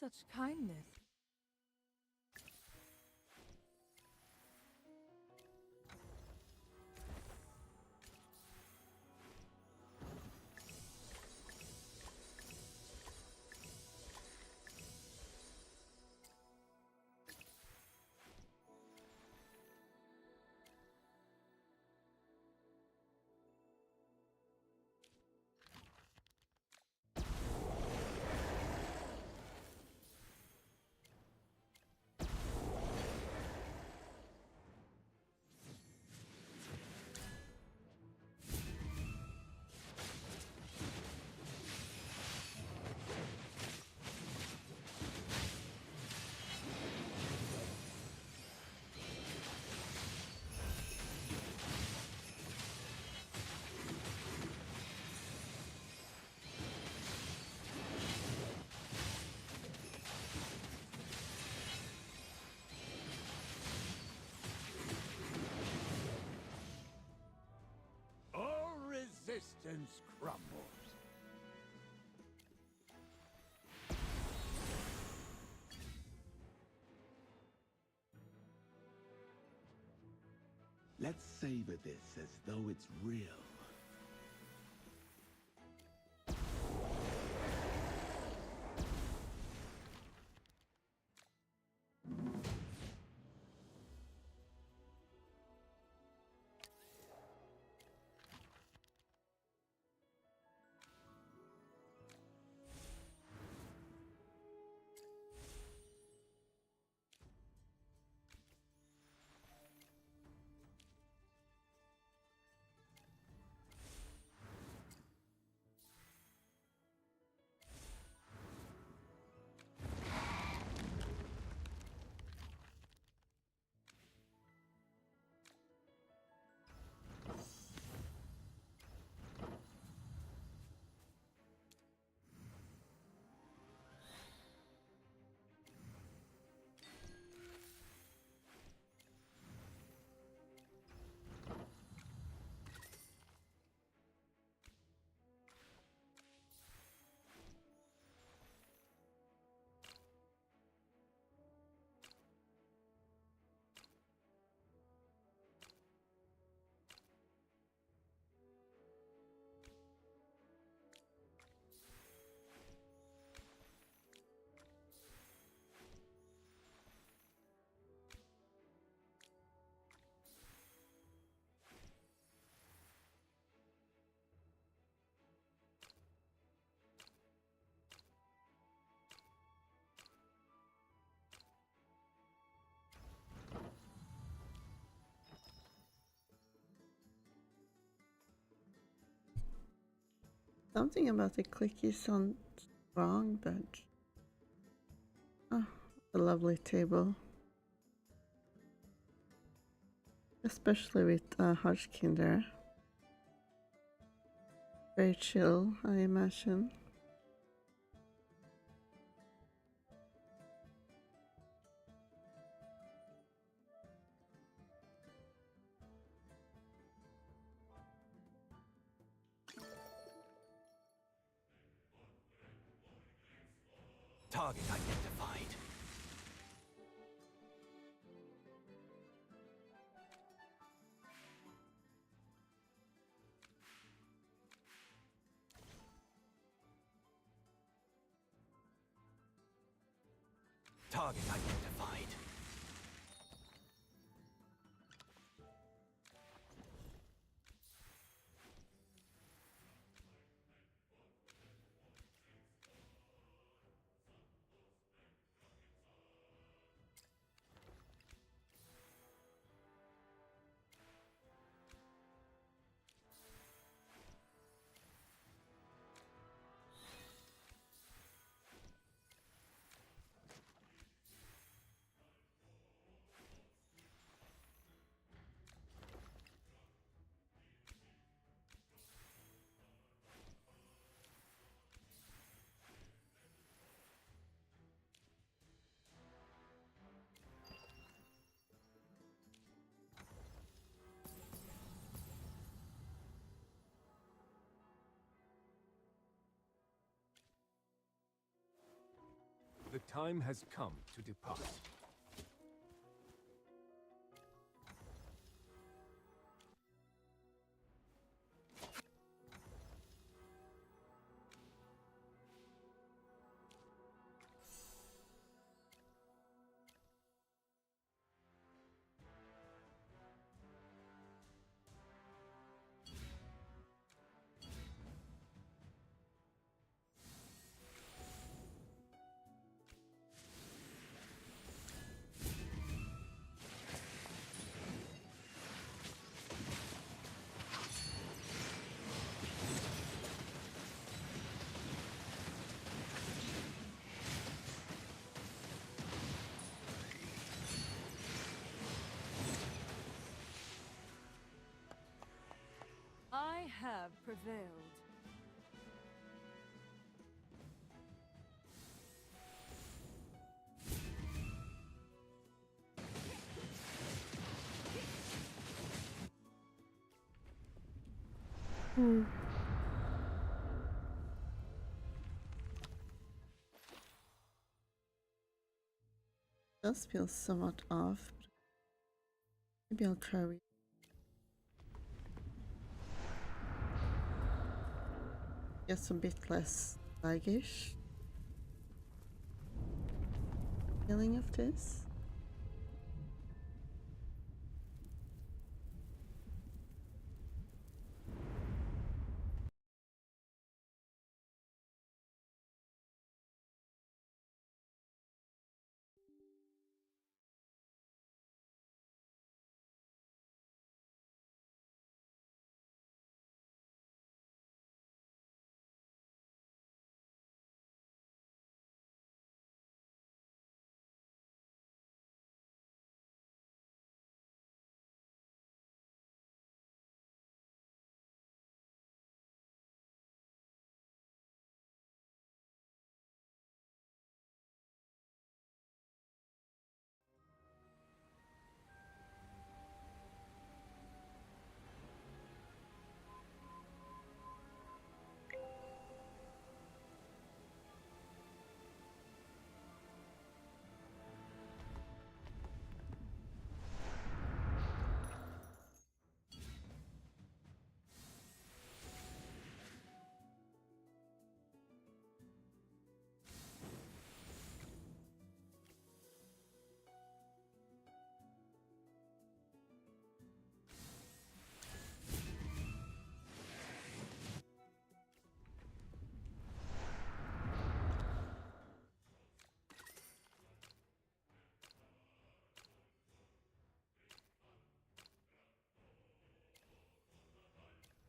such kindness. All resistance crumbles. Let's savor this as though it's real. Something about the clicky sounds wrong, but oh, a lovely table, especially with Hodgkin there. Very chill, I imagine. Target identified. Target identified. The time has come to depart. I have prevailed. Does feel somewhat off. Maybe I'll try. Just a bit less sluggish. Feeling of this.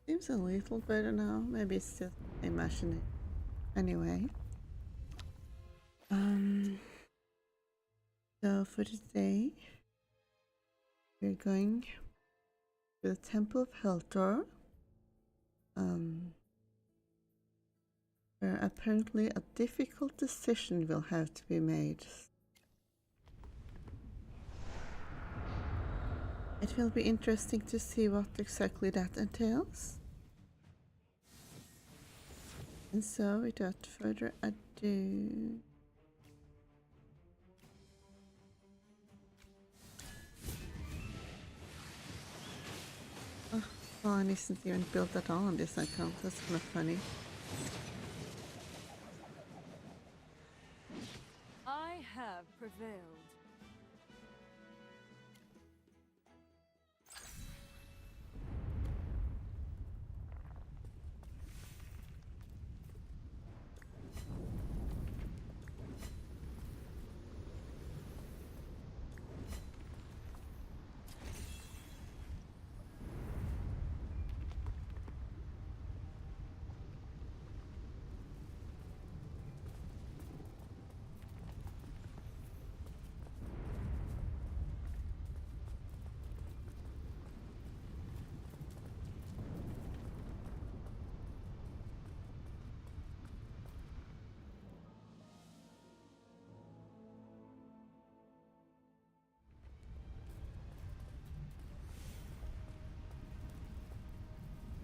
Seems a little better now. Maybe it's just imagining. Anyway. So for today, we're going to the Temple of Heltor. Where apparently a difficult decision will have to be made. It will be interesting to see what exactly that entails. And so, without further ado, well, I isn't even built at all on this account. That's kind of funny. I have prevailed.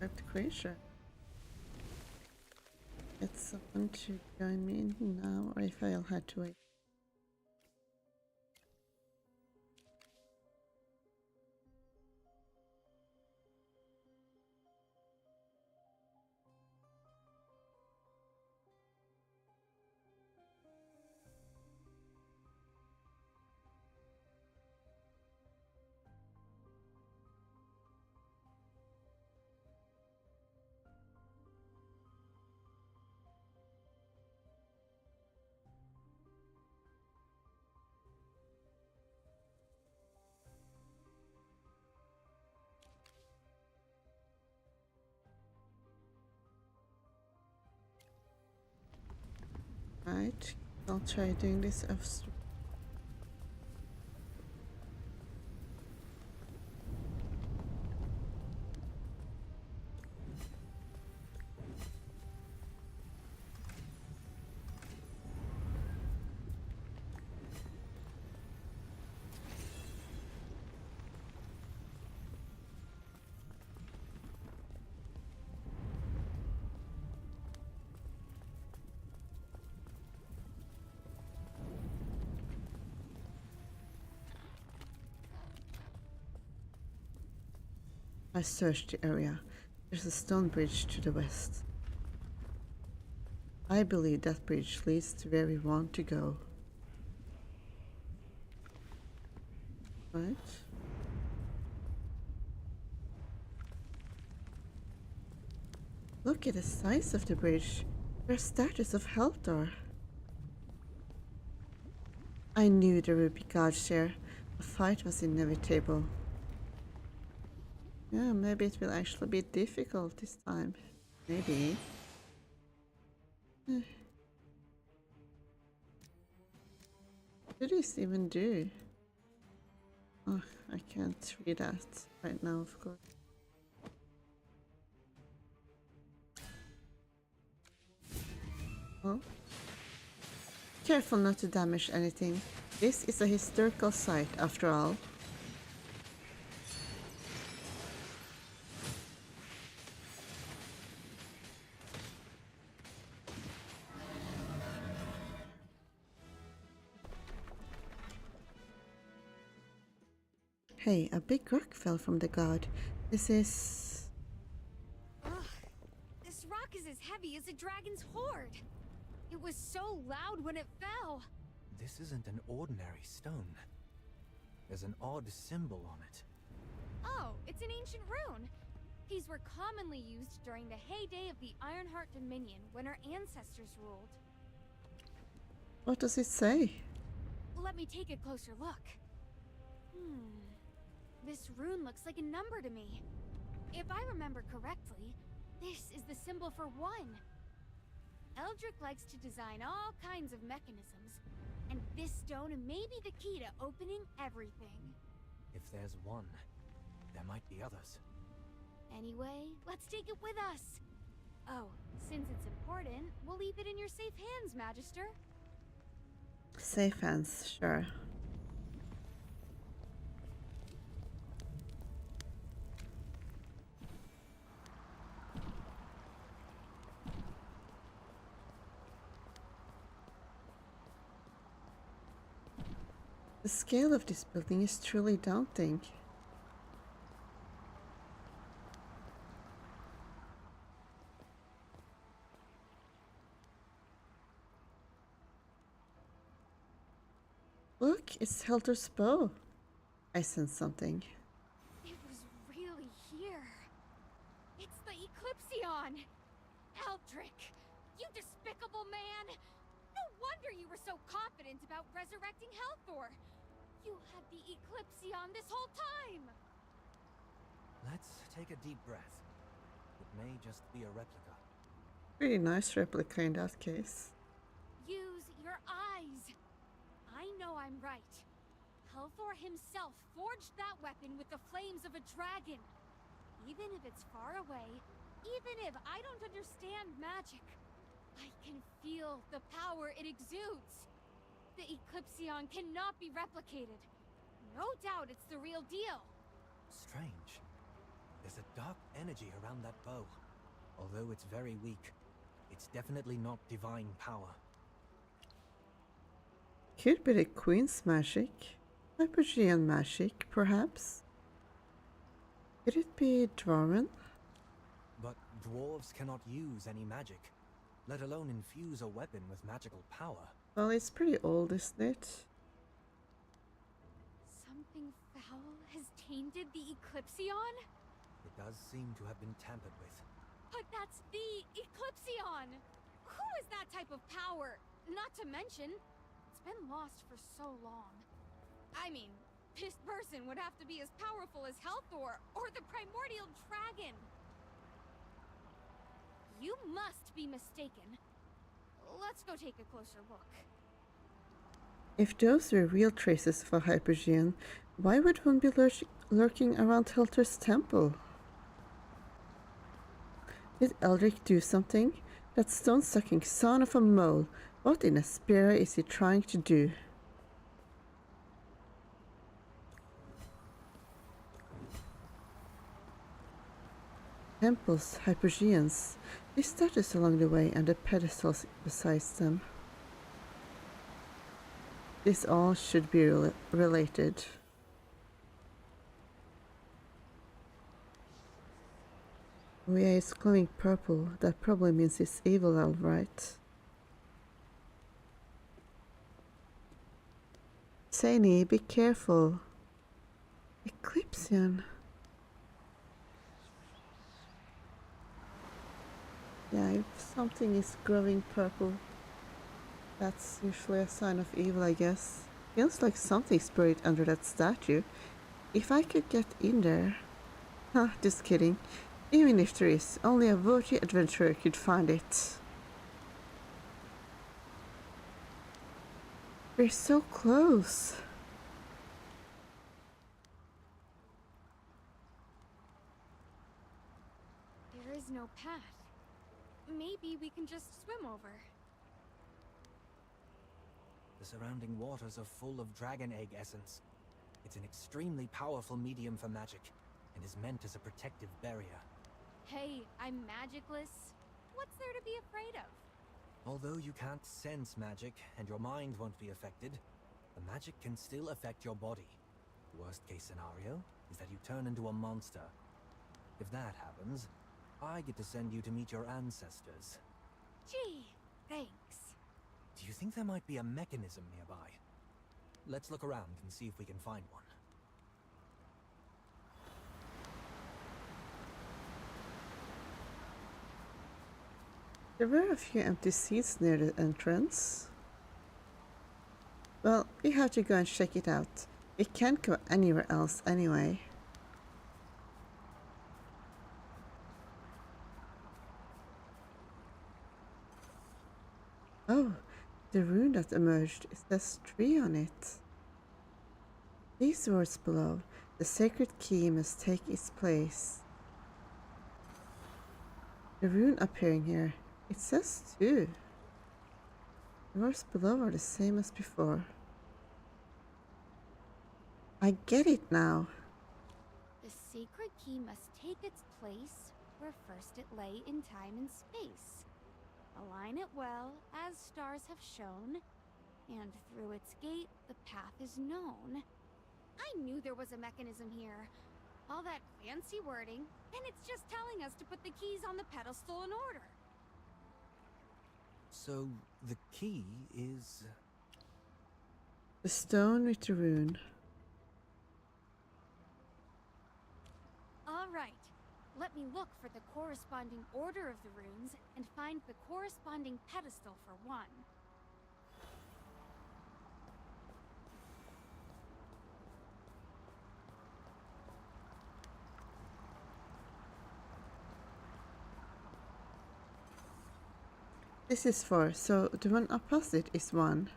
Typed creature. Get someone to join me now, or if I'll have to wait Right, I'll try doing this off. I searched the area. There's a stone bridge to the west. I believe that bridge leads to where we want to go. Right? Look at the size of the bridge. There's statues of Sal'thorin. I knew there would be guards there. A fight was inevitable. Yeah, maybe it will actually be difficult this time. Maybe. What did this even do? Oh, I can't read that right now, of course. Oh. Careful not to damage anything. This is a historical site, after all. Hey, a big rock fell from the god. This is... Ugh, this rock is as heavy as a dragon's hoard. It was so loud when it fell. This isn't an ordinary stone. There's an odd symbol on it. Oh, it's an ancient rune. These were commonly used during the heyday of the Ironheart Dominion when our ancestors ruled. What does it say? Let me take a closer look. This rune looks like a number to me. If I remember correctly, this is the symbol for 1. Eldrick likes to design all kinds of mechanisms, and this stone may be the key to opening everything. If there's one, there might be others. Anyway, let's take it with us. Oh, since it's important, we'll leave it in your safe hands, Magister. Safe hands, sure. The scale of this building is truly daunting. Look, it's Sal'thor's bow. I sense something. It was really here. It's the Eclipsion! Eldrick, you despicable man! No wonder you were so confident about resurrecting Sal'thor. You had the Eclipsion this whole time! Let's take a deep breath. It may just be a replica. Pretty nice replica in that case. Use your eyes. I know I'm right. Sal'thor himself forged that weapon with the flames of a dragon. Even if it's far away, even if I don't understand magic, I can feel the power it exudes. The Eclipsion cannot be replicated. No doubt it's the real deal. Strange. There's a dark energy around that bow. Although it's very weak, it's definitely not divine power. Could be the Queen's magic. Hypergean magic, perhaps? Could it be Dwarven? But dwarves cannot use any magic, let alone infuse a weapon with magical power. Well, it's pretty old, isn't it? Something foul has tainted the Eclipsion? It does seem to have been tampered with. But that's the Eclipsion! Who is that type of power? Not to mention, it's been lost for so long. I mean, this person would have to be as powerful as Sal'thor or the Primordial Dragon. You must be mistaken. let's go take a closer look. If those were real traces of a Hypergean, why would one be lurking around Helter's temple? Did Eldrick do something? That stone-sucking son of a mole. What in a spira is he trying to do? Temples, Hypergeans. The statues along the way and the pedestals beside them. This all should be related. Oh yeah, it's glowing purple. That probably means it's evil, all right. Saini, be careful. Eclipsian. Yeah, if something is glowing purple, that's usually a sign of evil, I guess. Feels like something's buried under that statue. If I could get in there... Huh, just kidding. Even if there is, only a worthy adventurer could find it. We're so close. There is no path. Maybe we can just swim over. The surrounding waters are full of dragon egg essence. It's an extremely powerful medium for magic, and is meant as a protective barrier. Hey, I'm magicless. What's there to be afraid of? Although you can't sense magic, and your mind won't be affected, the magic can still affect your body. Worst case scenario is that you turn into a monster. If that happens, I get to send you to meet your ancestors. Gee, thanks. Do you think there might be a mechanism nearby? Let's look around and see if we can find one. There were a few empty seats near the entrance. Well, we have to go and check it out. We can't go anywhere else anyway. Oh, the rune that emerged, it says 3 on it. These words below, the sacred key must take its place. The rune appearing here, it says 2. The words below are the same as before. I get it now. The sacred key must take its place where first it lay in time and space. Align it well, as stars have shown, and through its gate the path is known. I knew there was a mechanism here. All that fancy wording, and it's just telling us to put the keys on the pedestal in order. So, the key is... The stone with the rune. All right. Let me look for the corresponding order of the runes and find the corresponding pedestal for one. This is 4, so the one opposite is 1.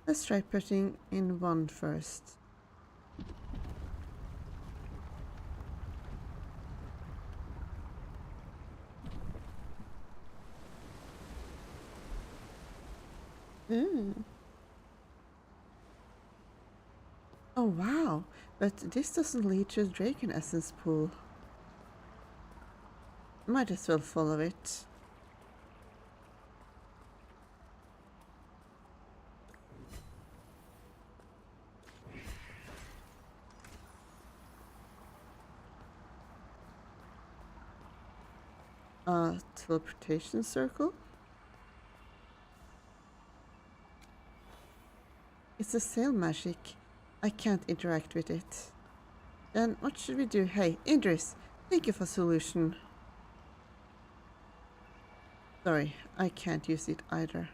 Let's try putting in 1 first. Oh wow, but this doesn't lead to a Dragon Essence pool. Might as well follow it. Teleportation circle? It's a sail magic. I can't interact with it. Then what should we do? Hey, Indris, think of a solution. Sorry, I can't use it either.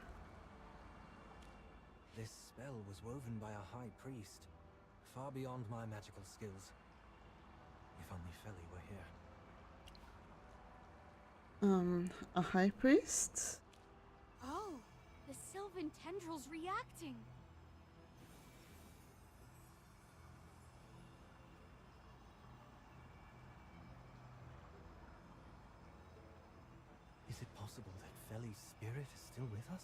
This spell was woven by a high priest, far beyond my magical skills. If only Feli were here. A high priest? sylvan tendrils reacting? Is it possible that Feli's spirit is still with us?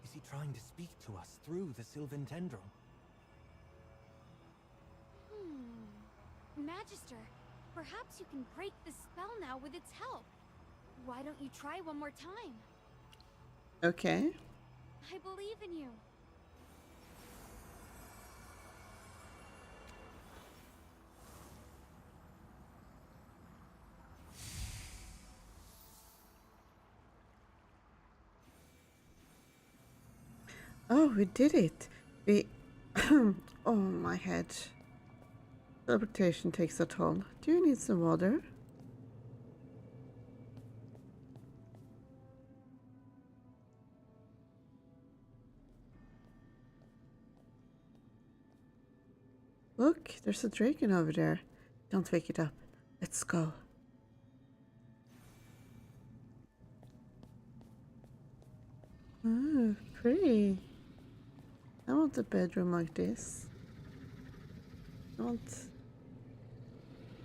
Is he trying to speak to us through the sylvan tendril? Magister, perhaps you can break the spell now with its help. Why don't you try one more time? Okay. I believe in you. Oh, we did it. We... oh, my head. Teleportation takes a toll. Do you need some water? Look, there's a dragon over there. Don't wake it up. Let's go. Oh, pretty. I want a bedroom like this. I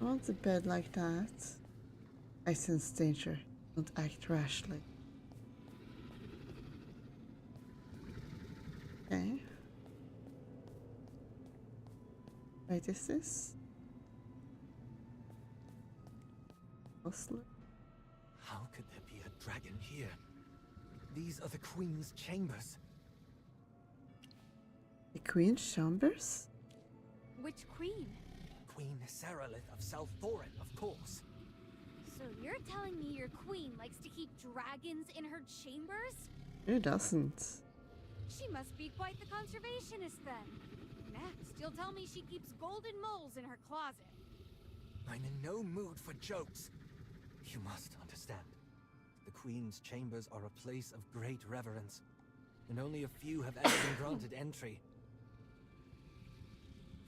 want a bed like that. I sense danger. Don't act rashly. Okay. Wait, is this? Oslo? How could there be a dragon here? These are the Queen's chambers. The Queen's chambers? Which queen? Queen Saralith of Sal'thorin, of course. So you're telling me your queen likes to keep dragons in her chambers? Who doesn't? She must be quite the conservationist then. Next, you'll tell me she keeps golden moles in her closet. I'm in no mood for jokes. You must understand. The Queen's chambers are a place of great reverence, and only a few have ever been granted entry.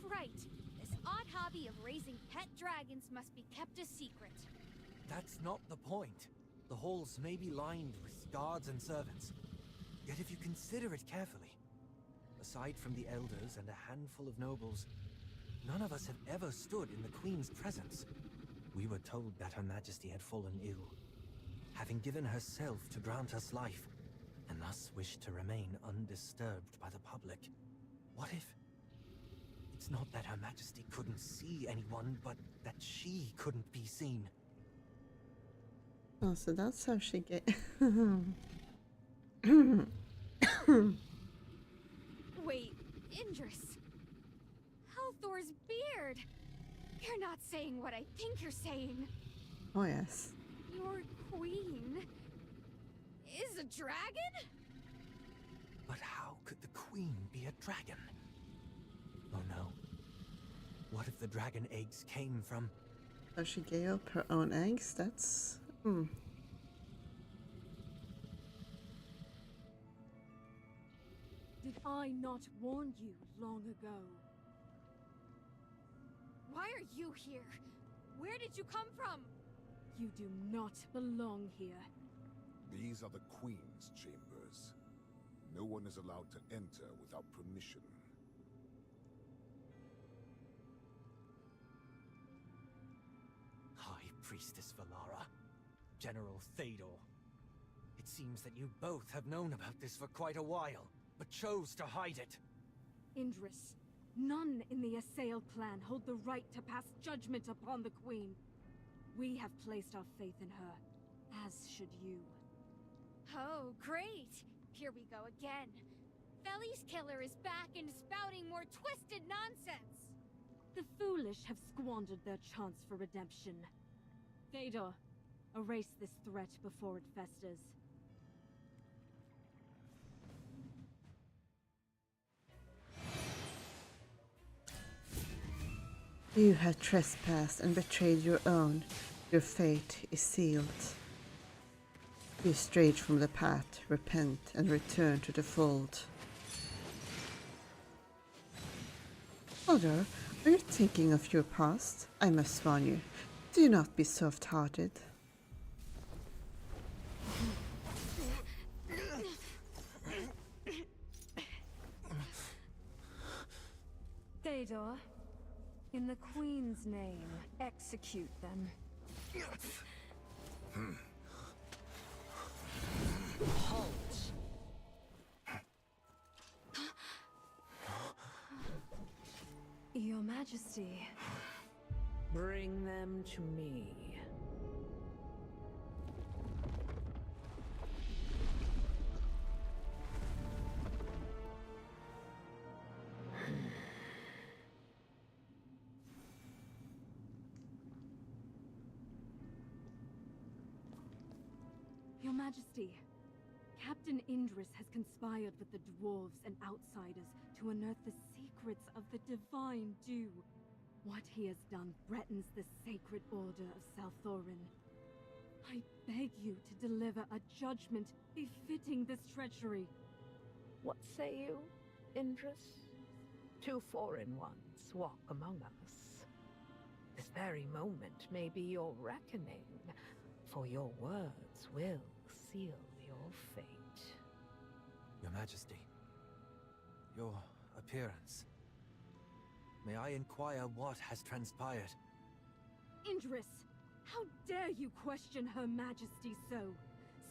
Right. This odd hobby of raising pet dragons must be kept a secret. That's not the point. The halls may be lined with guards and servants. Yet if you consider it carefully, aside from the elders and a handful of nobles, none of us have ever stood in the Queen's presence. We were told that Her Majesty had fallen ill, having given herself to grant us life, and thus wished to remain undisturbed by the public. What if it's not that Her Majesty couldn't see anyone, but that she couldn't be seen? Oh, so that's how she get. Wait, Indris. Halthor's beard! You're not saying what I think you're saying. Oh, yes. Your queen is a dragon? But how could the Queen be a dragon? Oh no. What if the dragon eggs came from... So she gave up her own eggs? That's... Did I not warn you long ago? Why are you here? Where did you come from? You do not belong here. These are the Queen's chambers. No one is allowed to enter without permission. High Priestess Valara, General Théodore. It seems that you both have known about this for quite a while, but chose to hide it. Indris, none in the Assail clan hold the right to pass judgment upon the Queen. We have placed our faith in her, as should you. Oh, great! Here we go again. Feli's killer is back and spouting more twisted nonsense! The foolish have squandered their chance for redemption. Théodore, erase this threat before it festers. You have trespassed and betrayed your own. Your fate is sealed. You strayed from the path, repent, and return to the fold. Mother, are you thinking of your past? I must warn you, do not be soft-hearted. Fedor, in the Queen's name, execute them. Halt! Your Majesty, bring them to me. Your Majesty, Captain Indris has conspired with the dwarves and outsiders to unearth the secrets of the Divine Dew. What he has done threatens the sacred order of Sal'thorin. I beg you to deliver a judgment befitting this treachery. What say you, Indris? 2 foreign ones walk among us. This very moment may be your reckoning, for your words will seal your fate. Your Majesty, your appearance. May I inquire what has transpired? Indris, how dare you question Her Majesty so?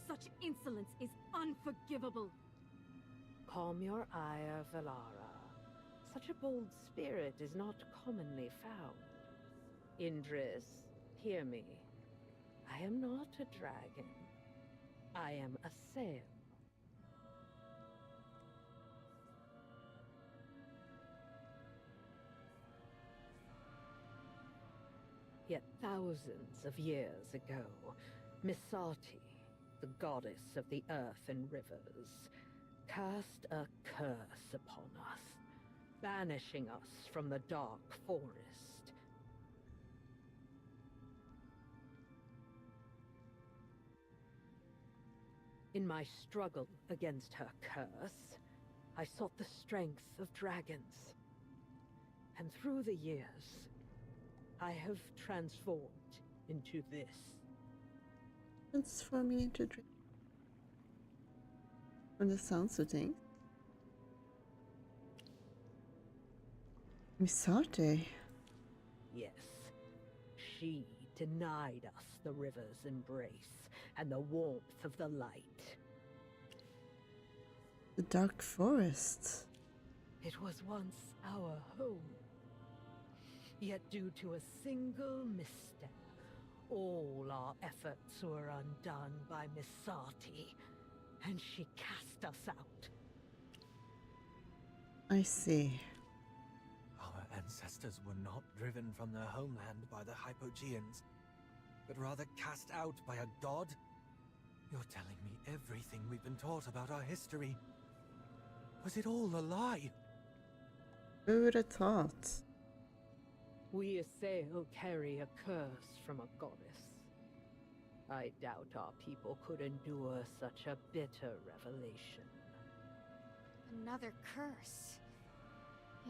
Such insolence is unforgivable. Calm your ire, Valara. Such a bold spirit is not commonly found. Indris, hear me. I am not a dragon. I am a sail. Yet thousands of years ago, Misati, the goddess of the earth and rivers, cast a curse upon us, banishing us from the dark forest. In my struggle against her curse, I sought the strength of dragons. And through the years, I have transformed into this. Transforming into dream. From the sounds of things. Misate. Yes, she denied us the river's embrace and the warmth of the light. The dark forest. It was once our home. Yet due to a single misstep, all our efforts were undone by Misati, and she cast us out. I see. Our ancestors were not driven from their homeland by the Hypogeans, but rather cast out by a god? You're telling me everything we've been taught about our history. Was it all a lie? Who would have thought? We Assail carry a curse from a goddess. I doubt our people could endure such a bitter revelation. Another curse.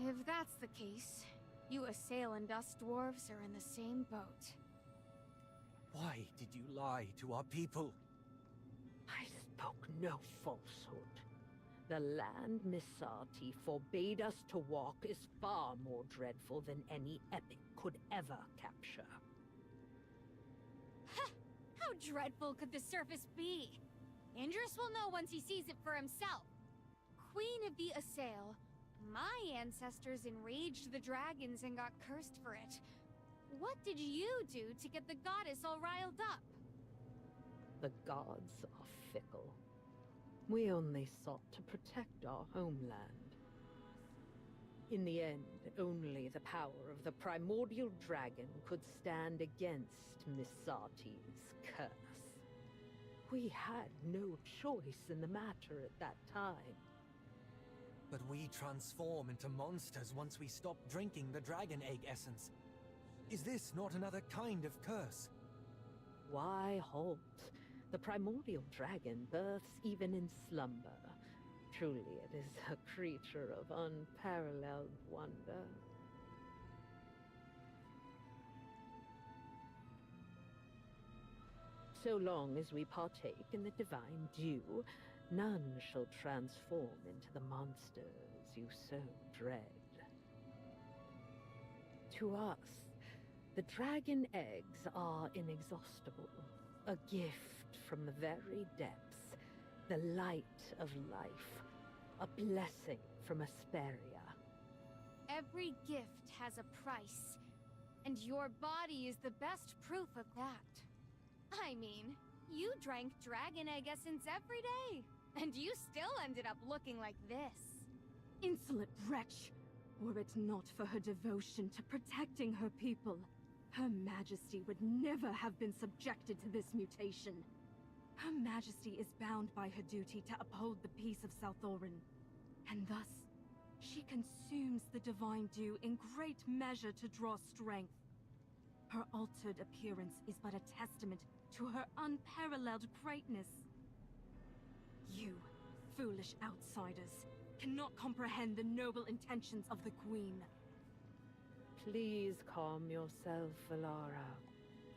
If that's the case, you Assail and us dwarves are in the same boat. Why did you lie to our people? I spoke no falsehood. The land Misati forbade us to walk is far more dreadful than any epic could ever capture. How dreadful could the surface be? Indris will know once he sees it for himself. Queen of the Assail, my ancestors enraged the dragons and got cursed for it. What did you do to get the goddess all riled up? The gods are fickle. We only sought to protect our homeland. In the end, only the power of the Primordial Dragon could stand against Misati's curse. We had no choice in the matter at that time. But we transform into monsters once we stop drinking the dragon egg essence. Is this not another kind of curse? Why halt? The Primordial Dragon births even in slumber. Truly, it is a creature of unparalleled wonder. So long as we partake in the divine dew, none shall transform into the monsters you so dread. To us, the dragon eggs are inexhaustible, a gift from the very depths, the light of life, a blessing from Asperia. Every gift has a price, and your body is the best proof of that. I mean, you drank dragon egg essence every day, and you still ended up looking like this. Insolent wretch! Were it not for her devotion to protecting her people, Her Majesty would never have been subjected to this mutation. Her Majesty is bound by her duty to uphold the peace of Sal'thorin, and thus, she consumes the divine dew in great measure to draw strength. Her altered appearance is but a testament to her unparalleled greatness. You, foolish outsiders, cannot comprehend the noble intentions of the Queen. Please calm yourself, Valara.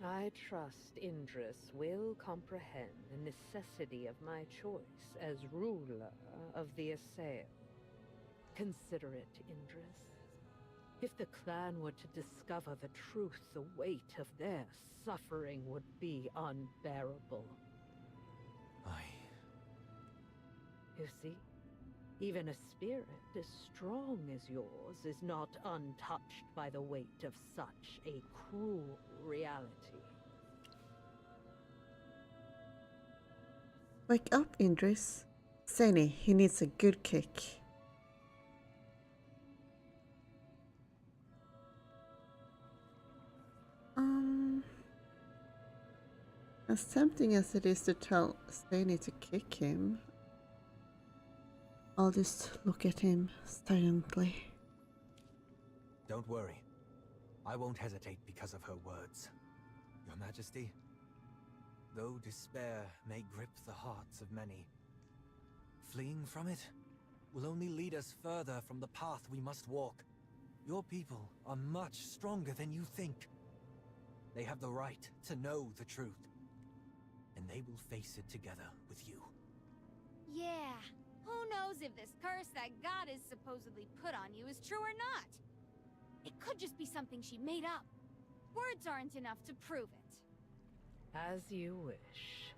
I trust Indris will comprehend the necessity of my choice as ruler of the Assail. Consider it, Indris. If the clan were to discover the truth, the weight of their suffering would be unbearable. You see? Even a spirit as strong as yours is not untouched by the weight of such a cruel reality. Wake up, Indris. Seni, he needs a good kick. As tempting as it is to tell Steny to kick him, I'll just look at him silently. Don't worry. I won't hesitate because of her words. Your Majesty, though despair may grip the hearts of many, fleeing from it will only lead us further from the path we must walk. Your people are much stronger than you think. They have the right to know the truth, and they will face it together with you. Yeah, who knows if this curse that God is supposedly put on you is true or not? It could just be something she made up. Words aren't enough to prove it. As you wish.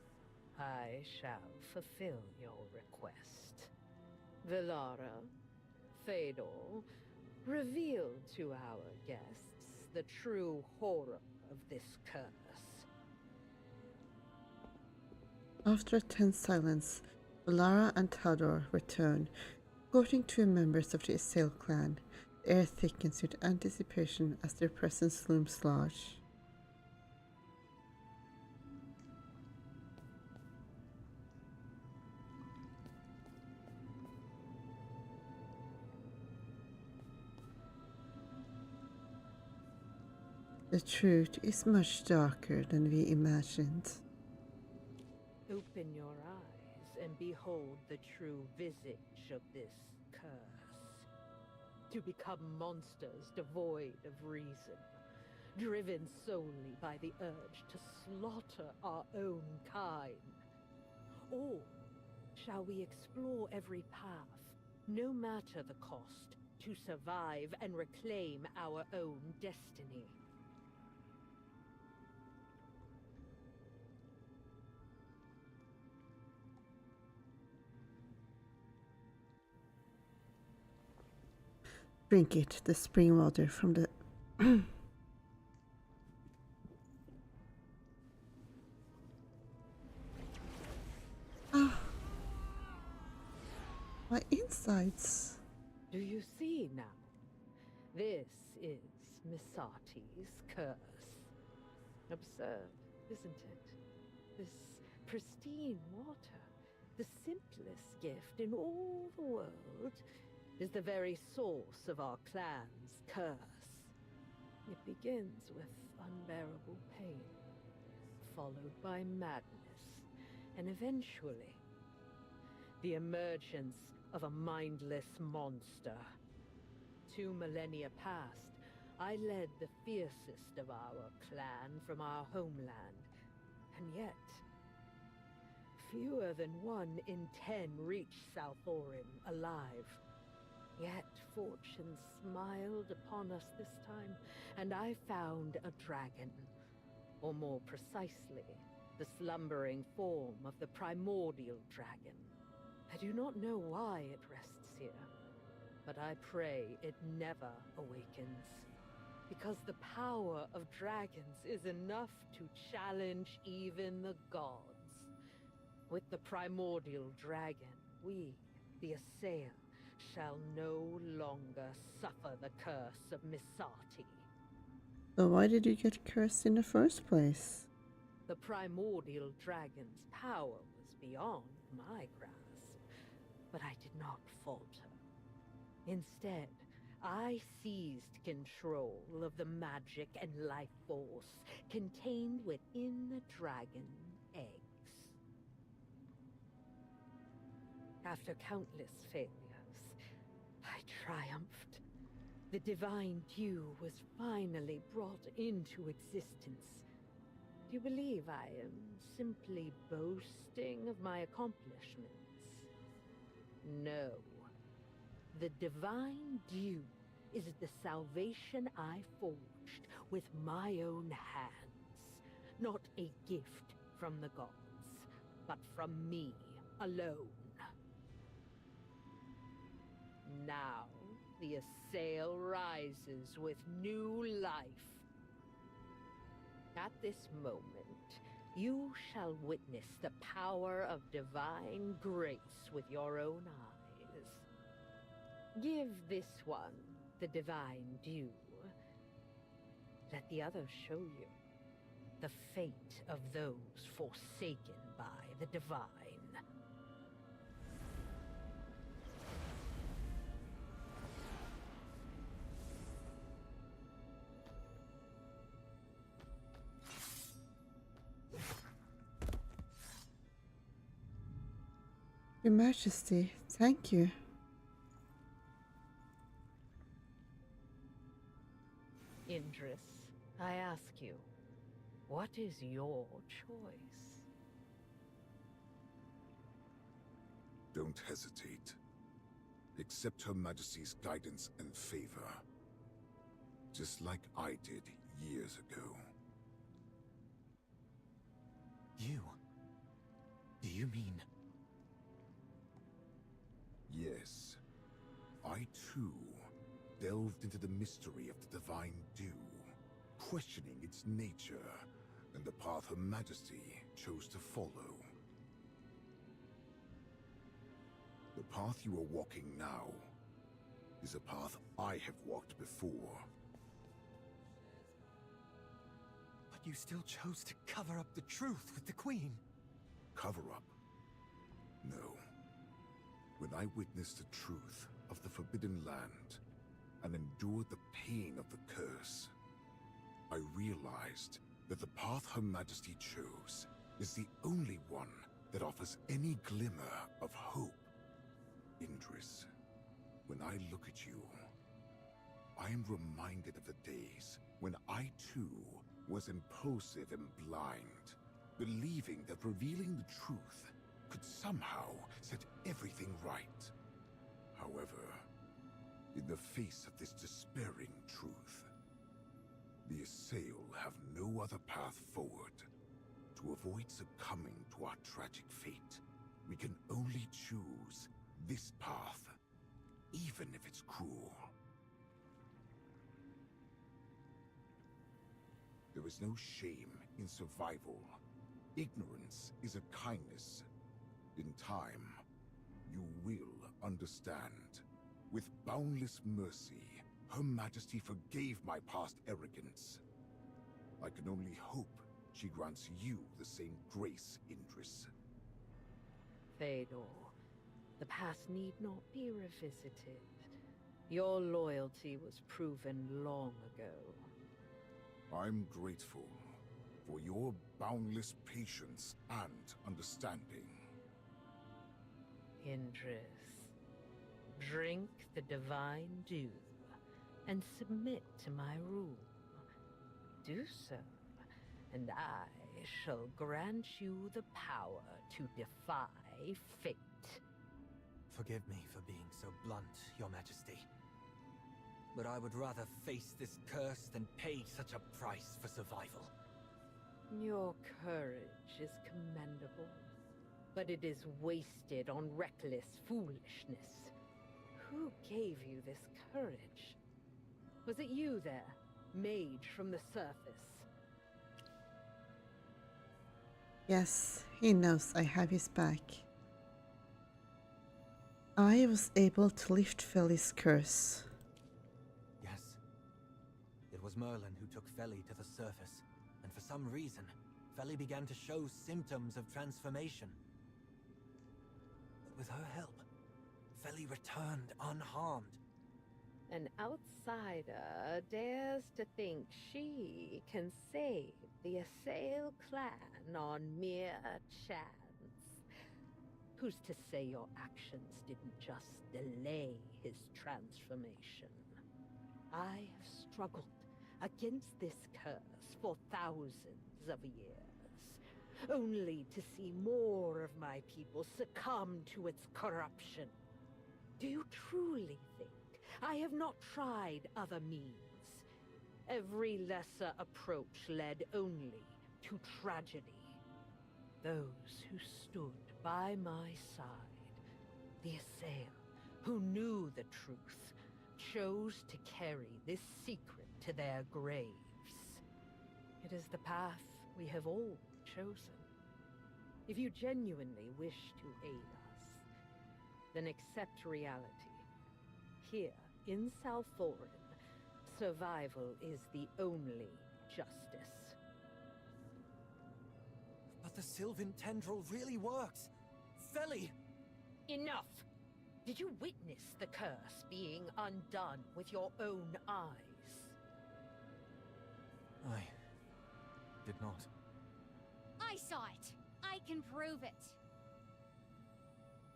I shall fulfill your request. Valara, Fedor, reveal to our guests the true horror of this curse. After a tense silence, Valara and Tador return, escorting two members of the Assail clan. The air thickens with anticipation as their presence looms large. The truth is much darker than we imagined. Open your eyes and behold the true visage of this curse. To become monsters devoid of reason, driven solely by the urge to slaughter our own kind. Or shall we explore every path, no matter the cost, to survive and reclaim our own destiny? Drink it, the spring water from the... Ah, my insides. Do you see now? This is Misati's curse. Absurd, isn't it? This pristine water, the simplest gift in all the world, is the very source of our clan's curse. It begins with unbearable pain, followed by madness, and eventually, the emergence of a mindless monster. 2 millennia past, I led the fiercest of our clan from our homeland, and yet, fewer than 1 in 10 reach Sal'thorin alive. Yet fortune smiled upon us this time, and I found a dragon. Or more precisely, the slumbering form of the Primordial Dragon. I do not know why it rests here, but I pray it never awakens. Because the power of dragons is enough to challenge even the gods. With the Primordial Dragon, we, the Assail, shall no longer suffer the curse of Misati. So why did you get cursed in the first place? The Primordial Dragon's power was beyond my grasp, but I did not falter. Instead, I seized control of the magic and life force contained within the dragon eggs. After countless failures, I triumphed. The divine dew was finally brought into existence. Do you believe I am simply boasting of my accomplishments? No. The divine dew is the salvation I forged with my own hands. Not a gift from the gods, but from me alone. Now, the Assail rises with new life. At this moment, you shall witness the power of divine grace with your own eyes. Give this one the divine dew. Let the other show you the fate of those forsaken by the divine. Your Majesty, thank you. Indris, I ask you, what is your choice? Don't hesitate. Accept Her Majesty's guidance and favor. Just like I did years ago. You? Do you mean... Yes. I too delved into the mystery of the divine dew, questioning its nature and the path Her Majesty chose to follow. The path you are walking now is a path I have walked before. But you still chose to cover up the truth with the Queen. Cover up? No. When I witnessed the truth of the Forbidden Land and endured the pain of the curse, I realized that the path Her Majesty chose is the only one that offers any glimmer of hope. Indris, when I look at you, I am reminded of the days when I too was impulsive and blind, believing that revealing the truth could somehow set everything right. However, in the face of this despairing truth, the Assail have no other path forward. To avoid succumbing to our tragic fate, we can only choose this path, even if it's cruel. There is no shame in survival. Ignorance is a kindness. In time, you will understand. With boundless mercy, Her Majesty forgave my past arrogance. I can only hope she grants you the same grace, Indris. Fëdor, the past need not be revisited. Your loyalty was proven long ago. I'm grateful for your boundless patience and understanding. Indris, drink the divine dew and submit to my rule. Do so, and I shall grant you the power to defy fate. Forgive me for being so blunt, Your Majesty. But I would rather face this curse than pay such a price for survival. Your courage is commendable, but it is wasted on reckless foolishness. Who gave you this courage? Was it you there, mage from the surface? Yes, he knows I have his back. I was able to lift Feli's curse. Yes. It was Merlin who took Feli to the surface, and for some reason, Feli began to show symptoms of transformation. But with her help, Feli returned unharmed. An outsider dares to think she can save the Assail clan on mere chance. Who's to say your actions didn't just delay his transformation? I have struggled against this curse for thousands of years, only to see more of my people succumb to its corruption. Do you truly think I have not tried other means? Every lesser approach led only to tragedy. Those who stood by my side, the Assail, who knew the truth, chose to carry this secret to their graves. It is the path we have all chosen. If you genuinely wish to aid us, then accept reality. Here, in Sal'thorin, survival is the only justice. But the Sylvan tendril really works! Feli! Enough! Did you witness the curse being undone with your own eyes? I did not. I saw it. I can prove it.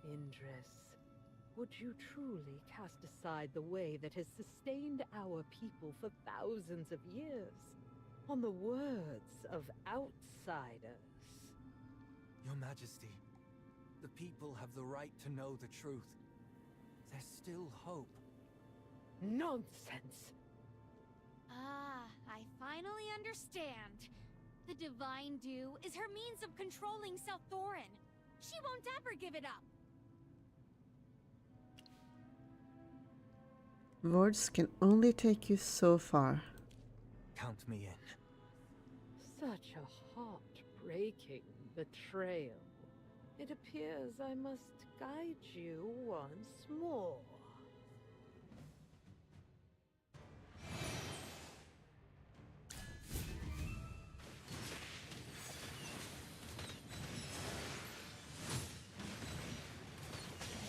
Indris, would you truly cast aside the way that has sustained our people for thousands of years on the words of outsiders? Your Majesty, the people have the right to know the truth. There's still hope. Nonsense! Ah, I finally understand. The Divine Dew is her means of controlling Sal'thorin. She won't ever give it up. Words can only take you so far. Count me in. Such a heart-breaking betrayal. It appears I must guide you once more.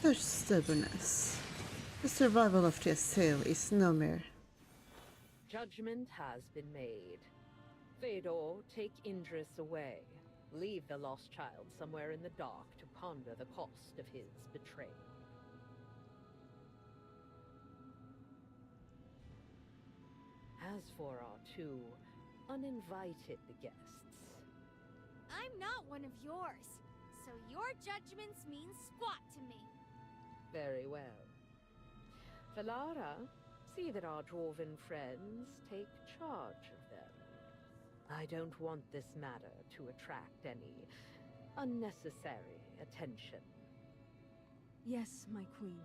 Such stubbornness. The survival of the Assail is no mere. Judgment has been made. Fedor, take Indris away. Leave the lost child somewhere in the dark to ponder the cost of his betrayal. As for our two uninvited guests, I'm not one of yours, so your judgments mean squat to me. very well. Valara, see that our dwarven friends take charge of them. I don't want this matter to attract any unnecessary attention. Yes, my queen.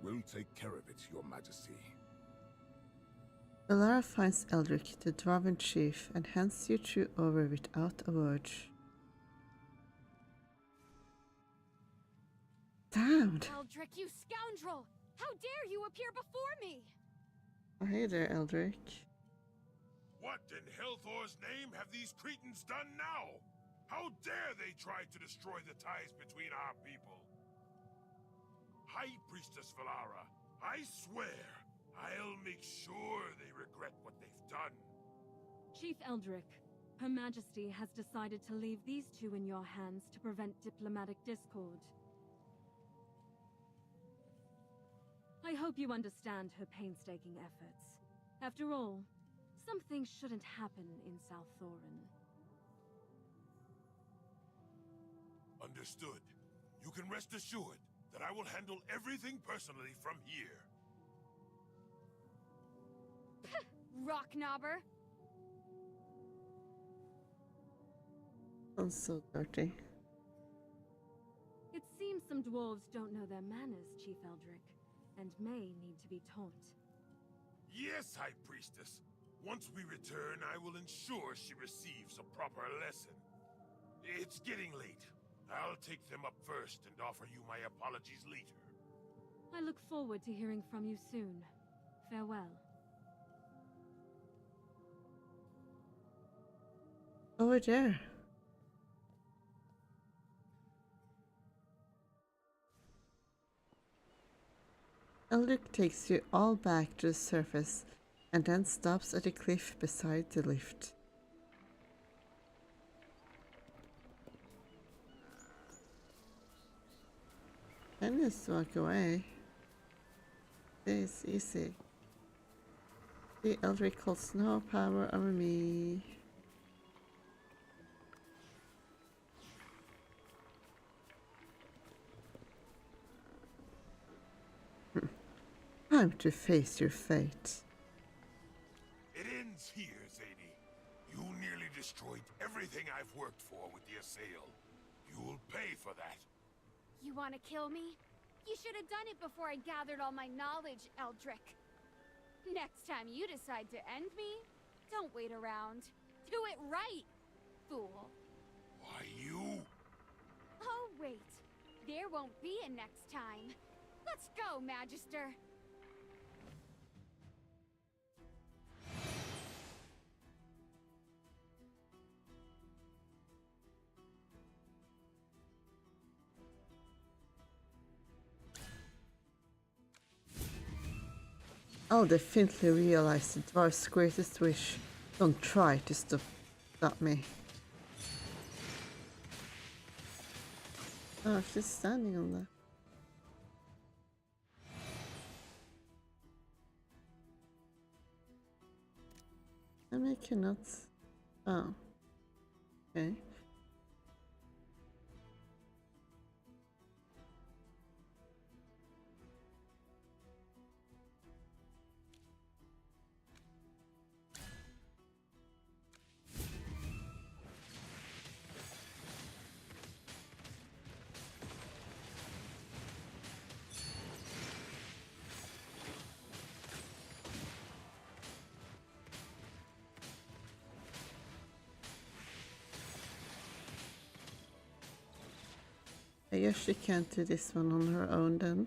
We'll take care of it, Your Majesty. Valara finds Eldric, the Dwarven chief, and hands you two over without a word. Damned! Eldric, you scoundrel! How dare you appear before me? Oh, hey there, Eldric. What in Helthor's name have these Cretans done now? How dare they try to destroy the ties between our people? High Priestess Valara, I swear, I'll make sure they regret what they've done. Chief Eldric, Her Majesty has decided to leave these two in your hands to prevent diplomatic discord. I hope you understand her painstaking efforts. After all, Some things shouldn't happen in Sal'thorin. Understood. You can rest assured that I will handle everything personally from here. Rockknobber. Sounds so dirty. It seems some dwarves don't know their manners, Chief Eldrick, and may need to be taught. Yes, High Priestess. Once we return, I will ensure she receives a proper lesson. It's getting late. I'll take them up first and offer you my apologies later. I look forward to hearing from you soon. Farewell. Over there. Eldrick takes you all back to the surface and then stops at a cliff beside the lift. Then just walk away. This is easy. The Eldrick holds no power over me. Time to face your fate. It ends here, Zadie. You nearly destroyed everything I've worked for with the Assail. You'll pay for that. You want to kill me? You should have done it before I gathered all my knowledge, Eldrick. Next time you decide to end me, don't wait around. Do it right, fool. Why, you? Oh, wait. There won't be a next time. Let's go, Magister. I'll definitely realize the dwarf's greatest wish. Don't try to stop me. Oh, she's standing on that. And I cannot. Oh. Okay. I guess she can't do this one on her own then.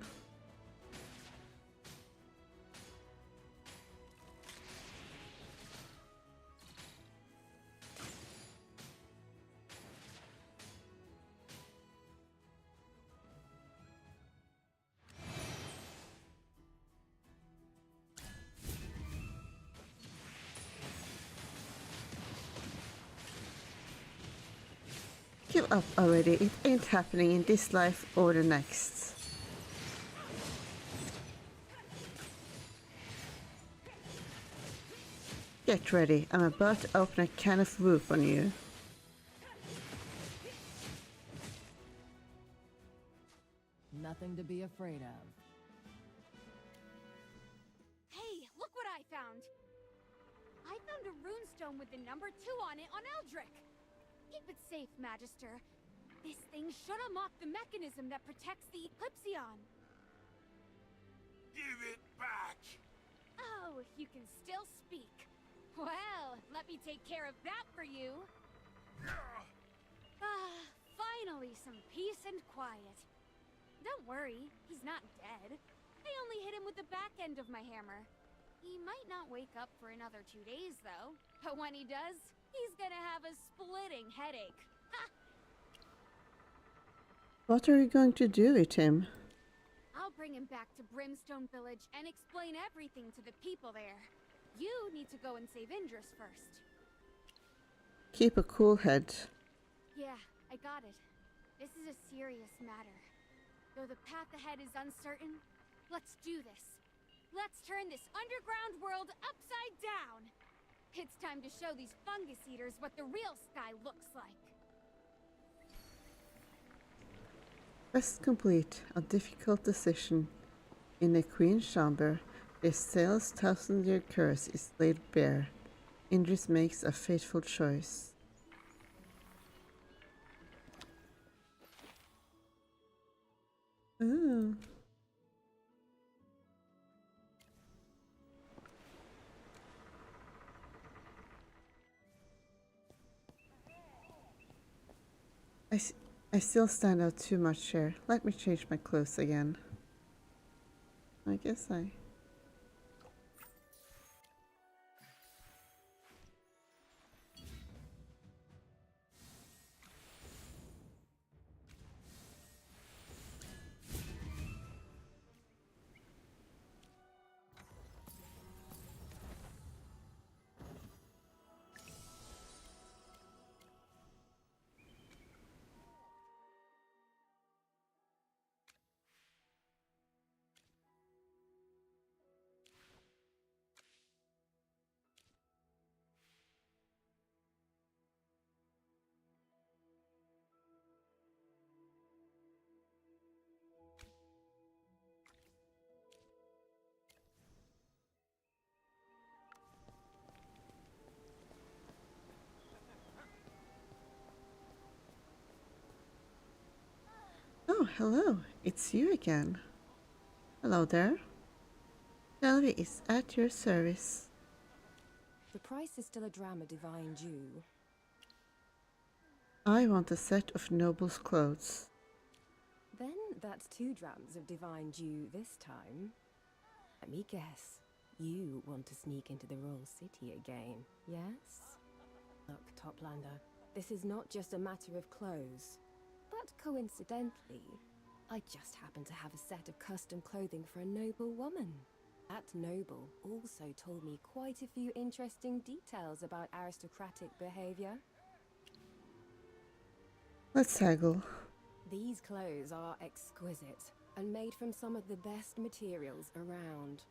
Give up already, it ain't happening in this life or the next. Get ready, I'm about to open a can of whoop on you. Nothing to be afraid of. Hey, look what I found! I found a runestone with the number 2 on it on Eldrick! Keep it safe, Magister. This thing should unlock the mechanism that protects the Eclipsion. Give it back! Oh, you can still speak. Well, let me take care of that for you. Finally some peace and quiet. Don't worry, he's not dead. I only hit him with the back end of my hammer. He might not wake up for another 2 days, though. But when he does, he's gonna have a splitting headache. Ha! What are you going to do with him? I'll bring him back to Brimstone Village and explain everything to the people there. You need to go and save Indris first. Keep a cool head. Yeah, I got it. This is a serious matter. Though the path ahead is uncertain, let's do this. Let's turn this underground world upside down. it's time to show these fungus eaters what the real sky looks like. Quest complete. A difficult decision. In the Queen's chamber, Esthel's 1000-year curse is laid bare. Indris makes a fateful choice. Ooh. I still stand out too much here. Let me change my clothes again. I guess I... Oh, hello. It's you again. Hello there. Delvi is at your service. The price is still a dram of divine dew. I want a set of noble's clothes. Then that's 2 drams of divine dew this time. Let me guess. You want to sneak into the royal city again, yes? Look, Toplander, this is not just a matter of clothes. But coincidentally, I just happen to have a set of custom clothing for a noble woman. That noble also told me quite a few interesting details about aristocratic behavior. Let's haggle. These clothes are exquisite and made from some of the best materials around.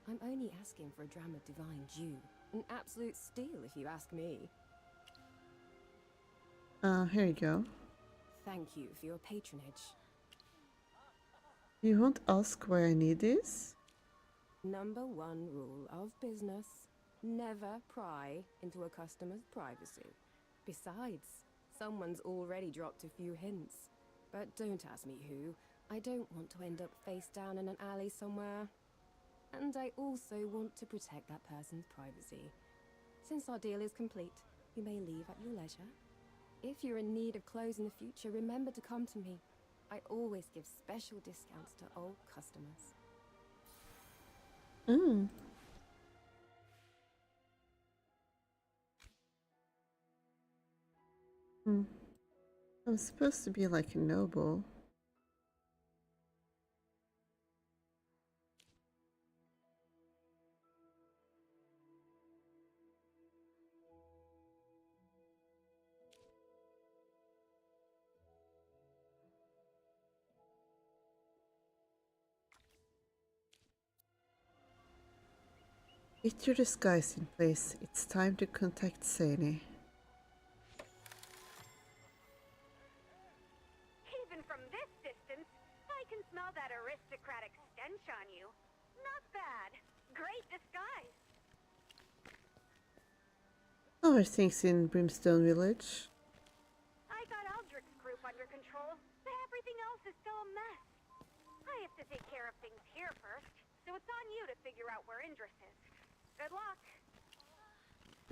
I'm only asking for a dram of divine dew. An absolute steal if you ask me. Here you go. Thank you for your patronage. You won't ask why I need this? Number 1 rule of business. Never pry into a customer's privacy. Besides, someone's already dropped a few hints. But don't ask me who. I don't want to end up face down in an alley somewhere. And I also want to protect that person's privacy. Since our deal is complete, you may leave at your leisure. If you're in need of clothes in the future, remember to come to me. I always give special discounts to old customers. I'm supposed to be like a noble. Get your disguise in place. It's time to contact Sani. Even from this distance, I can smell that aristocratic stench on you. Not bad. Great disguise. How are things in Brimstone Village? I got Aldrich's group under control, but everything else is still a mess. I have to take care of things here first, so it's on you to figure out where Indris is. Good luck.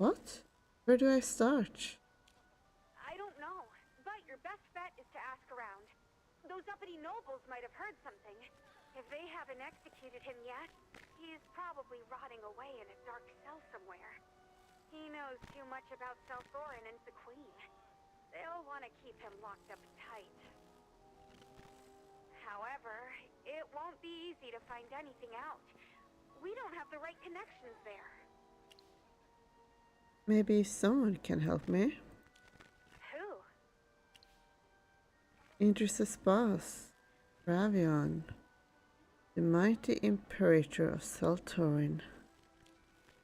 What? Where do I start? I don't know, but your best bet is to ask around. Those uppity nobles might have heard something. If they haven't executed him yet, he is probably rotting away in a dark cell somewhere. He knows too much about Sal'thorin and the Queen. They'll want to keep him locked up tight. However, it won't be easy to find anything out. We don't have the right connections there. Maybe someone can help me. Who? Indris' boss, Ravion, the mighty imperator of Sal'thorin.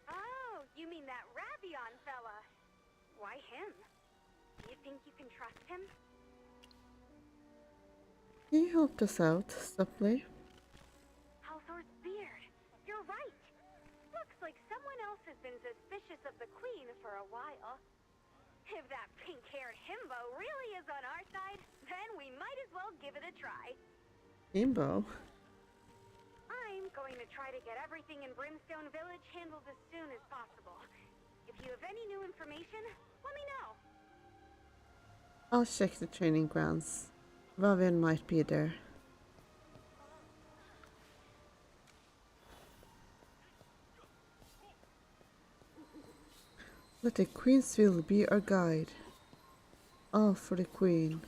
Oh, you mean that Ravion Why him? Do you think you can trust him? He helped us out, subtly. Sal'thor's beard. You're right. Looks like someone else has been suspicious of the Queen for a while. If that pink-haired himbo really is on our side, then we might as well give it a try. Himbo? I'm going to try to get everything in Brimstone Village handled as soon as possible. If you have any new information, let me know. I'll check the training grounds. Raven might be there. Let the Queen's will be our guide. All for the Queen.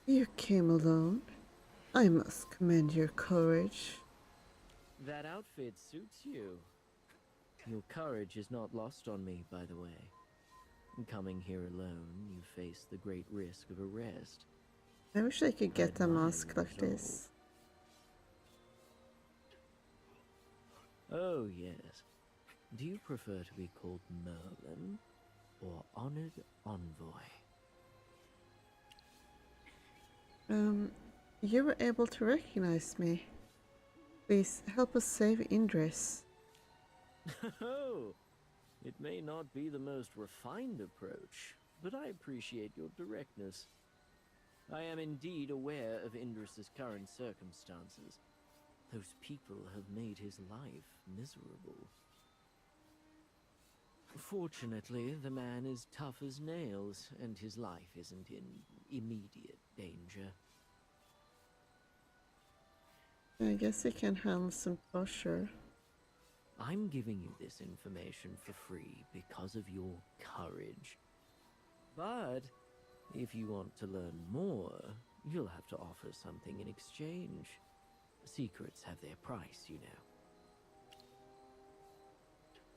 You came alone. I must commend your courage. That outfit suits you. Your courage is not lost on me, by the way. Coming here alone, you face the great risk of arrest. I wish I could get a mask like this. Oh, yes. Do you prefer to be called Merlin or Honored Envoy? You were able to recognize me. Please help us save Indris. Oh, it may not be the most refined approach, but I appreciate your directness. I am indeed aware of Indris's current circumstances. Those people have made his life miserable. Fortunately, the man is tough as nails, and his life isn't in immediate danger. I guess he can handle some pressure. I'm giving you this information for free because of your courage. But if you want to learn more, you'll have to offer something in exchange. Secrets have their price, you know.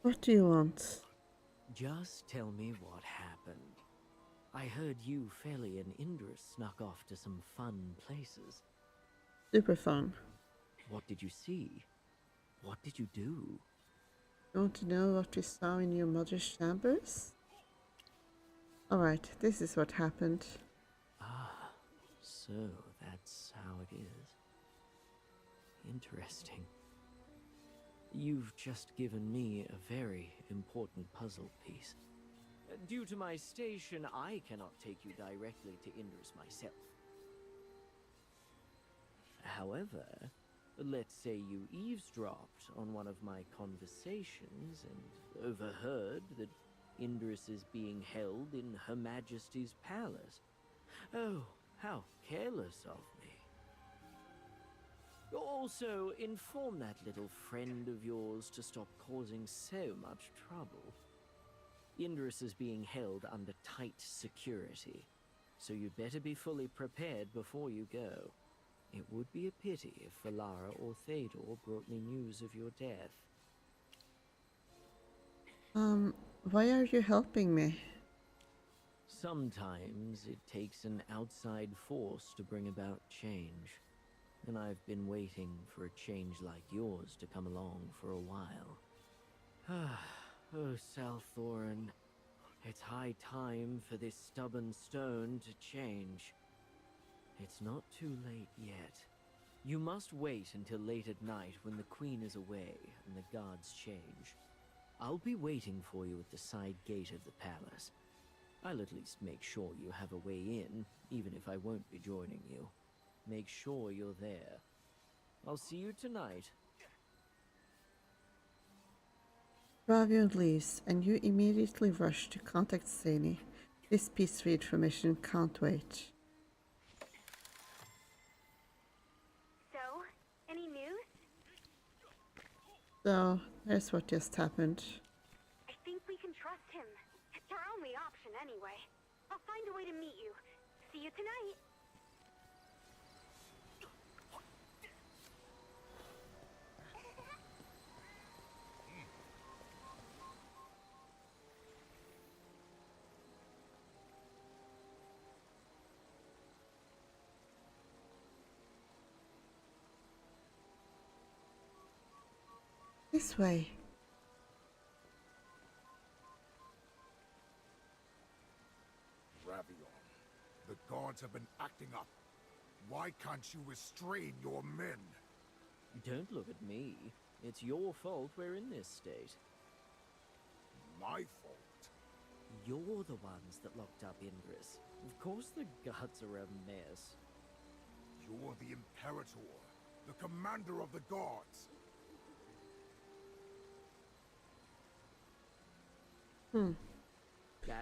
What do you want? Just tell me what happened. I heard you, Feli, and Indris snuck off to some fun places. Super fun. What did you see? What did you do? You want to know what you saw in your mother's chambers? Alright, this is what happened. Ah, so that's how it is. Interesting. You've just given me a very important puzzle piece. Due to my station, I cannot take you directly to Indris myself. However, let's say you eavesdropped on one of my conversations and overheard that Indris is being held in Her Majesty's palace. Oh, how careless of me. Also, inform that little friend of yours to stop causing so much trouble. Indris is being held under tight security, so you'd better be fully prepared before you go. It would be a pity if Valara or Théodore brought me news of your death. Why are you helping me? Sometimes it takes an outside force to bring about change. And I've been waiting for a change like yours to come along for a while. Oh, Sal'thorin. It's high time for this stubborn stone to change. It's not too late yet. You must wait until late at night when the Queen is away and the guards change. I'll be waiting for you at the side gate of the palace. I'll at least make sure you have a way in, even if I won't be joining you. Make sure you're there. I'll see you tonight. Ravion leaves, and you immediately rush to contact Zany. This piece of information can't wait. So, any news? So, there's what just happened. I think we can trust him. It's our only option anyway. I'll find a way to meet you. See you tonight. This way. guards have been acting up. Why can't you restrain your men? Don't look at me. It's your fault we're in this state. My fault? You're the ones that locked up Indris. Of course the guards are a mess. You're the Imperator, the commander of the guards.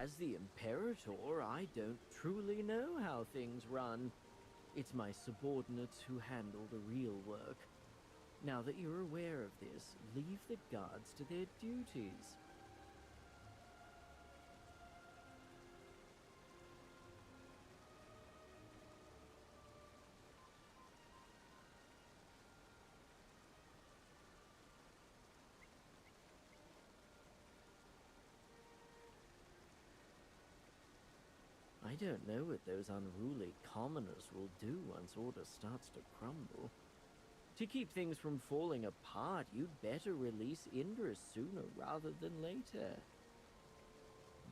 As the Imperator, I don't truly know how things run. It's my subordinates who handle the real work. Now that you're aware of this, leave the guards to their duties. I don't know what those unruly commoners will do once order starts to crumble. To keep things from falling apart, you'd better release Indris sooner rather than later.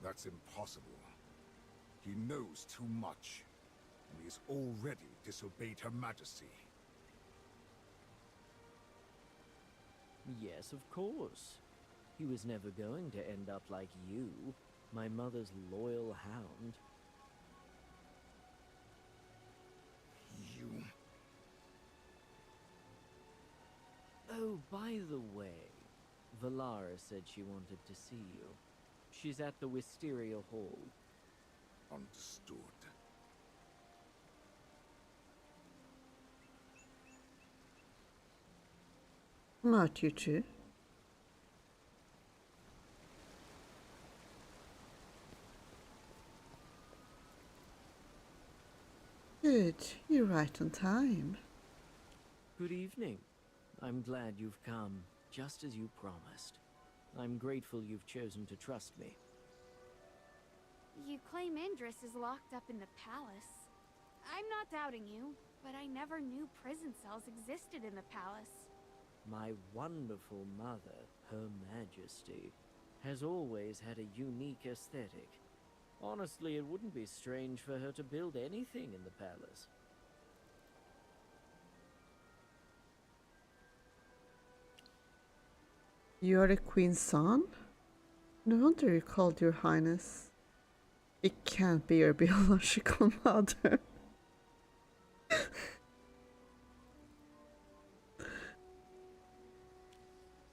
That's impossible. He knows too much, and he has already disobeyed Her Majesty. Yes, of course. He was never going to end up like you, my mother's loyal hound. You... Oh, by the way, Valara said she wanted to see you. She's at the Wisteria Hall. Understood. Not you two. Good, you're right on time. Good evening. I'm glad you've come, just as you promised. I'm grateful you've chosen to trust me. You claim Indris is locked up in the palace. I'm not doubting you, but I never knew prison cells existed in the palace. My wonderful mother, Her Majesty, has always had a unique aesthetic. Honestly, it wouldn't be strange for her to build anything in the palace. You're the Queen's son? No wonder you called your highness. It can't be your biological mother.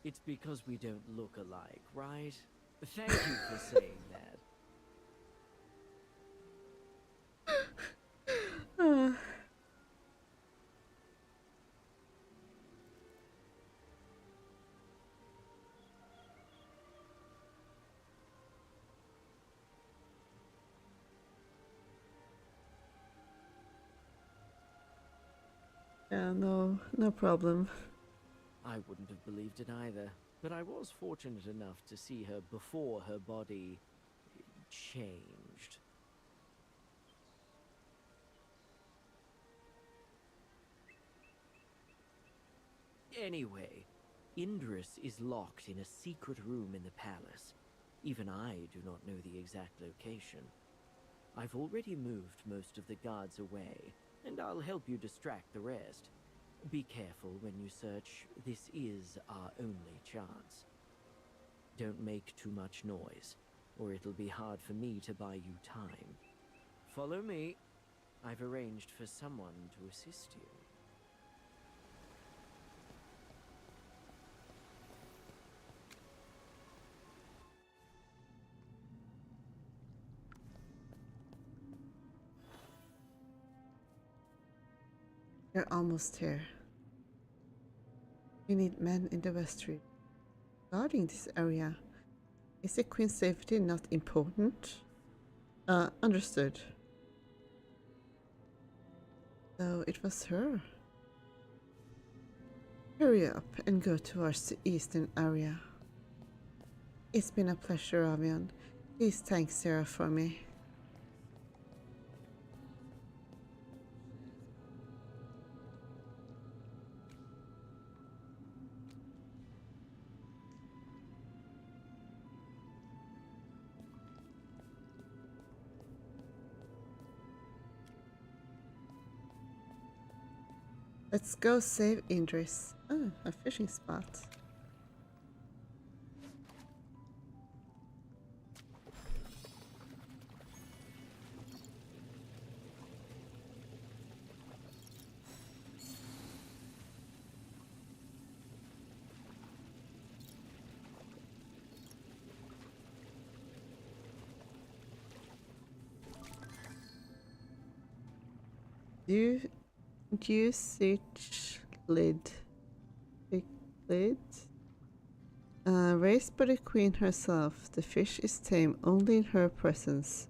It's because we don't look alike, right? Thank you for saying that. Yeah, no problem. I wouldn't have believed it either, but I was fortunate enough to see her before her body changed. Anyway, Indris is locked in a secret room in the palace. Even I do not know the exact location. I've already moved most of the guards away, and I'll help you distract the rest. Be careful when you search. This is our only chance. Don't make too much noise, or it'll be hard for me to buy you time. Follow me. I've arranged for someone to assist you. You're almost here. We need men in the vestry guarding this area. Is the Queen's safety not important? Understood. So it was her. Hurry up and go towards the eastern area. It's been a pleasure, Avion. Please thank Sarah for me. Let's go save Indris. Oh, a fishing spot. Usage lid. Big lid. Raised by the queen herself, the fish is tame only in her presence,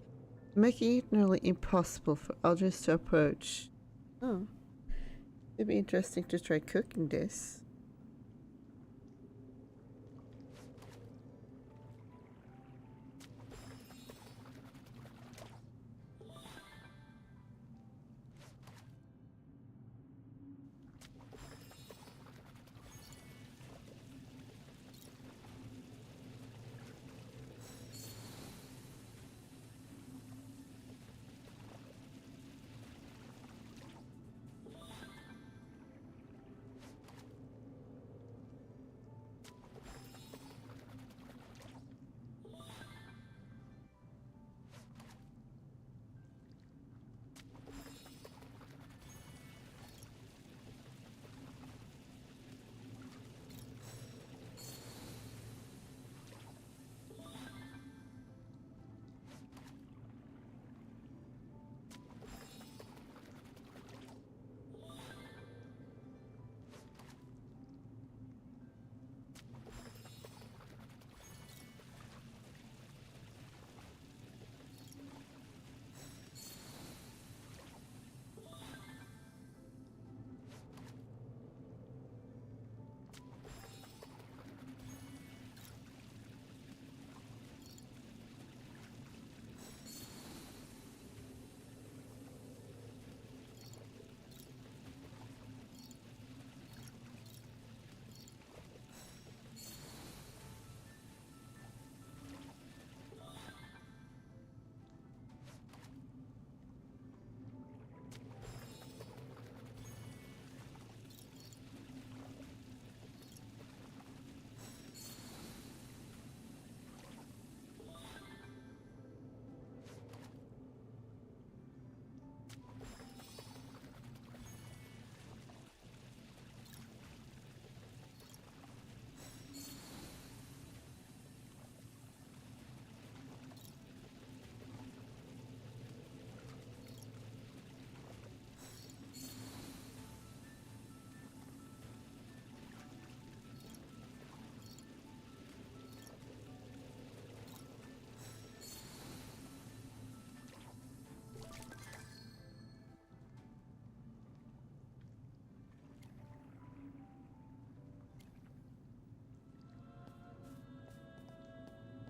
making it nearly impossible for others to approach. Oh. It'd be interesting to try cooking this.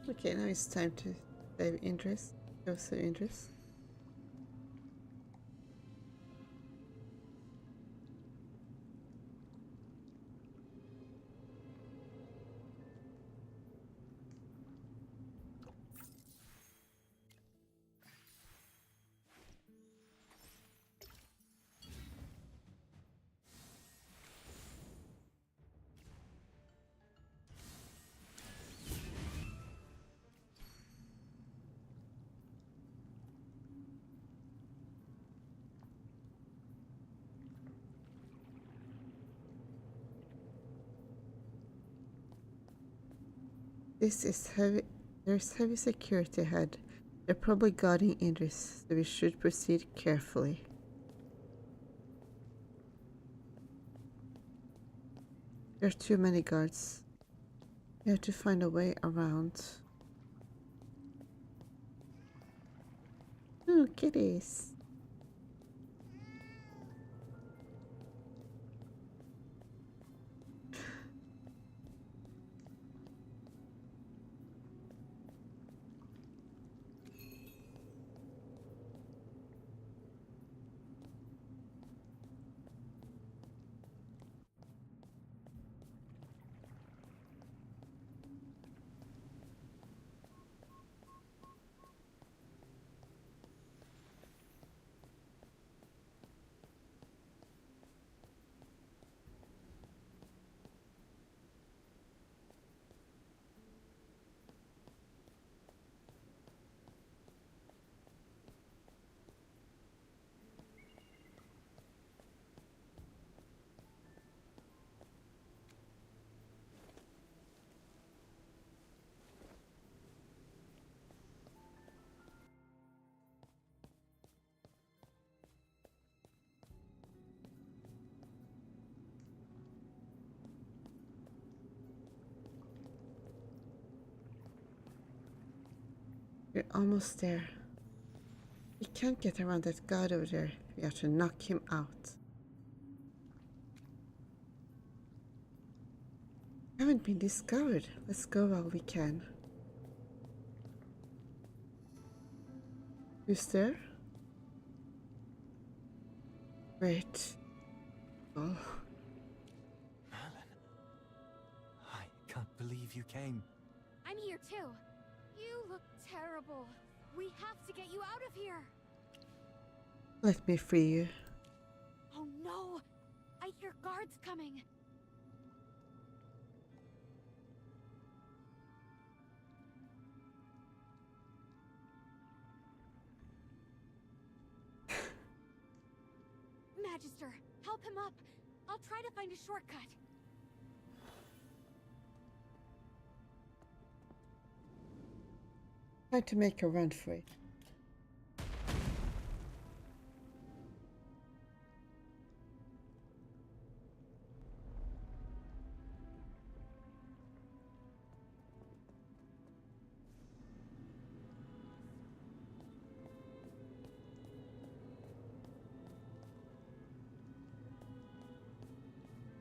Okay, now it's time to save Indris. Go save Indris. This is heavy. There's heavy security ahead. They're probably guarding Indris, so we should proceed carefully. There are too many guards. We have to find a way around. Ooh, kitties. We're almost there. We can't get around that god over there. We have to knock him out. Haven't been discovered. Let's go while we can. Who's there? Great. Oh. Merlin. I can't believe you came. I'm here too. You look terrible. We have to get you out of here. Let me free you. Oh no! I hear guards coming. Magister, help him up. I'll try to find a shortcut. Try to make a run for it.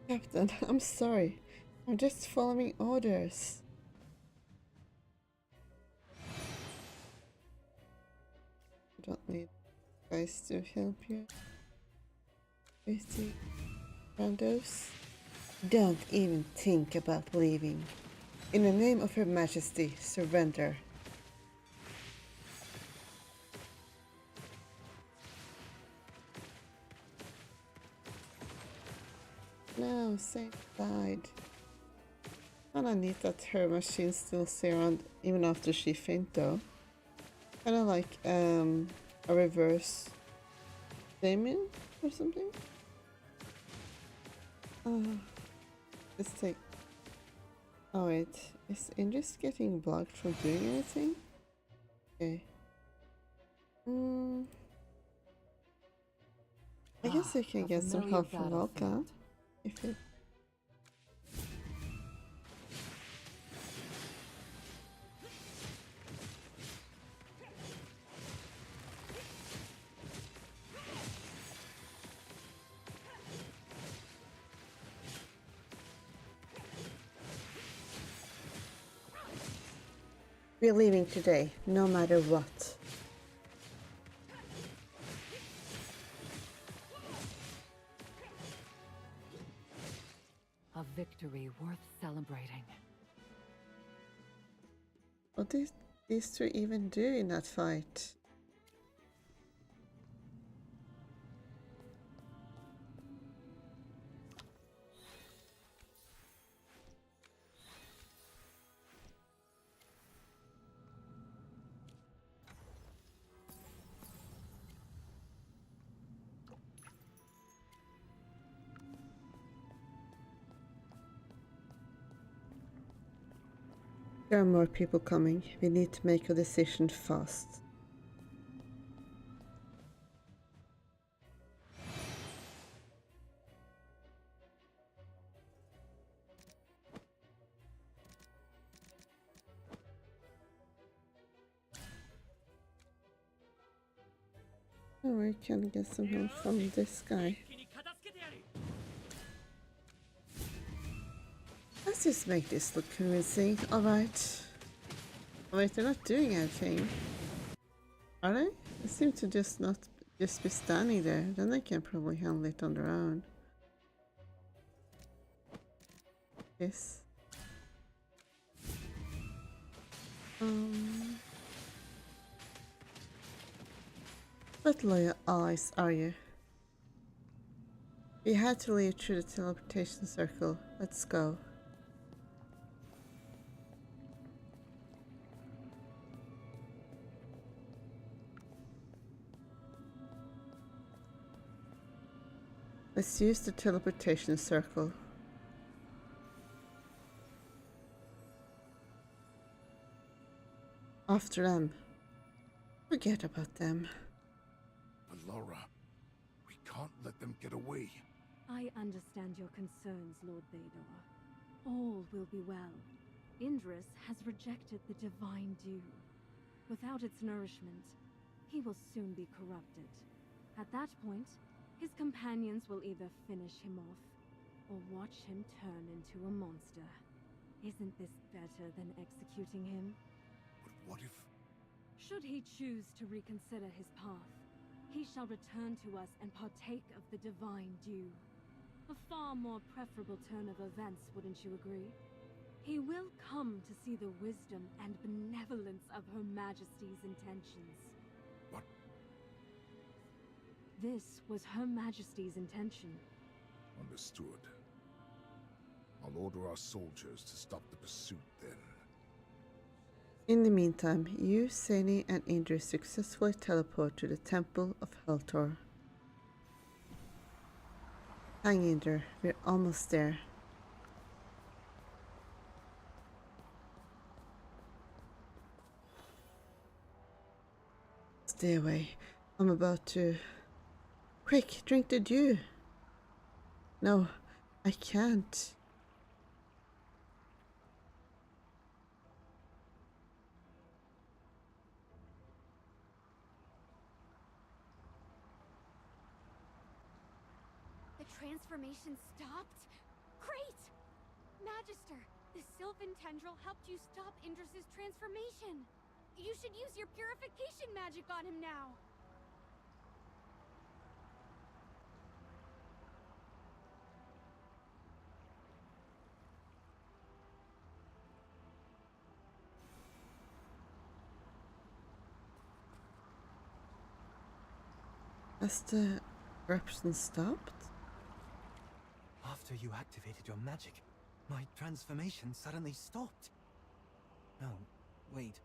Captain, I'm sorry. I'm just following orders. I don't need guys to help you. Randos. Don't even think about leaving. In the name of Her Majesty, surrender. No, Saint died. Kinda neat that her machine still stay around even after she faint though. Kinda like a reverse Damien or something. Let's take. Oh wait, is Indris getting blocked from doing anything? Okay. I guess I can get some help from Volka. If it... We're leaving today, no matter what. A victory worth celebrating. What did these two even do in that fight? There are more people coming. We need to make a decision fast. Oh, I can get some help from this guy. Let's just make this look convincing. Alright. Oh, wait, they're not doing anything. Are they? They seem to just not just be standing there. Then they can probably handle it on their own. Yes. What loyal allies are you? We had to leave through the teleportation circle. Let's go. Let's use the teleportation circle. After them. Forget about them. But Laura, we can't let them get away. I understand your concerns, Lord Vador. All will be well. Indris has rejected the divine due. Without its nourishment, he will soon be corrupted. At that point, his companions will either finish him off or watch him turn into a monster. Isn't this better than executing him? But what if... Should he choose to reconsider his path, he shall return to us and partake of the divine dew. A far more preferable turn of events, wouldn't you agree? He will come to see the wisdom and benevolence of Her Majesty's intentions. What? This was Her Majesty's intention. Understood. I'll order our soldiers to stop the pursuit then. In the meantime, you, Sani, and Indris successfully teleport to the Temple of Sal'thorin. Hang in there, we're almost there. Stay away. I'm about to... Quick, drink the dew. No, I can't. The transformation stopped? Great! Magister, the Sylvan Tendril helped you stop Indris' transformation. You should use your purification magic on him now. Has the corruption stopped? After you activated your magic, my transformation suddenly stopped. No, wait.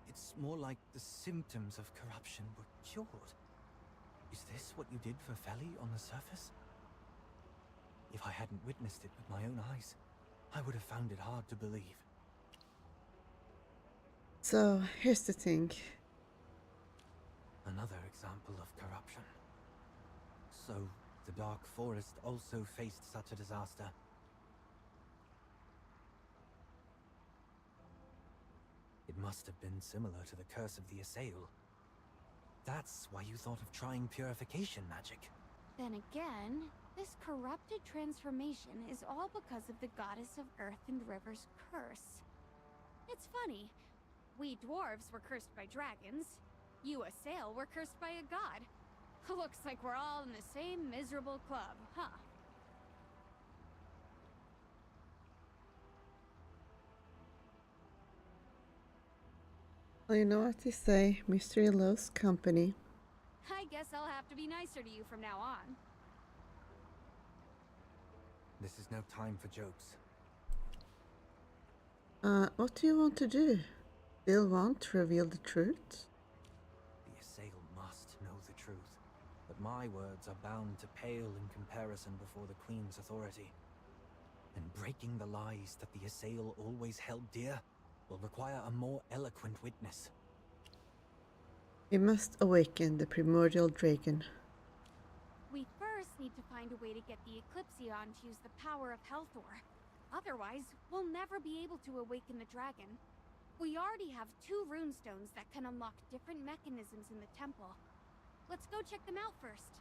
It's more like the symptoms of corruption were cured. Is this what you did for Feli on the surface? If I hadn't witnessed it with my own eyes, I would have found it hard to believe. So, here's the thing. Another example of corruption. So, the Dark Forest also faced such a disaster. It must have been similar to the curse of the Assail. That's why you thought of trying purification magic. Then again, this corrupted transformation is all because of the goddess of Earth and River's curse. It's funny. We dwarves were cursed by dragons. You Assail were cursed by a god. Looks like we're all in the same miserable club, huh? Well, you know what they say, mystery loves company. I guess I'll have to be nicer to you from now on. This is no time for jokes. What do you want to do? Still want to reveal the truth? The Assail must know the truth, but my words are bound to pale in comparison before the Queen's authority. And breaking the lies that the Assail always held dear will require a more eloquent witness. We must awaken the Primordial Dragon. We first need to find a way to get the Eclipsion to use the power of Helthor. Otherwise, we'll never be able to awaken the dragon. We already have 2 runestones that can unlock different mechanisms in the temple. Let's go check them out first.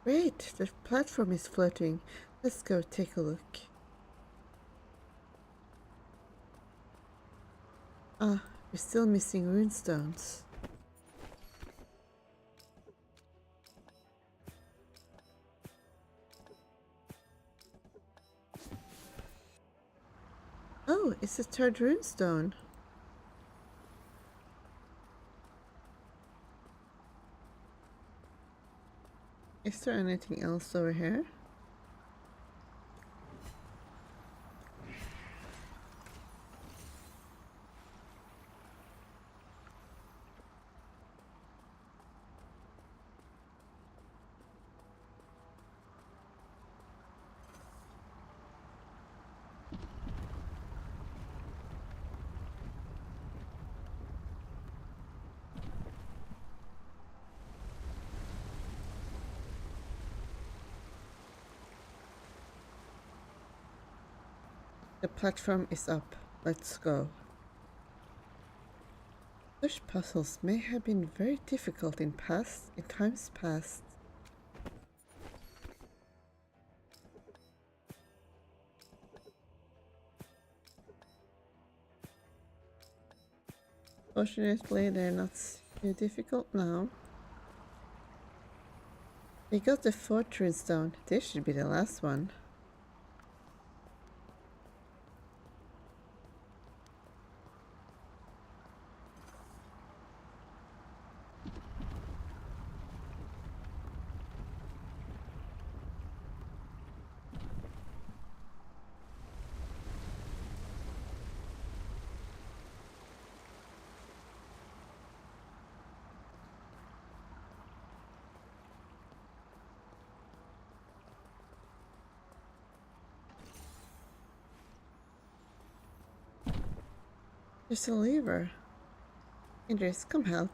Great, the platform is floating. Let's go take a look. Ah, we're still missing runestones. Oh, it's a 3rd runestone. Is there anything else over here? The platform is up. Let's go. Such puzzles may have been very difficult in times past. Fortunately, they're not too difficult now. We got the 4th runestone. This should be the last one. There's a lever. Indris, come help.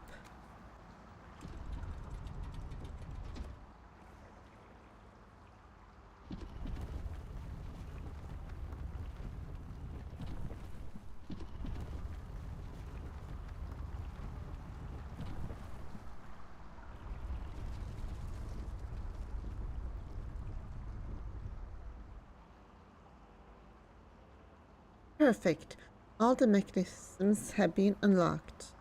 Perfect. All the mechanisms have been unlocked.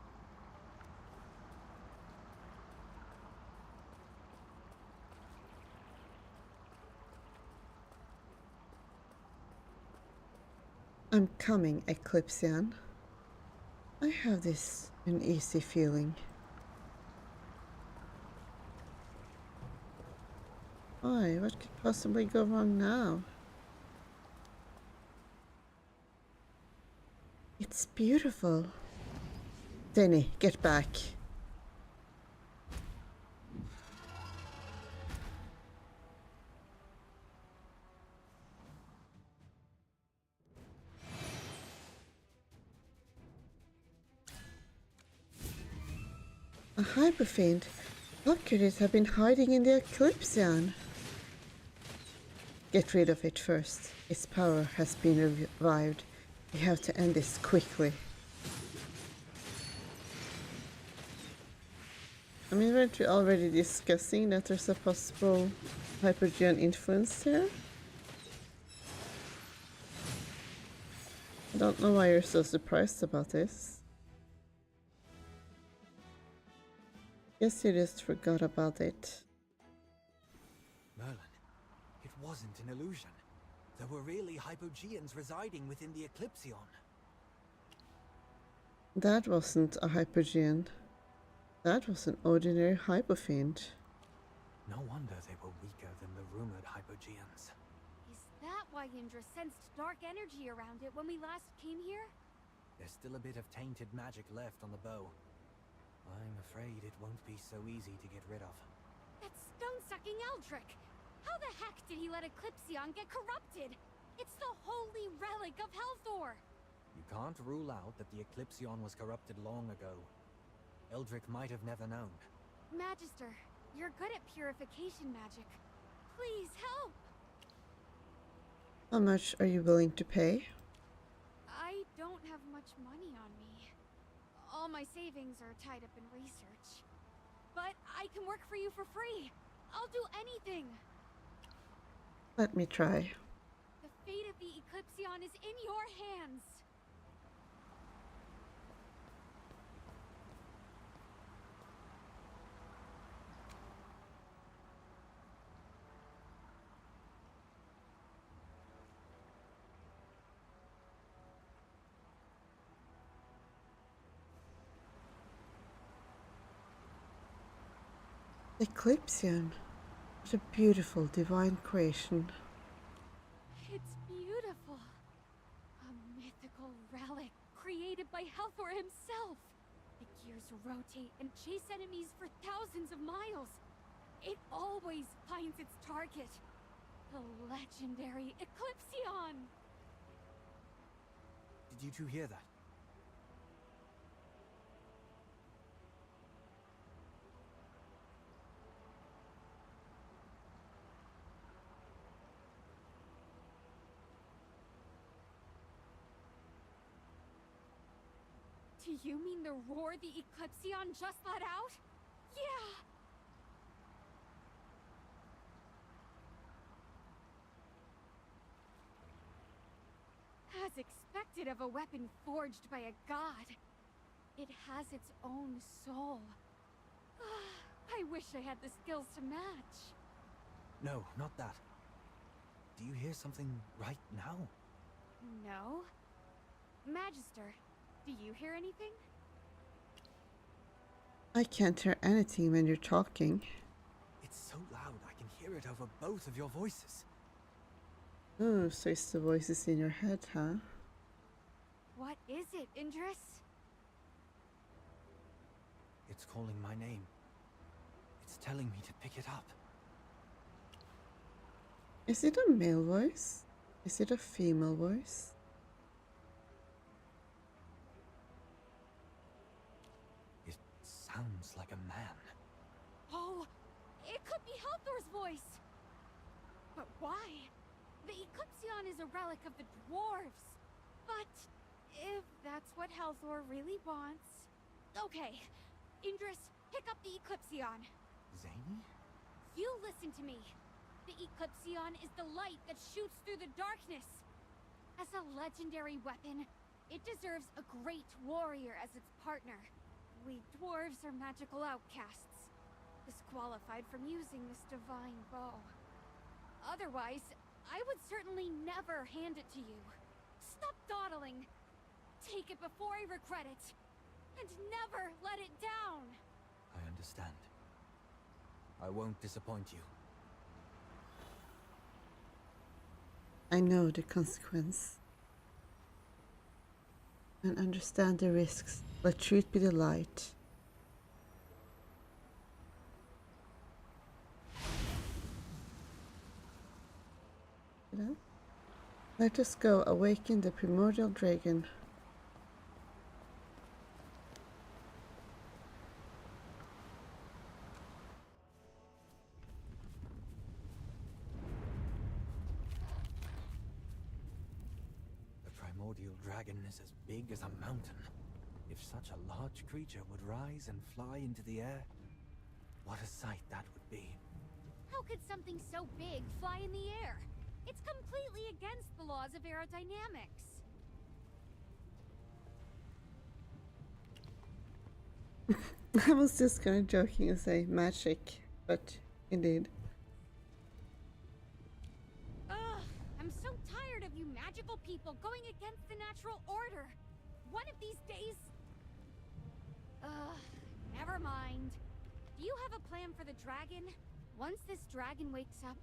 I'm coming, Eclipsean. I have this uneasy feeling. Why? What could possibly go wrong now? It's beautiful. Danny, get back. A hyperfiend? How could it have been hiding in the Eclipsean? Get rid of it first. Its power has been revived. We have to end this quickly. I mean, weren't we already discussing that there's a possible Hypergean influence here? I don't know why you're so surprised about this. Guess you just forgot about it. Merlin, it wasn't an illusion. There were really Hypogeans residing within the Eclipseon. That wasn't a Hypergean. That was an ordinary Hypofiend. No wonder they were weaker than the rumored Hypogeans. Is that why Indris sensed dark energy around it when we last came here? There's still a bit of tainted magic left on the bow. I'm afraid it won't be so easy to get rid of. That stone-sucking Eldrick! How the heck did he let Eclipseon get corrupted? It's the holy relic of Helthor! You can't rule out that the Eclipseon was corrupted long ago. Eldrick might have never known. Magister, you're good at purification magic. Please help! How much are you willing to pay? I don't have much money on me. All my savings are tied up in research. But I can work for you for free. I'll do anything. Let me try. The fate of the Eclipseon is in your hands. Eclipseon. What a beautiful divine creation. It's beautiful. A mythical relic created by Helthor himself. The gears rotate and chase enemies for thousands of miles. It always finds its target. The legendary Eclipseon! Did you two hear that? Do you mean the roar the Eclipsion just let out? Yeah! As expected of a weapon forged by a god, it has its own soul. I wish I had the skills to match. No, not that. Do you hear something right now? No. Magister, do you hear anything? I can't hear anything when you're talking. It's so loud I can hear it over both of your voices. Oh, so it's the voices in your head, huh? What is it, Indris? It's calling my name. It's telling me to pick it up. Is it a male voice? Is it a female voice? It sounds like a man. Oh, it could be Halthor's voice! But why? The Eclipsion is a relic of the dwarves. But if that's what Halthor really wants... Okay, Indris, pick up the Eclipsion. Zany? You listen to me. The Eclipsion is the light that shoots through the darkness. As a legendary weapon, it deserves a great warrior as its partner. We dwarves are magical outcasts, disqualified from using this divine bow. Otherwise, I would certainly never hand it to you. Stop dawdling. Take it before I regret it. And never let it down. I understand. I won't disappoint you. I know the consequence. And understand the risks. Let truth be the light. Let us go awaken the Primordial Dragon. The Primordial Dragon is as big as a mountain. If such a large creature would rise and fly into the air, what a sight that would be. How could something so big fly in the air? It's completely against the laws of aerodynamics. I was just kind of joking and say magic, but indeed. Ugh, I'm so tired of you magical people going against the natural order. One of these days... never mind. Do you have a plan for the dragon? Once this dragon wakes up,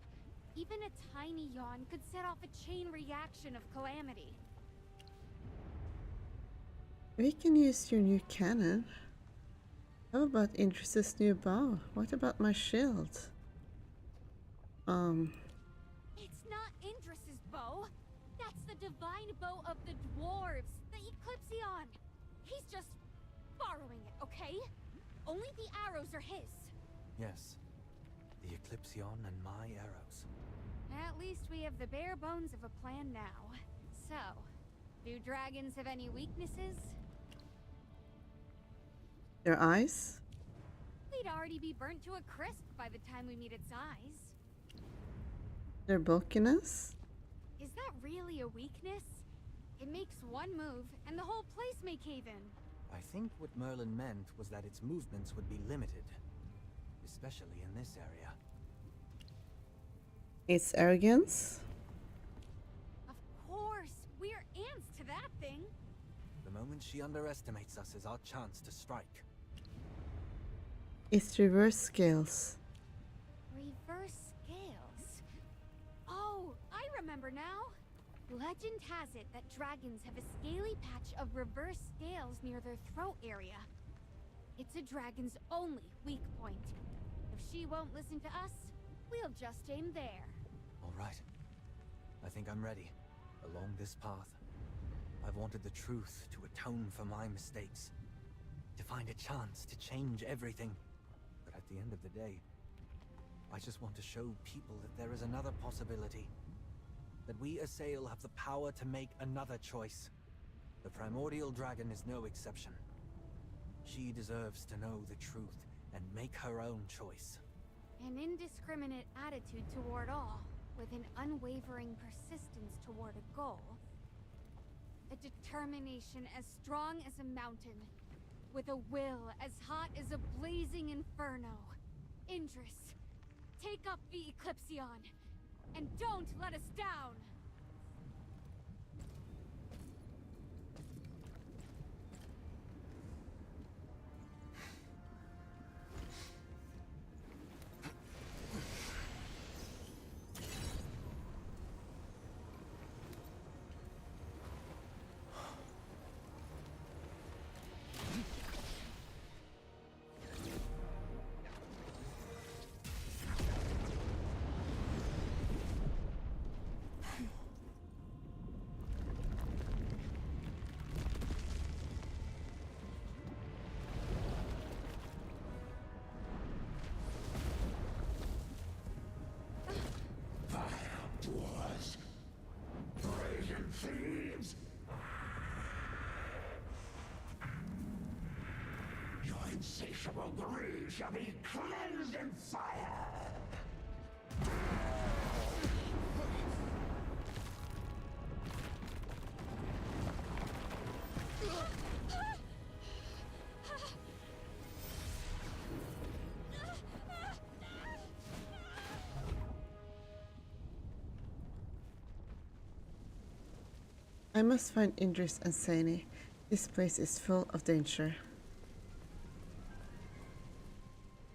even a tiny yawn could set off a chain reaction of calamity. We can use your new cannon. How about Indris's new bow? What about my shield? It's not Indris's bow. That's the divine bow of the dwarves, the Eclipsion. He's just borrowing it, okay? Only the arrows are his. Yes. The Eclipsion and my arrows. At least we have the bare bones of a plan now. So, do dragons have any weaknesses? Their eyes? We'd already be burnt to a crisp by the time we meet its eyes. Their bulkiness? Is that really a weakness? It makes one move, and the whole place may cave in. I think what Merlin meant was that its movements would be limited. Especially in this area. Its arrogance? Of course! We're ants to that thing! The moment she underestimates us is our chance to strike. Its reverse scales. Reverse scales? Oh, I remember now! Legend has it that dragons have a scaly patch of reverse scales near their throat area. It's a dragon's only weak point. If she won't listen to us, we'll just aim there. All right. I think I'm ready. Along this path, I've wanted the truth to atone for my mistakes. To find a chance to change everything. But at the end of the day, I just want to show people that there is another possibility. That we Assail have the power to make another choice. The Primordial Dragon is no exception. She deserves to know the truth and make her own choice. An indiscriminate attitude toward all, with an unwavering persistence toward a goal. A determination as strong as a mountain, with a will as hot as a blazing inferno. Indris, take up the Eclipsion, and don't let us down! Dwarves! Brazen thieves! Your insatiable greed shall be cleansed in fire! I must find Indris and Sani. This place is full of danger.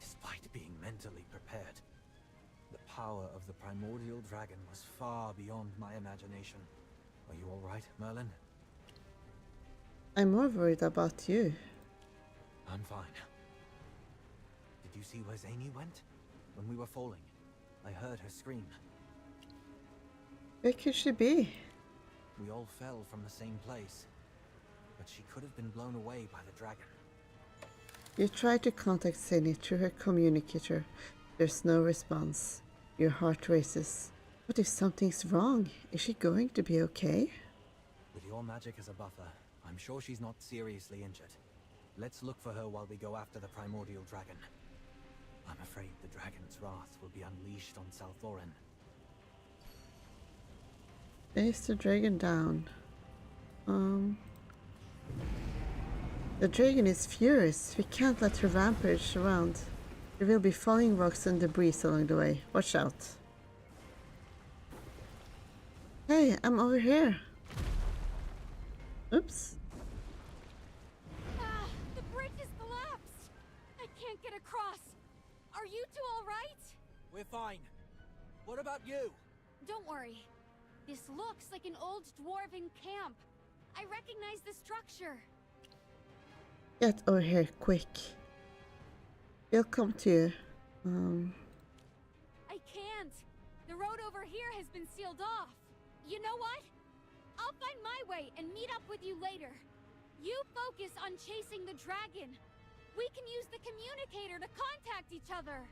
Despite being mentally prepared, the power of the Primordial Dragon was far beyond my imagination. Are you alright, Merlin? I'm more worried about you. I'm fine. Did you see where Zany went? When we were falling, I heard her scream. Where could she be? We all fell from the same place, but she could have been blown away by the dragon. You try to contact Sani through her communicator. There's no response. Your heart races. What if something's wrong? Is she going to be okay? With your magic as a buffer, I'm sure she's not seriously injured. Let's look for her while we go after the Primordial Dragon. I'm afraid the dragon's wrath will be unleashed on Sal'thorin. Chase the dragon down. The dragon is furious. We can't let her rampage around. There will be falling rocks and debris along the way. Watch out. Hey, I'm over here. Oops. The bridge is collapsed! I can't get across! Are you two alright? We're fine. What about you? Don't worry. This looks like an old dwarven camp. I recognize the structure. Get over here, quick. We'll come to you. I can't. The road over here has been sealed off. You know what? I'll find my way and meet up with you later. You focus on chasing the dragon. We can use the communicator to contact each other.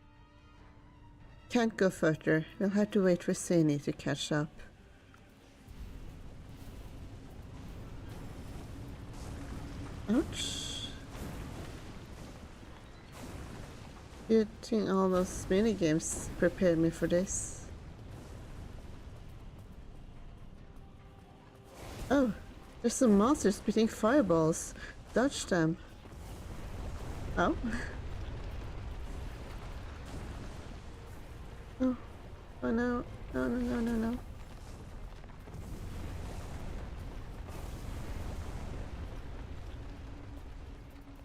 Can't go further. We'll have to wait for Sani to catch up. Ouch. You think all those minigames prepared me for this? Oh, there's some monsters spitting fireballs. Dodge them. Oh. Oh. Oh no. No, no, no, no, no.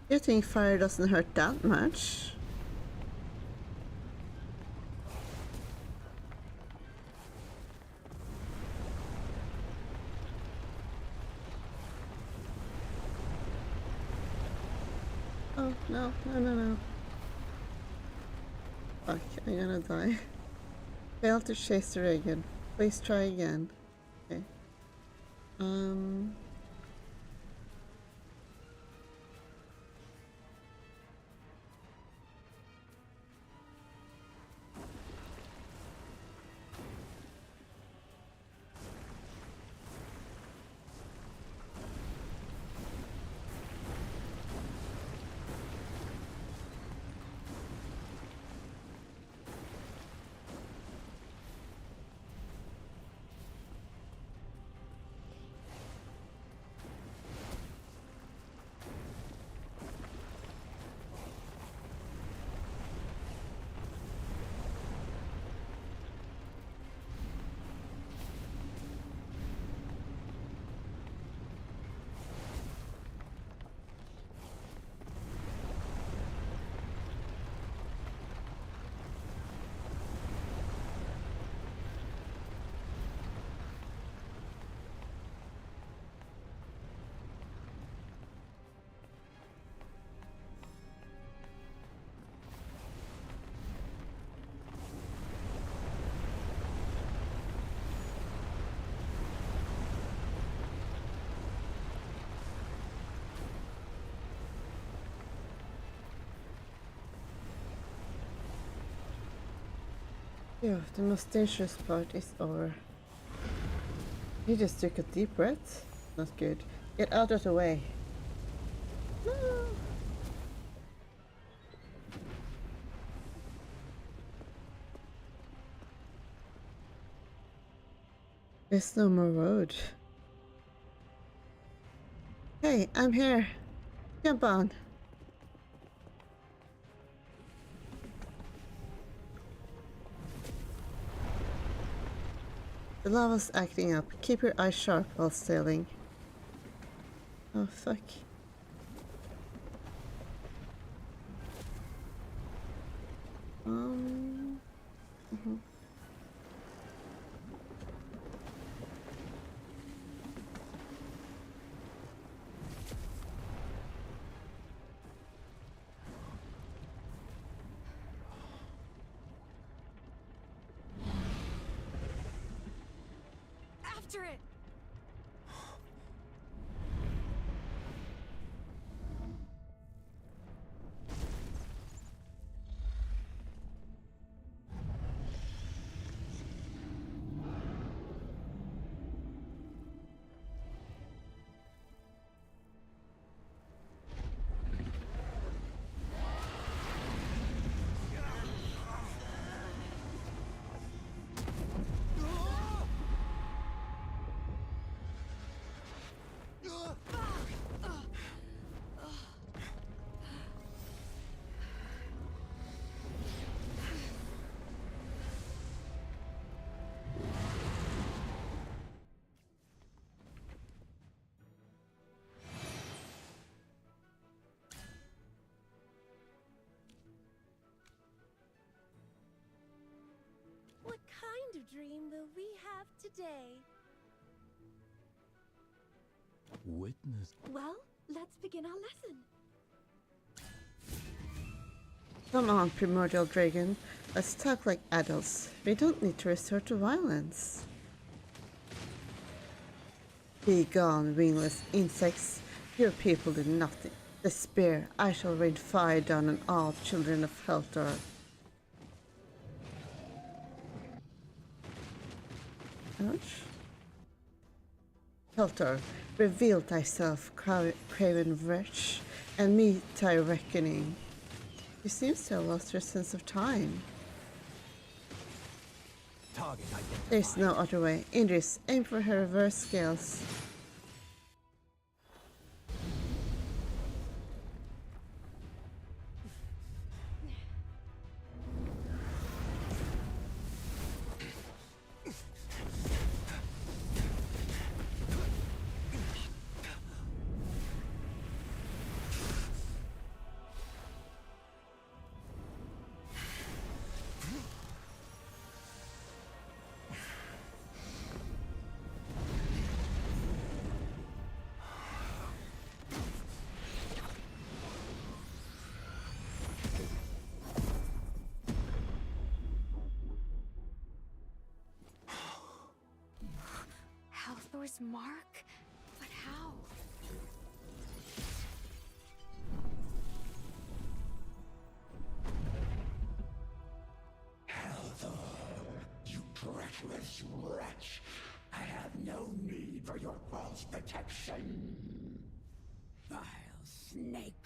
You think fire doesn't hurt that much? Oh, no, no, no, no. Fuck, I'm gonna die. Failed to chase the dragon. Please try again. Okay. Yeah, the most dangerous part is over. He just took a deep breath. Not good. Get out of the way. No. There's no more road. Hey, I'm here. Jump on. The lava's acting up. Keep your eyes sharp while sailing. Oh, fuck. Mhm. After it! What kind of dream will we have today? Witness. Well, let's begin our lesson. Come on, Primordial Dragon. Let's talk like adults. We don't need to resort to violence. Be gone, wingless insects. Your people do nothing. Despair. I shall rain fire down on all children of Sal'thorin. Ouch. Sal'thorin, reveal thyself, craven wretch, and meet thy reckoning. He seems to have lost your sense of time. Target identified. There's no other way. Indris, aim for her reverse scales. Halthor's mark? But how? Halthor, you treacherous wretch. I have no need for your false protection. Vile snake,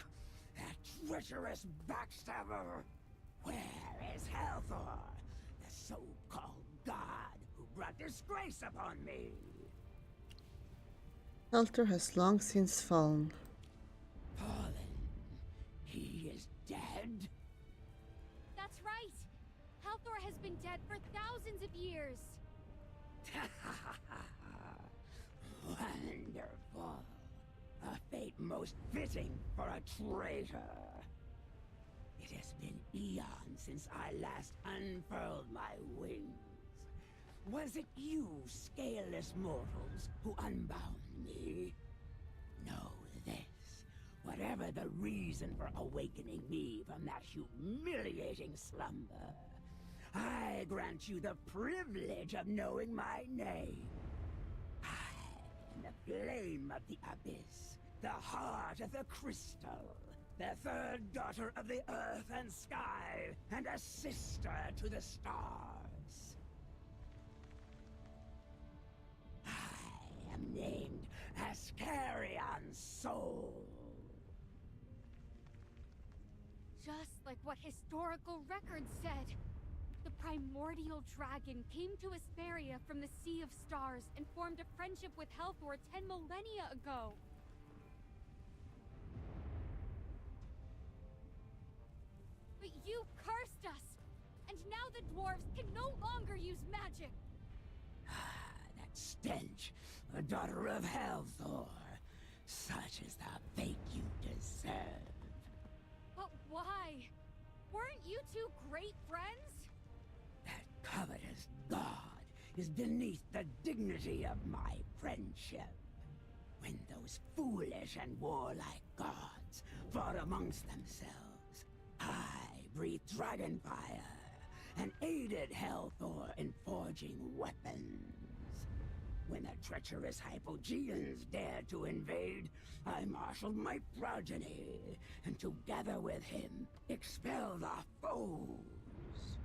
that treacherous backstabber. Where is Halthor, the so-called god who brought disgrace upon me? Sal'thorin has long since fallen. Fallen? He is dead? That's right! Halthor has been dead for thousands of years! Wonderful. A fate most fitting for a traitor. It has been eons since I last unfurled my wings. Was it you, scaleless mortals, who unbound me? Know this. Whatever the reason for awakening me from that humiliating slumber, I grant you the privilege of knowing my name. I am the flame of the abyss, the heart of the crystal. the third daughter of the earth and sky, and a sister to the stars. I am named Ascarion's soul. Just like what historical records said. The Primordial Dragon came to Asperia from the Sea of Stars and formed a friendship with Helthor 10 millennia ago. But you cursed us! And now the dwarves can no longer use magic! That stench, a daughter of Helthor. Such is the fate you deserve. But why? Weren't you two great friends? That covetous god is beneath the dignity of my friendship. When those foolish and warlike gods fought amongst themselves, I breathed dragon fire and aided Helthor in forging weapons. When the treacherous Hypogeans dared to invade, I marshaled my progeny, and together with him, expelled our foes.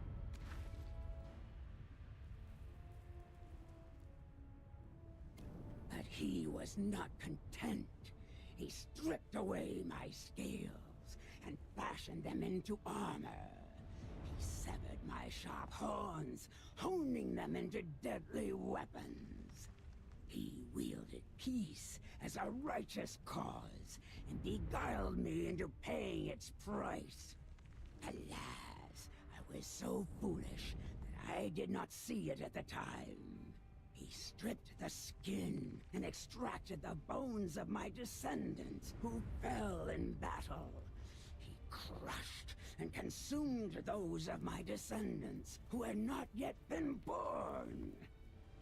But he was not content. He stripped away my scales and fashioned them into armor. He severed my sharp horns, honing them into deadly weapons. He wielded peace as a righteous cause, and beguiled me into paying its price. Alas, I was so foolish that I did not see it at the time. He stripped the skin and extracted the bones of my descendants who fell in battle. He crushed and consumed those of my descendants who had not yet been born.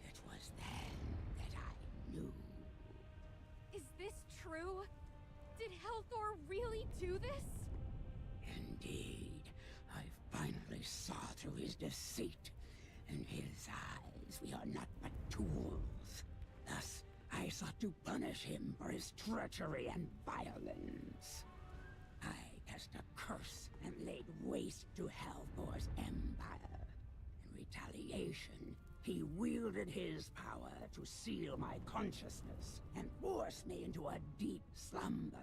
It was then that I knew. Is this true? Did Helthor really do this? Indeed, I finally saw through his deceit. In his eyes, we are not but tools. Thus, I sought to punish him for his treachery and violence. I cast a curse and laid waste to Helthor's empire. In retaliation, he wielded his power to seal my consciousness and force me into a deep slumber.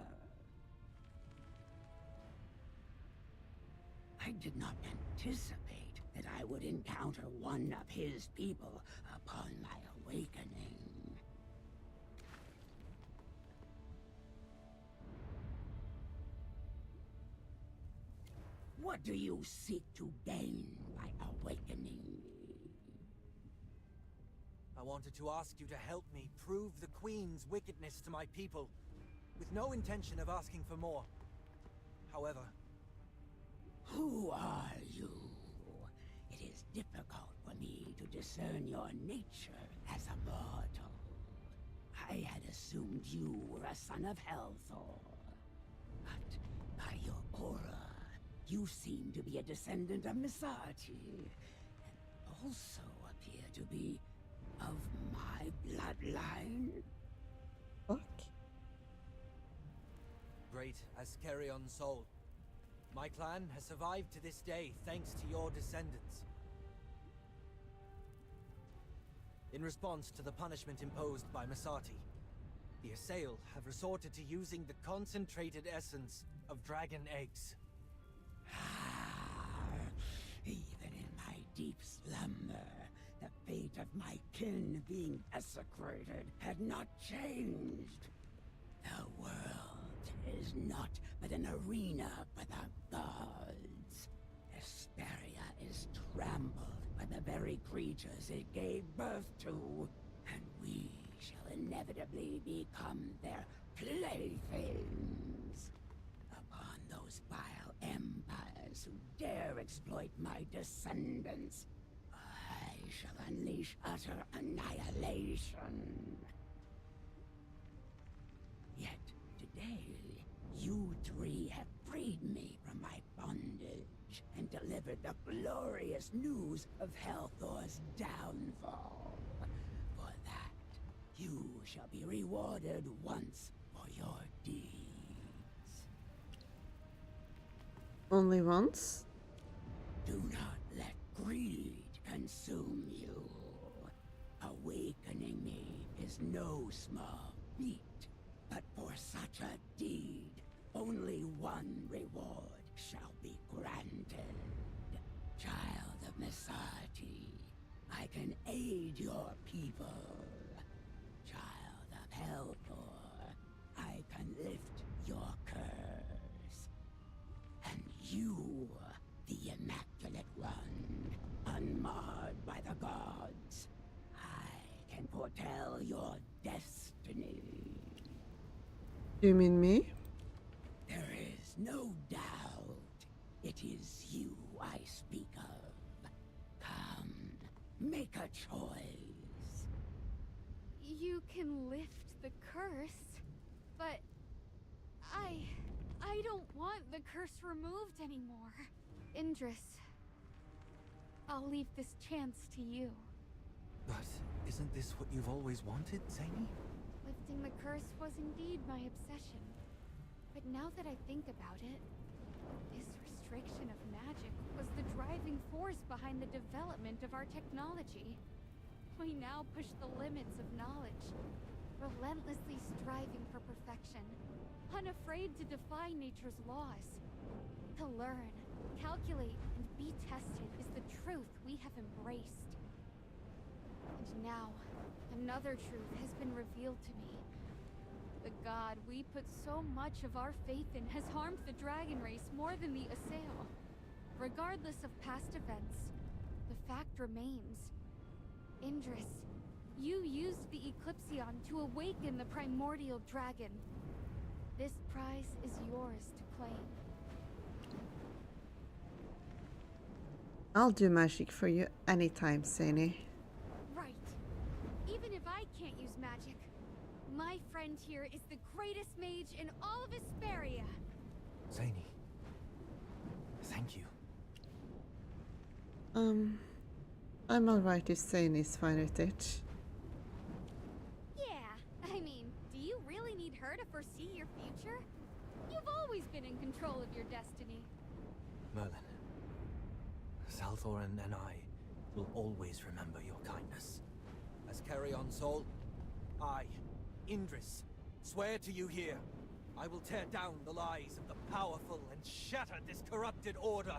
I did not anticipate that I would encounter one of his people upon my awakening. What do you seek to gain by awakening me? I wanted to ask you to help me prove the Queen's wickedness to my people, with no intention of asking for more. However... Who are you? It is difficult for me to discern your nature as a mortal. I had assumed you were a son of Helthor. But by your aura, you seem to be a descendant of Misati, and also appear to be of my bloodline. Fuck. Great Ascarion's soul. My clan has survived to this day thanks to your descendants. In response to the punishment imposed by Misati, the Assail have resorted to using the concentrated essence of dragon eggs. Even in my deep slumber, the fate of my kin being desecrated had not changed. The world is not but an arena for the gods. Asperia is trampled by the very creatures it gave birth to, and we shall inevitably become their playthings. Upon those vile empires who dare exploit my descendants, I shall unleash utter annihilation. Yet today, you three have freed me from my bondage and delivered the glorious news of Helthor's downfall. For that, you shall be rewarded once for your deeds. Only once? Do not let greed consume you. Awakening me is no small feat, but for such a deed, only one reward shall be granted. Child of Messati, I can aid your people. Child of Helthor, I can lift your curse. And you, the Immaculate One, unmarred by the gods, I can foretell your destiny. Do you mean me? There is no doubt it is you I speak of. Come, make a choice. You can lift the curse, but I don't want the curse removed anymore. Indris, I'll leave this chance to you. But isn't this what you've always wanted, Zany? Lifting the curse was indeed my obsession. But now that I think about it, this restriction of magic was the driving force behind the development of our technology. We now push the limits of knowledge, relentlessly striving for perfection, unafraid to defy nature's laws. To learn, calculate, and be tested is the truth we have embraced. And now, another truth has been revealed to me. The god we put so much of our faith in has harmed the dragon race more than the Assail. Regardless of past events, the fact remains. Indris, you used the Eclipsion to awaken the Primordial Dragon. This prize is yours to claim. I'll do magic for you anytime, Zany. Right. Even if I can't use magic, my friend here is the greatest mage in all of Hesperia. Zany, thank you. I'm alright if Zany's fine with it. Yeah, I mean, do you really need her to foresee your future? You've always been in control of your destiny. Merlin, Sal'thorin and I will always remember your kindness. As Carrion Soul, I, Indris, swear to you here, I will tear down the lies of the powerful and shatter this corrupted order.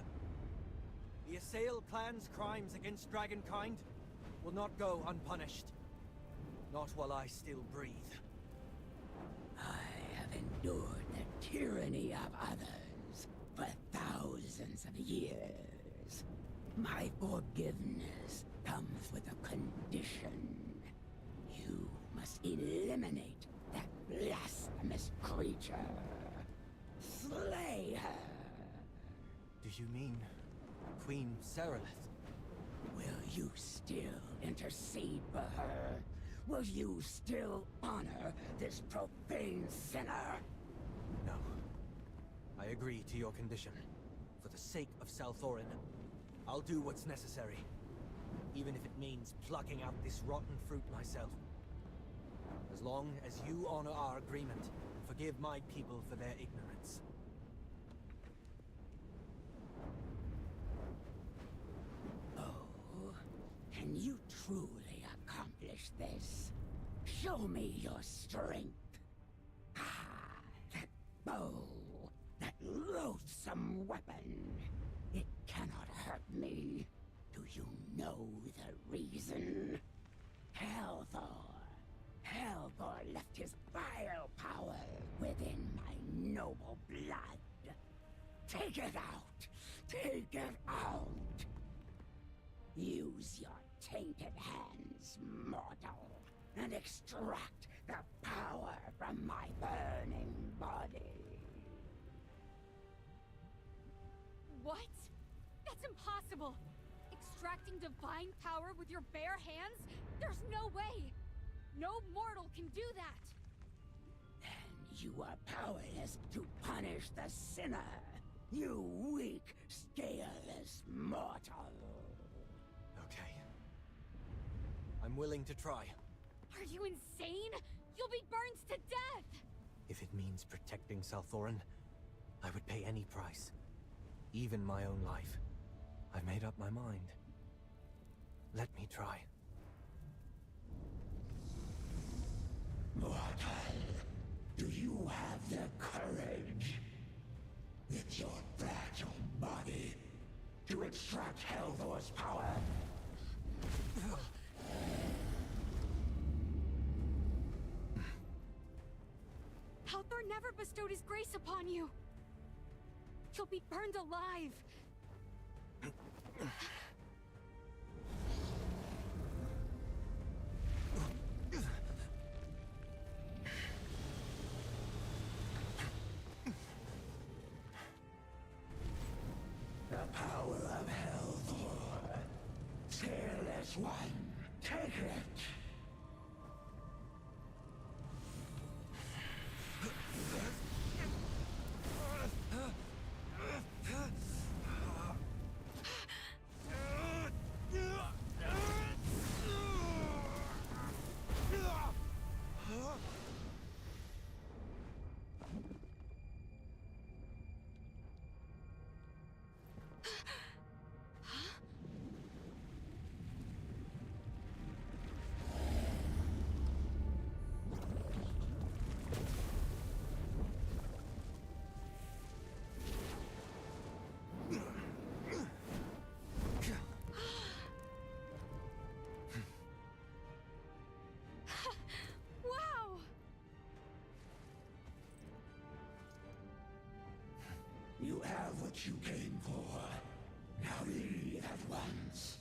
The Assail clan's crimes against dragonkind will not go unpunished. Not while I still breathe. I have endured the tyranny of others for thousands of years. My forgiveness comes with a condition. You must eliminate that blasphemous creature. Slay her. Do you mean Queen Serelith? Will you still intercede for her? Will you still honor this profane sinner? No. I agree to your condition. For the sake of Sal'thorin, I'll do what's necessary. Even if it means plucking out this rotten fruit myself. As long as you honor our agreement and forgive my people for their ignorance. Oh, can you truly accomplish this? Show me your strength. Ah, that bow, that loathsome weapon. It cannot hurt me. Do you know the reason? Helthor left his vile power within my noble blood. Take it out! Take it out! Use your tainted hands, mortal, and extract the power from my burning body. What? That's impossible! Extracting divine power with your bare hands? There's no way! No mortal can do that! Then you are powerless to punish the sinner, you weak, scaleless mortal. Okay. I'm willing to try. Are you insane? You'll be burned to death! If it means protecting Sal'thorin, I would pay any price. even my own life. I've made up my mind. Let me try. Mortal, do you have the courage, with your fragile body, to extract Helvor's power? Sal'thorin never bestowed his grace upon you. You'll be burned alive. The power of Helvor. Fearless one, take it. Wow! You have what you came for. Now leave at once.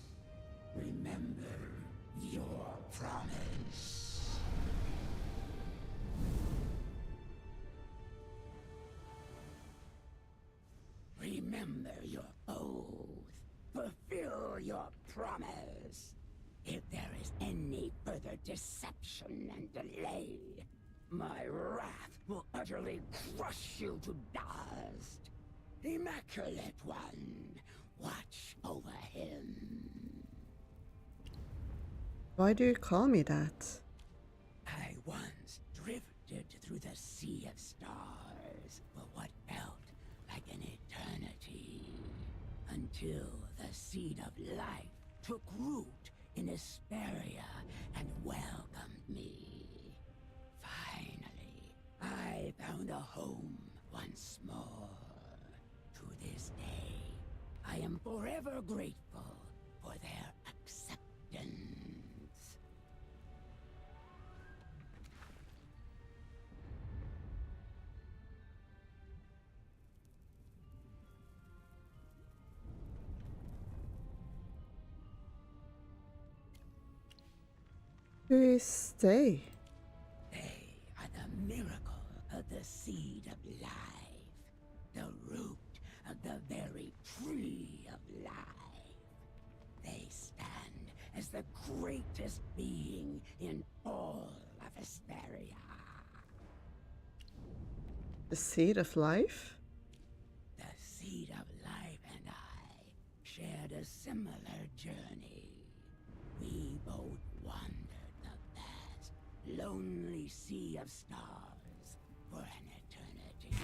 Remember your promise. Remember your oath. Fulfill your promise. If there is any further deception and delay, my wrath will utterly crush you to dust. Immaculate One, watch over him. Why do you call me that? I once drifted through the sea of stars for what felt like an eternity, until the seed of life took root in Asperia and welcomed me. Finally, I found a home once more. To this day, I am forever grateful for their acceptance. Who is they? They are the miracle of the seed of life, the root of the very tree of life. They stand as the greatest being in all of Asperia. The seed of life? The seed of life and I shared a similar journey. We both wandered the vast, lonely sea of stars for an eternity.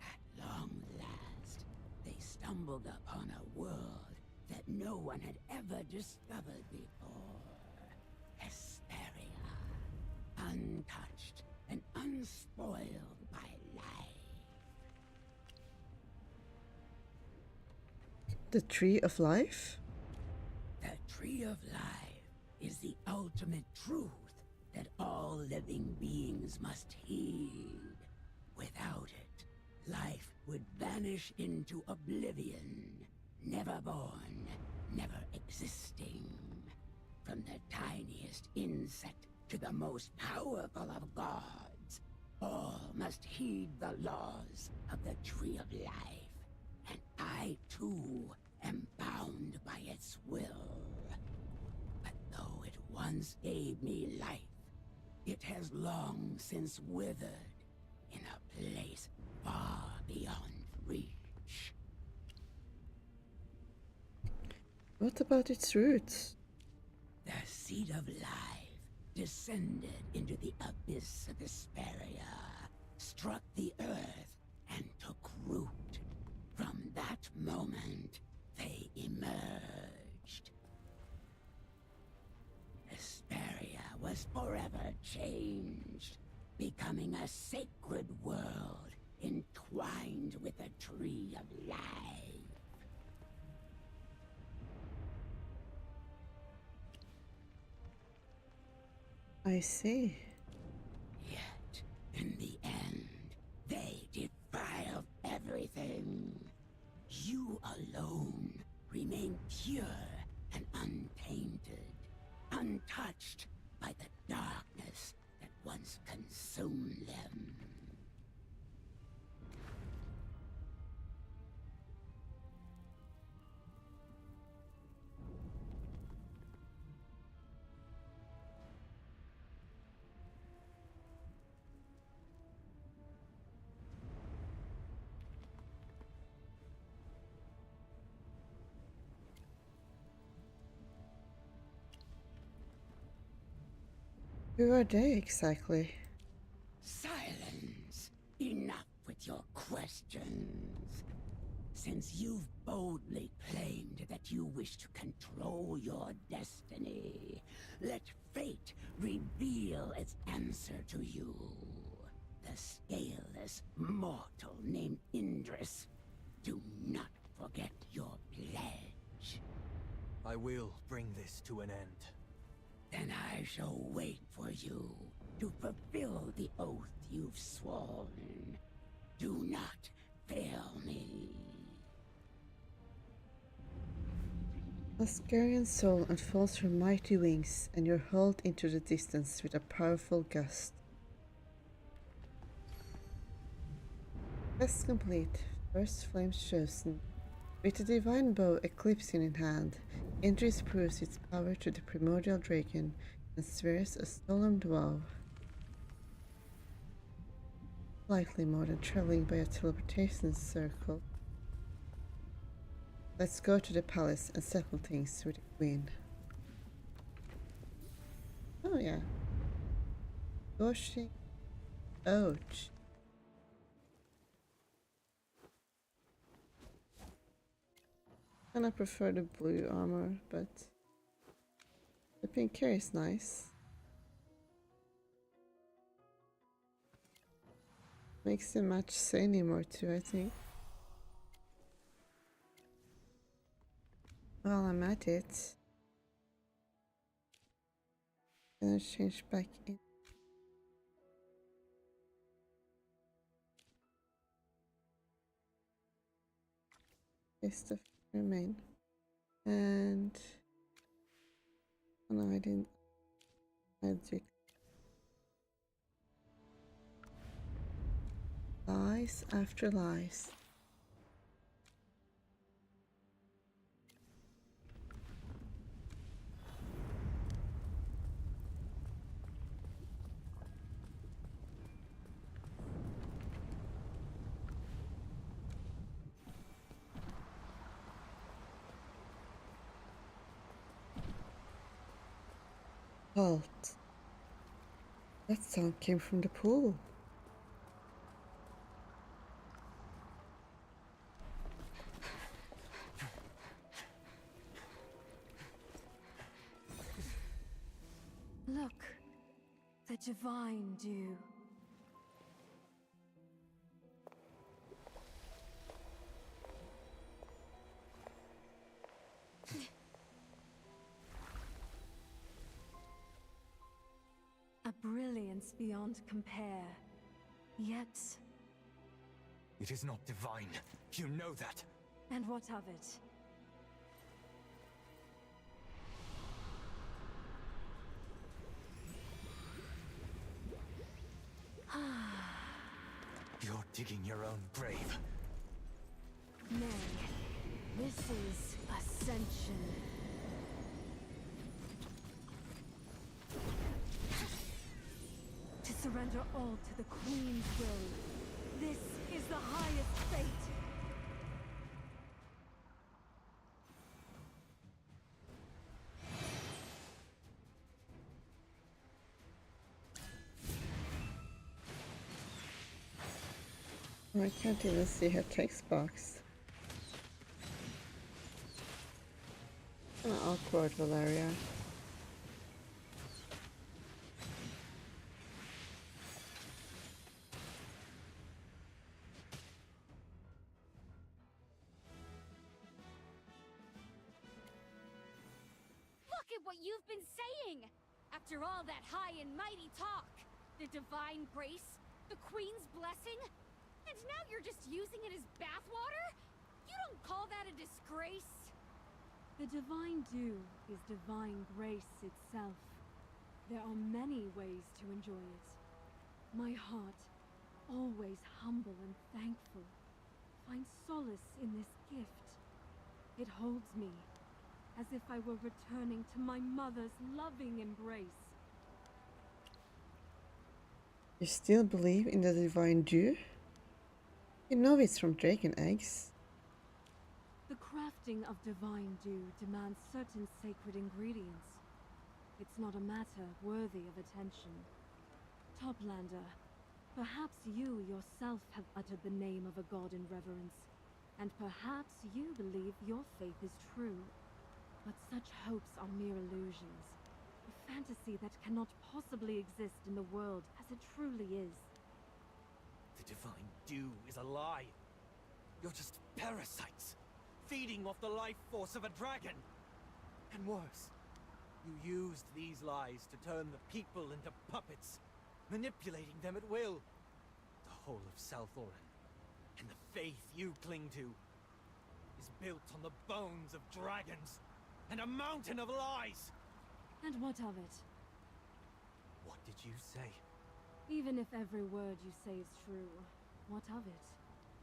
At long last, they stumbled upon a world that no one had ever discovered before. Hesperia, untouched and unspoiled by life. The tree of life? The tree of life is the ultimate truth that all living beings must heed. Without it, life would vanish into oblivion, never born, never existing. From the tiniest insect to the most powerful of gods, all must heed the laws of the Tree of Life, and I too am bound by its will. But though it once gave me life, it has long since withered in a place far beyond reach. What about its roots? The seed of life descended into the abyss of Hesperia, struck the earth, and took root. From that moment, they emerged. Hesperia was forever changed, becoming a sacred world entwined with a tree of life. I see. Yet, in the end, they defiled everything. You alone remain pure and untainted, untouched by the darkness that once consumed them. Who are they exactly? Silence! Enough with your questions. Since you've boldly claimed that you wish to control your destiny, let fate reveal its answer to you. The scaleless mortal named Indris. Do not forget your pledge. I will bring this to an end. Then I shall wait for you to fulfill the oath you've sworn. Do not fail me. Asgarian soul unfolds her mighty wings, and you're hurled into the distance with a powerful gust. Quest complete. First flames chosen. With the divine bow eclipsing in hand, Indris proves its power to the Primordial Dragon and swears a solemn vow. Slightly more than traveling by a teleportation circle. Let's go to the palace and settle things with the queen. Oh yeah. Goshing. Ouch. And I prefer the blue armor, but the pink hair is nice. Makes the match zany more too, I think. While I'm at it, gonna change back in. Is the remain. And oh no, I didn't. Magic. Lies after lies. Halt. That sound came from the pool. Look, the divine dew. A brilliance beyond compare. Yet... It is not divine. You know that. And what of it? You're digging your own grave. Nay, this is ascension. To surrender all to the Queen's will. This is the highest fate. I can't even see her text box. Awkward, Valeria. Look at what you've been saying! After all that high and mighty talk, the divine grace, the Queen's blessing, and now you're just using it as bathwater? You don't call that a disgrace? The divine dew is divine grace itself. There are many ways to enjoy it. My heart, always humble and thankful, finds solace in this gift. It holds me, as if I were returning to my mother's loving embrace. You still believe in the divine dew? You know it's from dragon eggs. The crafting of divine dew demands certain sacred ingredients. It's not a matter worthy of attention. Toplander, perhaps you yourself have uttered the name of a god in reverence, and perhaps you believe your faith is true. But such hopes are mere illusions, a fantasy that cannot possibly exist in the world as it truly is. The divine dew is a lie. You're just parasites, feeding off the life force of a dragon. And worse, you used these lies to turn the people into puppets, manipulating them at will. The whole of Sal'thorin, and the faith you cling to, is built on the bones of dragons and a mountain of lies. And what of it? What did you say? Even if every word you say is true, what of it?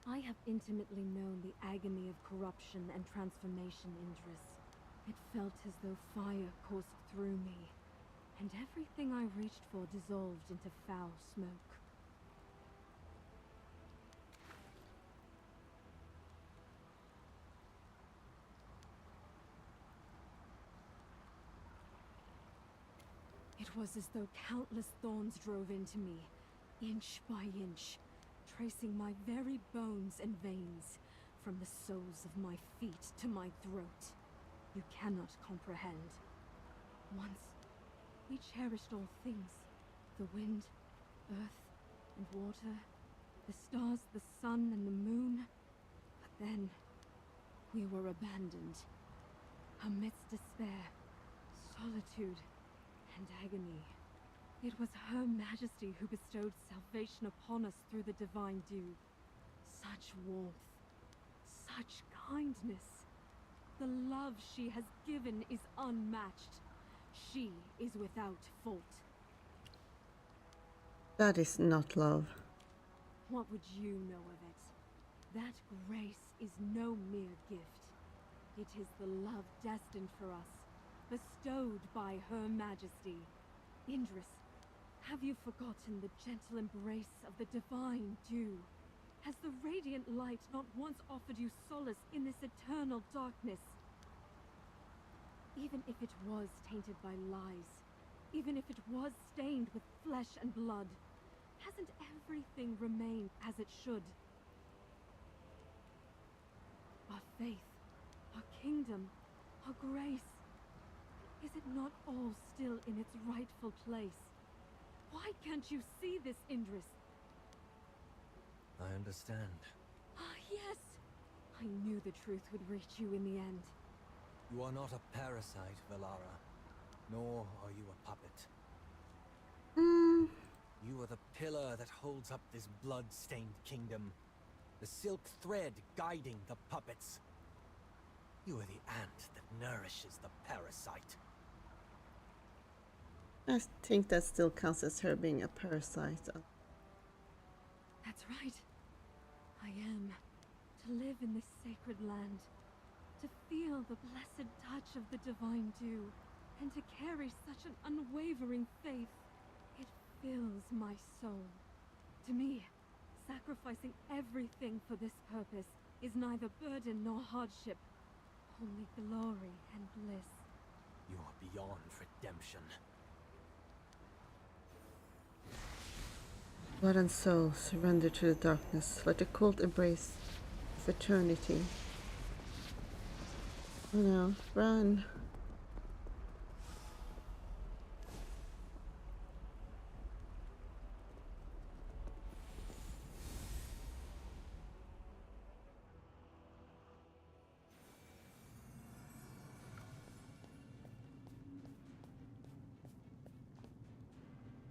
I have intimately known the agony of corruption and transformation, Indris. It felt as though fire coursed through me, and everything I reached for dissolved into foul smoke. It was as though countless thorns drove into me, inch by inch, tracing my very bones and veins, from the soles of my feet to my throat. You cannot comprehend. Once, we cherished all things. The wind, earth, and water, the stars, the sun, and the moon. But then, we were abandoned. Amidst despair, solitude, and agony. It was Her Majesty who bestowed salvation upon us through the divine dew. Such warmth, such kindness. The love she has given is unmatched. She is without fault. That is not love. What would you know of it? That grace is no mere gift. It is the love destined for us, bestowed by Her Majesty. Indris, have you forgotten the gentle embrace of the divine dew? Has the radiant light not once offered you solace in this eternal darkness? Even if it was tainted by lies, even if it was stained with flesh and blood, hasn't everything remained as it should? Our faith, our kingdom, our grace. Is it not all still in its rightful place? Why can't you see this, Indris? I understand. Ah, yes! I knew the truth would reach you in the end. You are not a parasite, Valara. Nor are you a puppet. You are the pillar that holds up this blood-stained kingdom. The silk thread guiding the puppets. You are the ant that nourishes the parasite. I think that still counts as her being a parasite. That's right. I am. To live in this sacred land. To feel the blessed touch of the divine dew. And to carry such an unwavering faith. It fills my soul. To me, sacrificing everything for this purpose is neither burden nor hardship. Only glory and bliss. You are beyond redemption. Blood and soul, surrender to the darkness. Let the cult embrace of eternity. Oh no, run.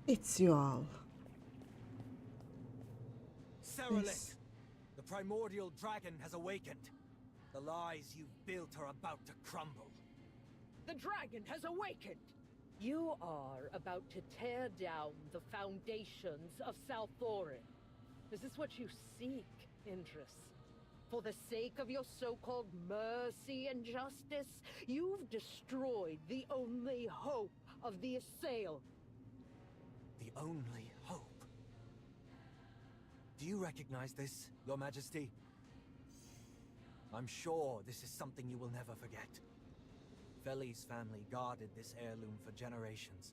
It's you all. Cerelith! The Primordial Dragon has awakened. The lies you've built are about to crumble. The dragon has awakened! You are about to tear down the foundations of Sal'thorin. Is this what you seek, Indris? For the sake of your so-called mercy and justice, you've destroyed the only hope of the assail. The only hope. Do you recognize this, Your Majesty? I'm sure this is something you will never forget. Feli's family guarded this heirloom for generations,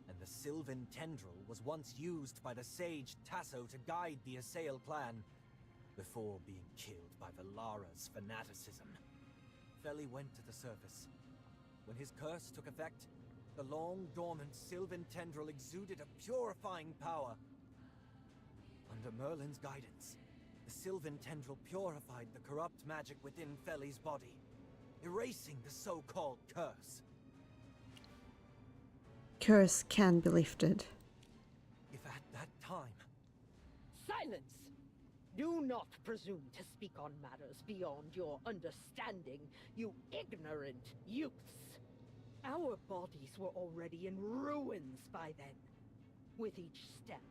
and the Sylvan Tendril was once used by the sage Tasso to guide the Assail clan, before being killed by Valara's fanaticism. Feli went to the surface. When his curse took effect, the long-dormant Sylvan Tendril exuded a purifying power. Under Merlin's guidance, the Sylvan Tendril purified the corrupt magic within Feli's body, erasing the so-called curse. Curse can be lifted. If at that time... Silence! Do not presume to speak on matters beyond your understanding, you ignorant youths! Our bodies were already in ruins by then. With each step,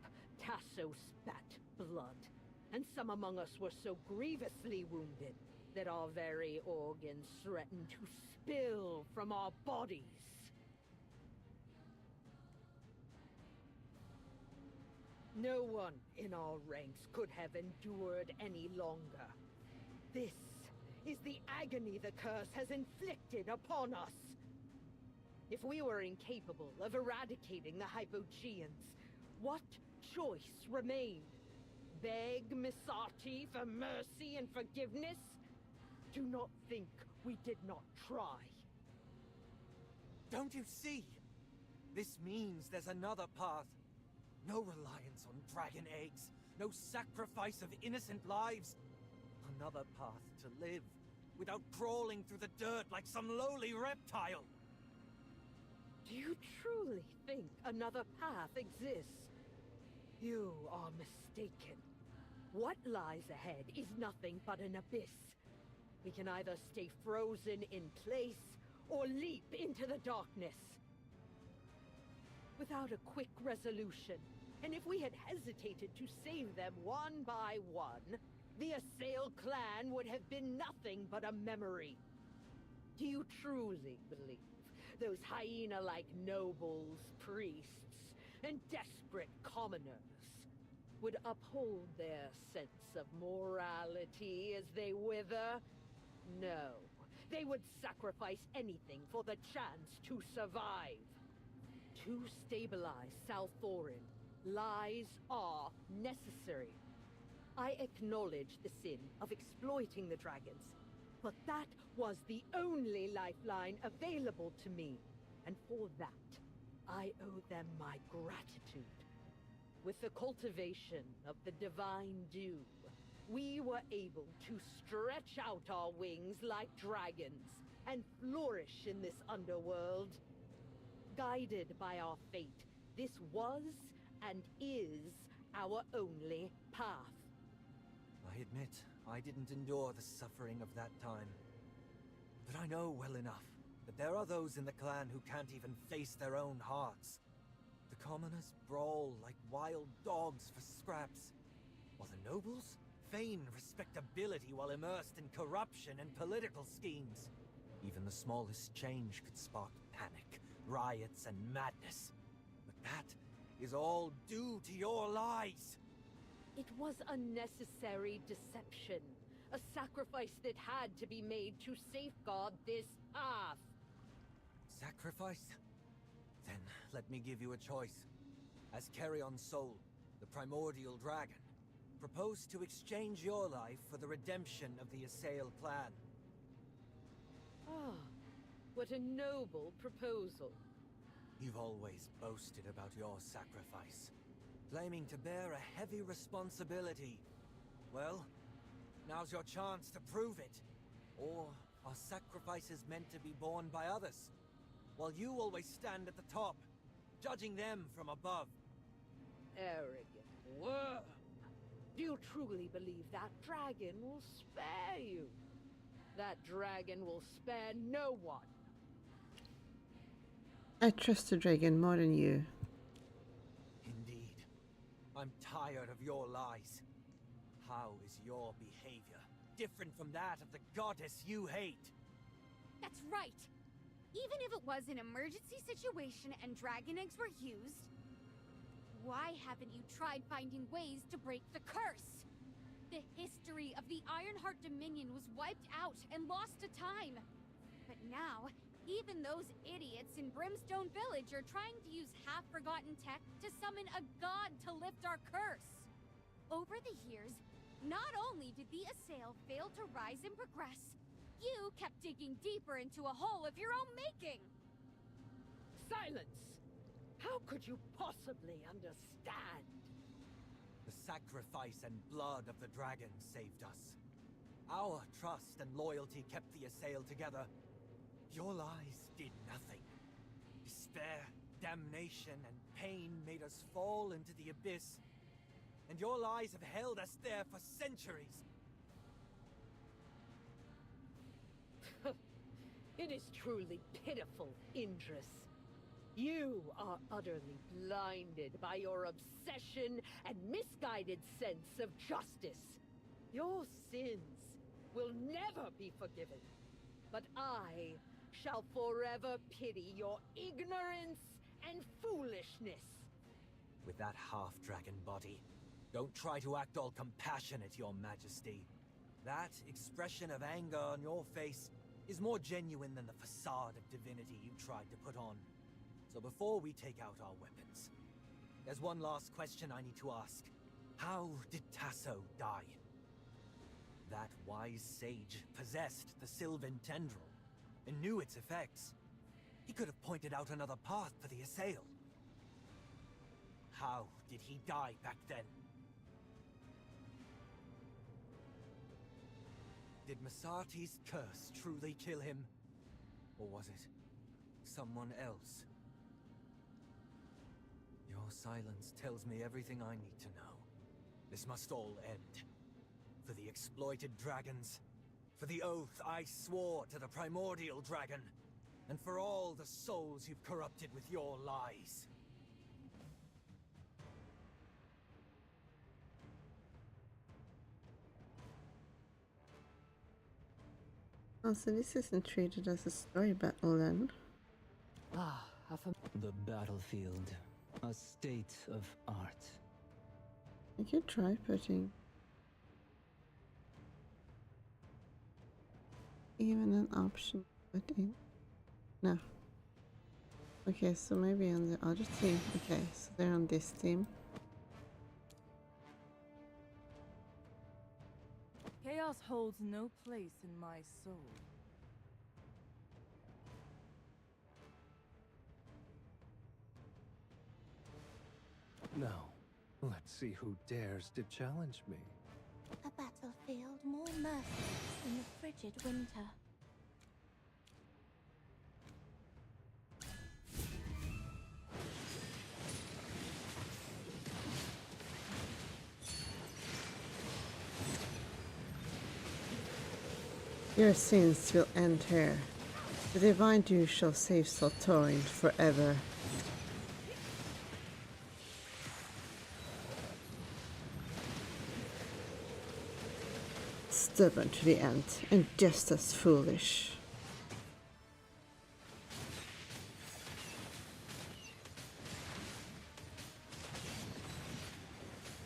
Tasso spat blood, and some among us were so grievously wounded that our very organs threatened to spill from our bodies. No one in our ranks could have endured any longer. This is the agony the curse has inflicted upon us. If we were incapable of eradicating the Hypogeans, what choice remained? Beg Misati for mercy and forgiveness? Do not think we did not try. Don't you see? This means there's another path. No reliance on dragon eggs. No sacrifice of innocent lives. Another path to live without crawling through the dirt like some lowly reptile. Do you truly think another path exists? You are mistaken. What lies ahead is nothing but an abyss. We can either stay frozen in place or leap into the darkness. Without a quick resolution, and if we had hesitated to save them one by one, the Assail clan would have been nothing but a memory. Do you truly believe those hyena-like nobles, priests, and desperate commoners would uphold their sense of morality as they wither? No, they would sacrifice anything for the chance to survive. To stabilize Sal'thorin, lies are necessary. I acknowledge the sin of exploiting the dragons, but that was the only lifeline available to me, and for that, I owe them my gratitude. With the cultivation of the divine dew, we were able to stretch out our wings like dragons and flourish in this underworld. Guided by our fate, this was and is our only path. I admit, I didn't endure the suffering of that time. But I know well enough that there are those in the clan who can't even face their own hearts. The commoners brawl like wild dogs for scraps, while the nobles feign respectability while immersed in corruption and political schemes. Even the smallest change could spark panic, riots, and madness. But that is all due to your lies! It was a necessary deception, a sacrifice that had to be made to safeguard this path. Sacrifice? Then let me give you a choice. As Carrion's soul, The Primordial Dragon proposed to exchange your life for the redemption of the Assail clan. Ah, what a noble proposal. You've always boasted about your sacrifice, claiming to bear a heavy responsibility. Well, now's your chance to prove it. Or are sacrifices meant to be borne by others, while you always stand at the top, judging them from above? Arrogant worm! Do you truly believe that dragon will spare you? That dragon will spare no one. I trust the dragon more than you. Indeed. I'm tired of your lies. How is your behavior different from that of the goddess you hate? That's right. Even if it was an emergency situation and dragon eggs were used, why haven't you tried finding ways to break the curse? The history of the Ironheart Dominion was wiped out and lost to time. But now, even those idiots in Brimstone Village are trying to use half-forgotten tech to summon a god to lift our curse. Over the years, not only did the Assail fail to rise and progress, you kept digging deeper into a hole of your own making. Silence! How could you possibly understand? The sacrifice and blood of the dragon saved us. Our trust and loyalty kept the Assail together. Your lies did nothing. Despair, damnation, and pain made us fall into the abyss. And your lies have held us there for centuries. It is truly pitiful, Indris. You are utterly blinded by your obsession and misguided sense of justice. Your sins will never be forgiven. But I shall forever pity your ignorance and foolishness. With that half-dragon body, don't try to act all compassionate, Your Majesty. That expression of anger on your face is more genuine than the facade of divinity you tried to put on. So before we take out our weapons, there's one last question I need to ask. How did Tasso die? That wise sage possessed the Sylvan Tendril and knew its effects. He could have pointed out another path for the Assail. How did he die back then? Did Masati's curse truly kill him? Or was it someone else? Your silence tells me everything I need to know. This must all end. For the exploited dragons, for the oath I swore to the Primordial Dragon, and for all the souls you've corrupted with your lies. Oh, so this isn't treated as a story battle then? Ah, the battlefield. A state of art. I could try putting even an option put in. No. Okay, so maybe on the other team. Okay, so they're on this team. Chaos holds no place in my soul. Now, let's see who dares to challenge me. A battlefield more merciless than the frigid winter. Your sins will end here. The divine dew shall save Sal'thorin forever. Stubborn to the end, and just as foolish.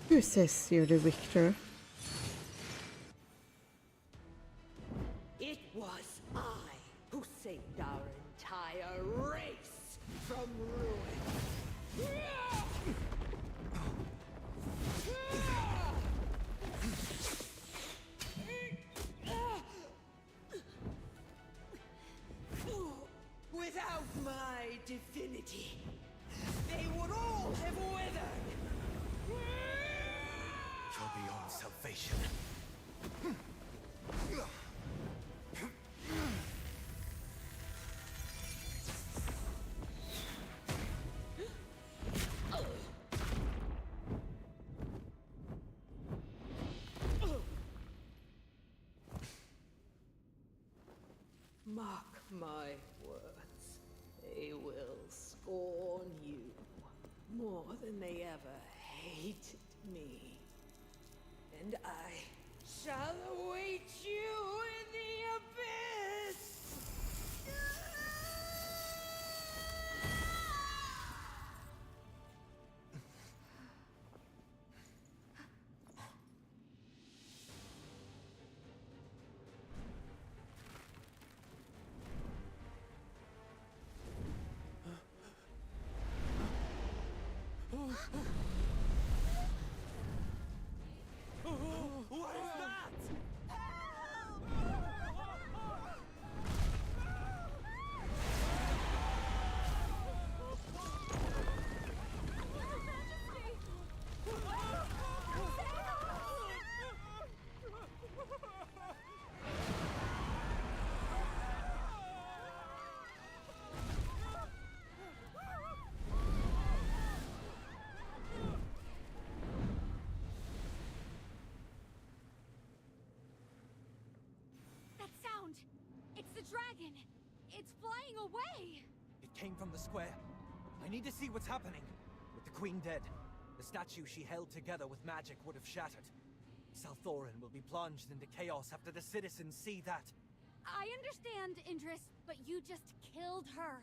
Who says you're the victor? It was I who saved our entire race from ruin. city, they would all have withered! You're beyond salvation. Mark my words, they will scorn you more than they ever hated me. And I shall await you in the abyss! What is that? That sound! It's the dragon! It's flying away! It came from the square. I need to see what's happening. With the queen dead, the statue she held together with magic would have shattered. Sal'thorin will be plunged into chaos after the citizens see that. I understand, Indris, but you just killed her.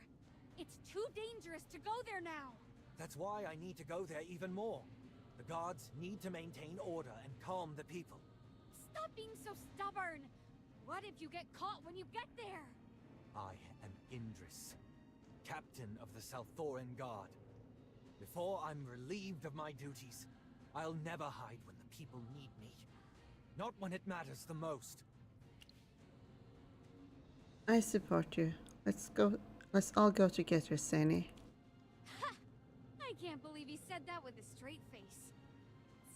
It's too dangerous to go there now. That's why I need to go there even more. The guards need to maintain order and calm the people. Stop being so stubborn! What if you get caught when you get there? I am Indris, captain of the Sal'thorin Guard. Before I'm relieved of my duties, I'll never hide when the people need me. Not when it matters the most. I support you. Let's go. Let's all go together, Sani. Ha! I can't believe he said that with a straight face.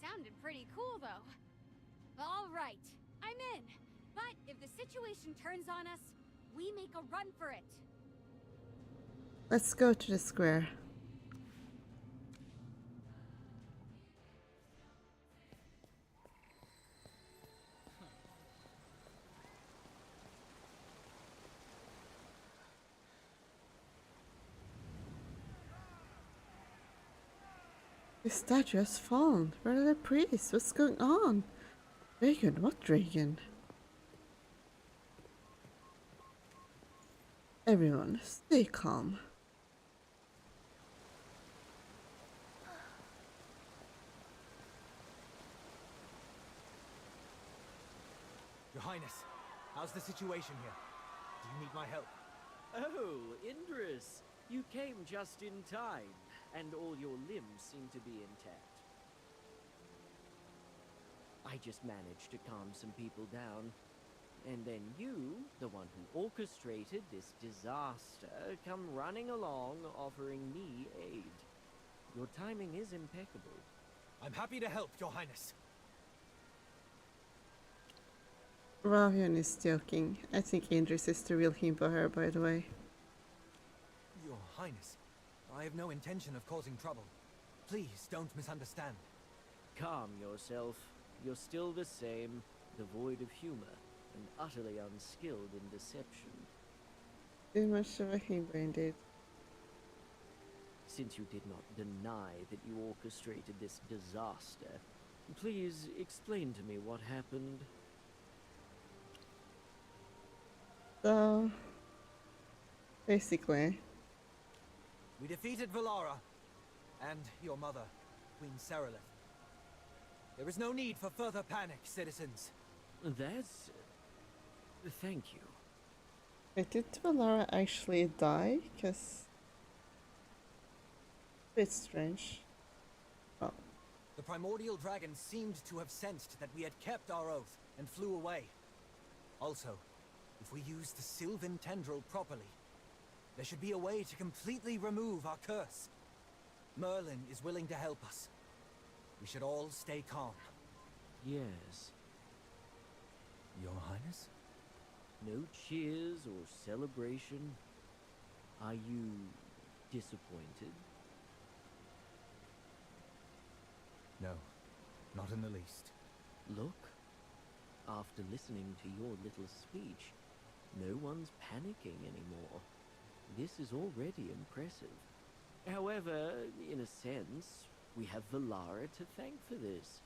Sounded pretty cool, though. All right, I'm in. But if the situation turns on us, we make a run for it. Let's go to the square. The statue has fallen. Where are the priests? What's going on? Dragon? What dragon? Everyone, stay calm. Your Highness, how's the situation here? Do you need my help? Oh, Indris, you came just in time, and all your limbs seem to be intact. I just managed to calm some people down. And then you, the one who orchestrated this disaster, come running along offering me aid. Your timing is impeccable. I'm happy to help, Your Highness. Ravian is joking. I think Indris is the real himbo here, by the way. Your Highness, I have no intention of causing trouble. Please don't misunderstand. Calm yourself. You're still the same, devoid of humor, and utterly unskilled in deception. Too much of a himbo indeed. Since you did not deny that you orchestrated this disaster, please explain to me what happened. So, basically, We defeated Valara and your mother, Queen Serelith. There is no need for further panic, citizens. That's... thank you. wait, did Valara actually die? Because it's strange. Oh, The Primordial Dragon seemed to have sensed that we had kept our oath and flew away. Also, if we use the Sylvan Tendril properly, There should be a way to completely remove our curse. Merlin is willing to help us. We should all stay calm. Yes. Your Highness? No cheers or celebration. Are you disappointed? No, not in the least. Look, after listening to your little speech, no one's panicking anymore. This is already impressive. However, in a sense, we have Valara to thank for this.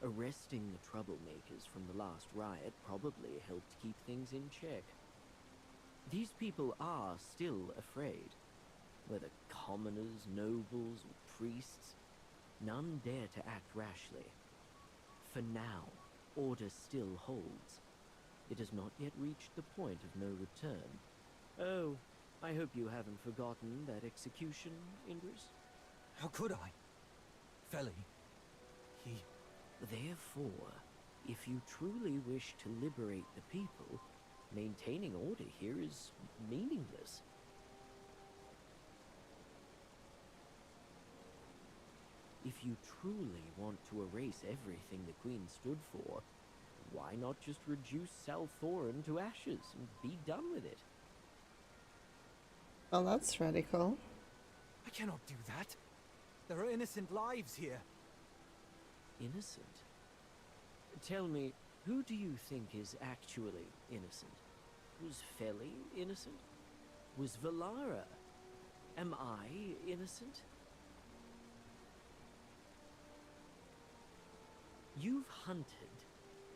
Arresting the troublemakers from the last riot probably helped keep things in check. These people are still afraid. Whether commoners, nobles, or priests, none dare to act rashly. For now, order still holds. It has not yet reached the point of no return. Oh, I hope you haven't forgotten that execution, Indris? How could I? Feli, he... Therefore, if you truly wish to liberate the people, maintaining order here is meaningless. If you truly want to erase everything the Queen stood for, why not just reduce Sal'thorin to ashes and be done with it? Well, that's radical. I cannot do that. There are innocent lives here. Innocent? Tell me, who do you think is actually innocent? Was Feli innocent? Was Valara? Am I innocent? You've hunted,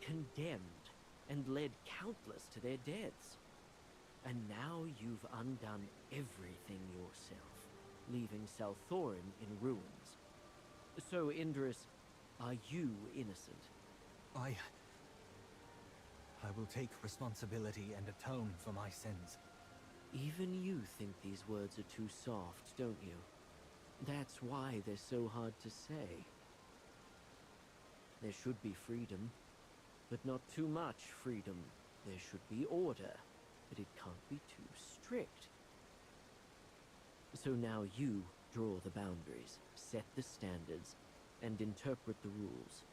condemned, and led countless to their deaths. And now you've undone everything yourself, leaving Sal'thorin in ruins. So, Indris, are you innocent? I will take responsibility and atone for my sins. Even you think these words are too soft, don't you? That's why they're so hard to say. There should be freedom, but not too much freedom. There should be order, but it can't be too strict. So now you draw the boundaries, set the standards, and interpret the rules.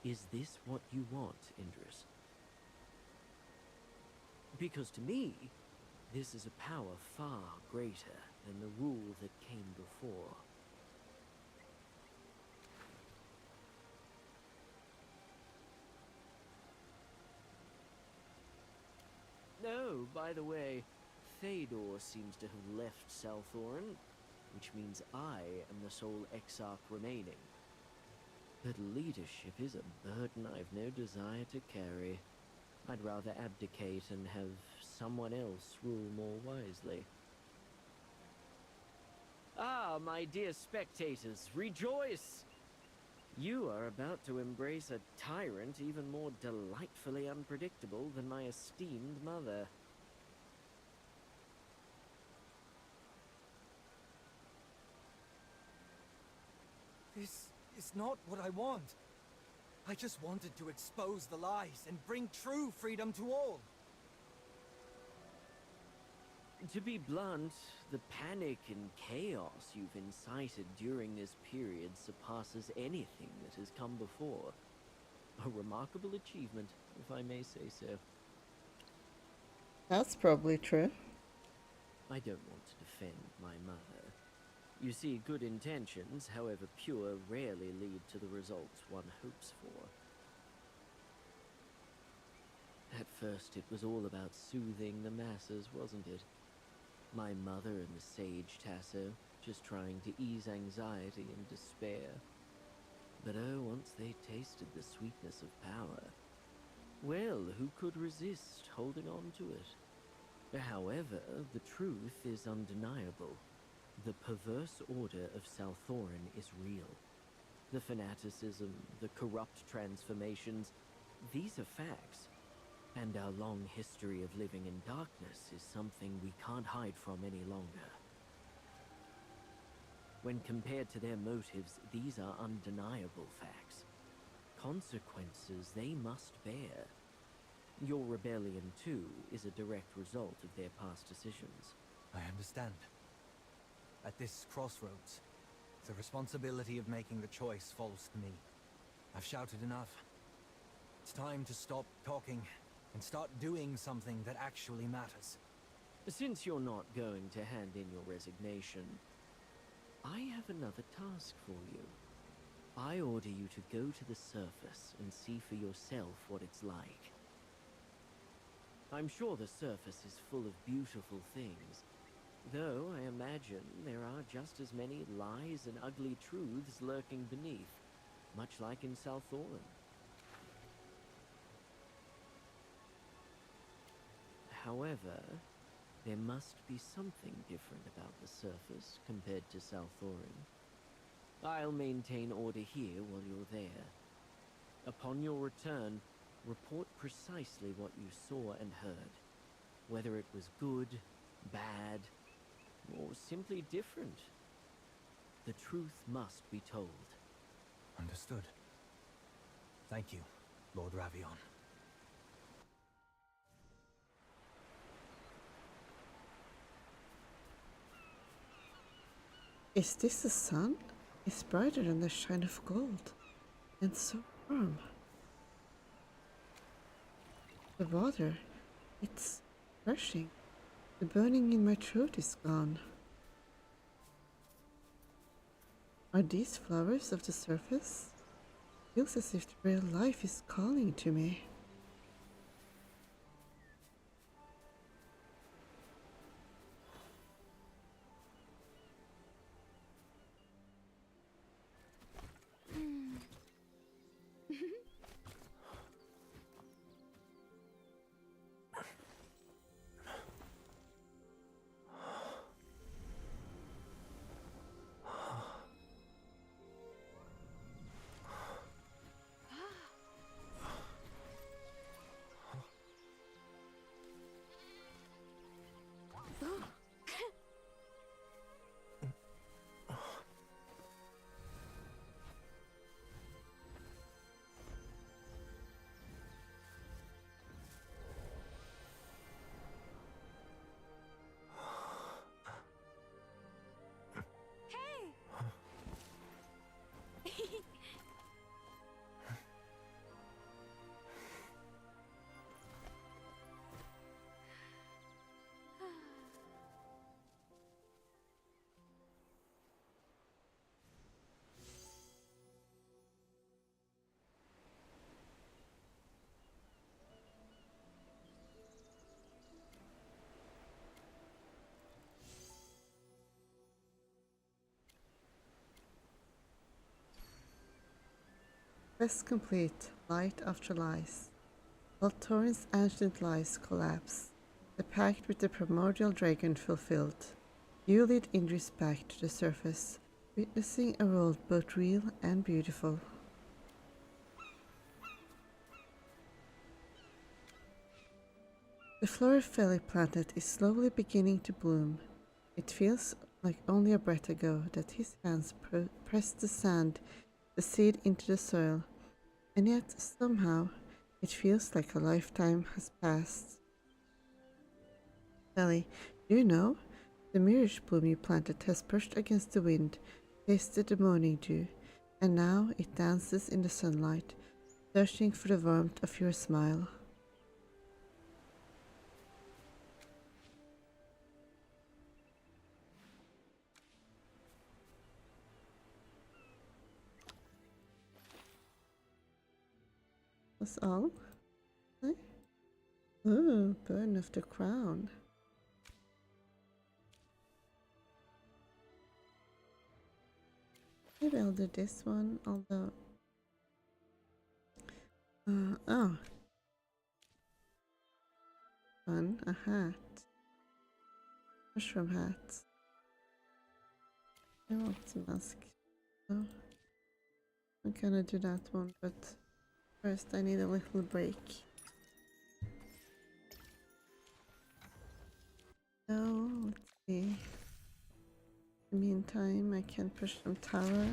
Is this what you want, Indris? Because to me, this is a power far greater than the rule that came before. No, by the way, Théodore seems to have left Sal'thorin, which means I am the sole exarch remaining. But leadership is a burden I've no desire to carry. I'd rather abdicate and have someone else rule more wisely. Ah, my dear spectators, rejoice! You are about to embrace a tyrant even more delightfully unpredictable than my esteemed mother. This is not what I want. I just wanted to expose the lies and bring true freedom to all. To be blunt, the panic and chaos you've incited during this period surpasses anything that has come before. A remarkable achievement, if I may say so. That's probably true. I don't want to defend my mother. You see, good intentions, however pure, rarely lead to the results one hopes for. At first, it was all about soothing the masses, wasn't it? My mother and the sage Tasso, just trying to ease anxiety and despair. But oh, once they tasted the sweetness of power, well, who could resist holding on to it? However, the truth is undeniable. The perverse order of Sal'thorin is real. The fanaticism, the corrupt transformations, these are facts. And our long history of living in darkness is something we can't hide from any longer. When compared to their motives, these are undeniable facts. Consequences they must bear. Your rebellion, too, is a direct result of their past decisions. I understand. At this crossroads, the responsibility of making the choice falls to me. I've shouted enough. It's time to stop talking and start doing something that actually matters. Since you're not going to hand in your resignation, I have another task for you. I order you to go to the surface and see for yourself what it's like. I'm sure the surface is full of beautiful things, though I imagine there are just as many lies and ugly truths lurking beneath, much like in Sal'thorin. However, there must be something different about the surface compared to Sal'thorin. I'll maintain order here while you're there. Upon your return, report precisely what you saw and heard. Whether it was good, bad, or simply different. The truth must be told. Understood. Thank you, Lord Ravion. Is this the sun? It's brighter than the shine of gold, and so warm. The water, it's refreshing. The burning in my throat is gone. Are these flowers of the surface? Feels as if the real life is calling to me. Quest complete. Light after lies. Sal'thorin's ancient lies collapse. The pact with the Primordial Dragon fulfilled. You lead Indris back to the surface, witnessing a world both real and beautiful. The Florifeli planet is slowly beginning to bloom. It feels like only a breath ago that his hands pressed the sand, the seed into the soil, and yet somehow it feels like a lifetime has passed. Sally, do you know? The mirage bloom you planted has brushed against the wind, tasted the morning dew, and now it dances in the sunlight, searching for the warmth of your smile. That's all? Okay. Ooh, burn of the crown. Maybe I'll do this one, although... oh. Fun, a hat. Mushroom hat. I want the mask. Oh. I'm gonna do that one, but first I need a little break. So, let's see. In the meantime, I can push some tower.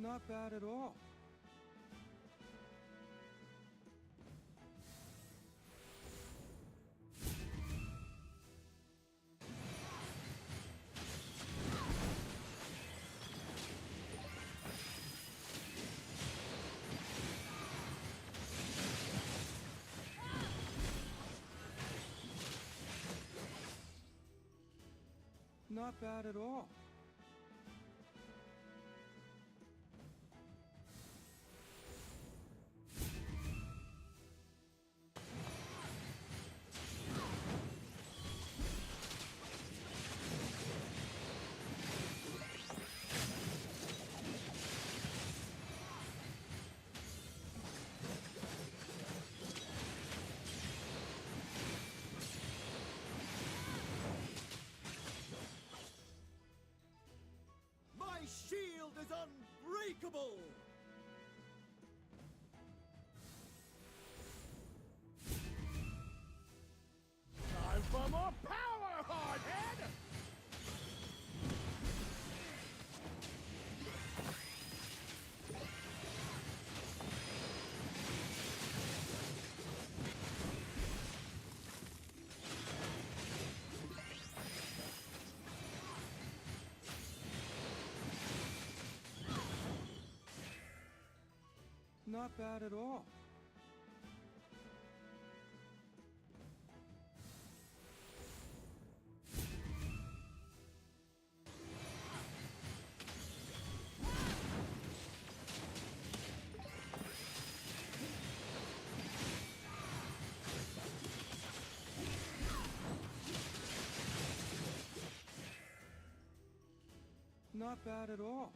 Not bad at all. Not bad at all. Shield is unbreakable! Time for more power, hardhead! Not bad at all. Not bad at all.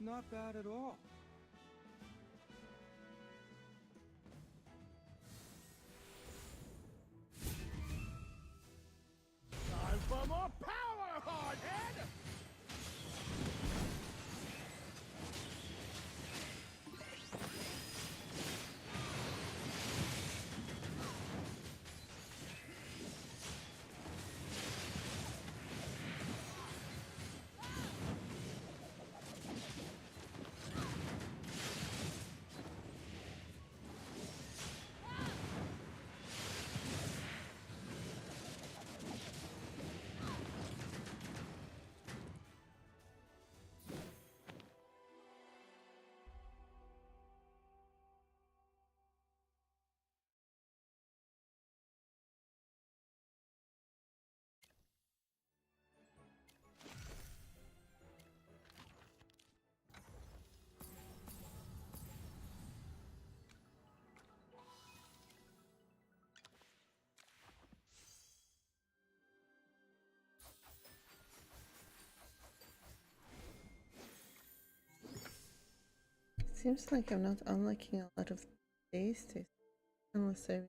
Not bad at all. Time for more power, hardhead! Seems like I'm not unlocking a lot of these days, unless I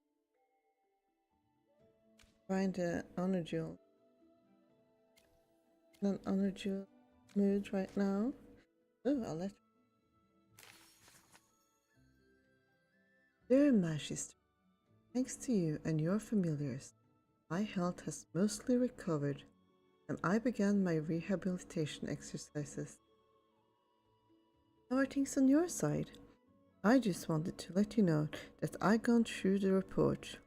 find the honor jewel. In an honor jewel mood right now. Oh, I'll let. Dear Majesty, thanks to you and your familiars, my health has mostly recovered, and I began my rehabilitation exercises. How are things on your side? I just wanted to let you know that I gone through the report.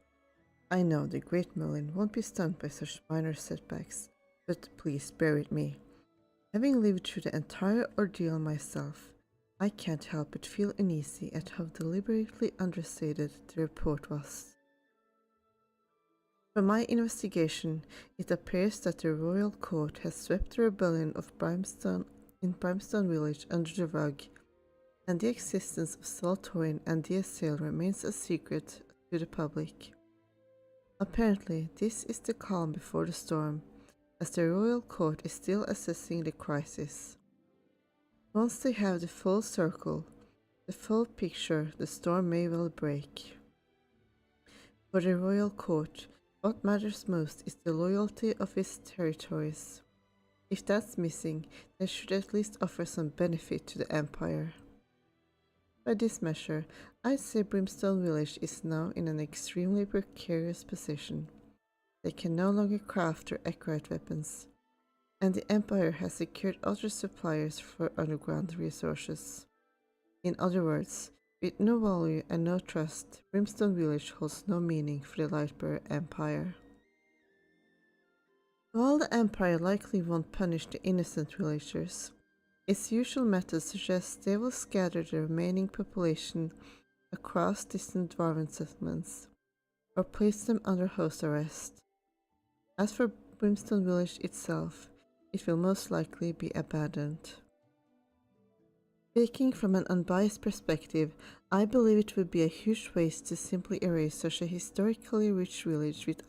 I know the Great Merlin won't be stunned by such minor setbacks, but please bear with me. Having lived through the entire ordeal myself, I can't help but feel uneasy at how deliberately understated the report was. From my investigation, it appears that the royal court has swept the rebellion of Brimstone Village under the rug, and the existence of Sal'thorin and the Assail remains a secret to the public. Apparently, this is the calm before the storm, as the royal court is still assessing the crisis. Once they have the full circle, the full picture, the storm may well break. For the royal court, what matters most is the loyalty of its territories. If that's missing, they should at least offer some benefit to the Empire. By this measure, I'd say Brimstone Village is now in an extremely precarious position. They can no longer craft or accurate weapons, and the Empire has secured other suppliers for underground resources. In other words, with no value and no trust, Brimstone Village holds no meaning for the Lightbearer Empire. While the Empire likely won't punish the innocent villagers, its usual method suggests they will scatter the remaining population across distant dwarven settlements, or place them under house arrest. As for Brimstone Village itself, it will most likely be abandoned. Speaking from an unbiased perspective, I believe it would be a huge waste to simply erase such a historically rich village with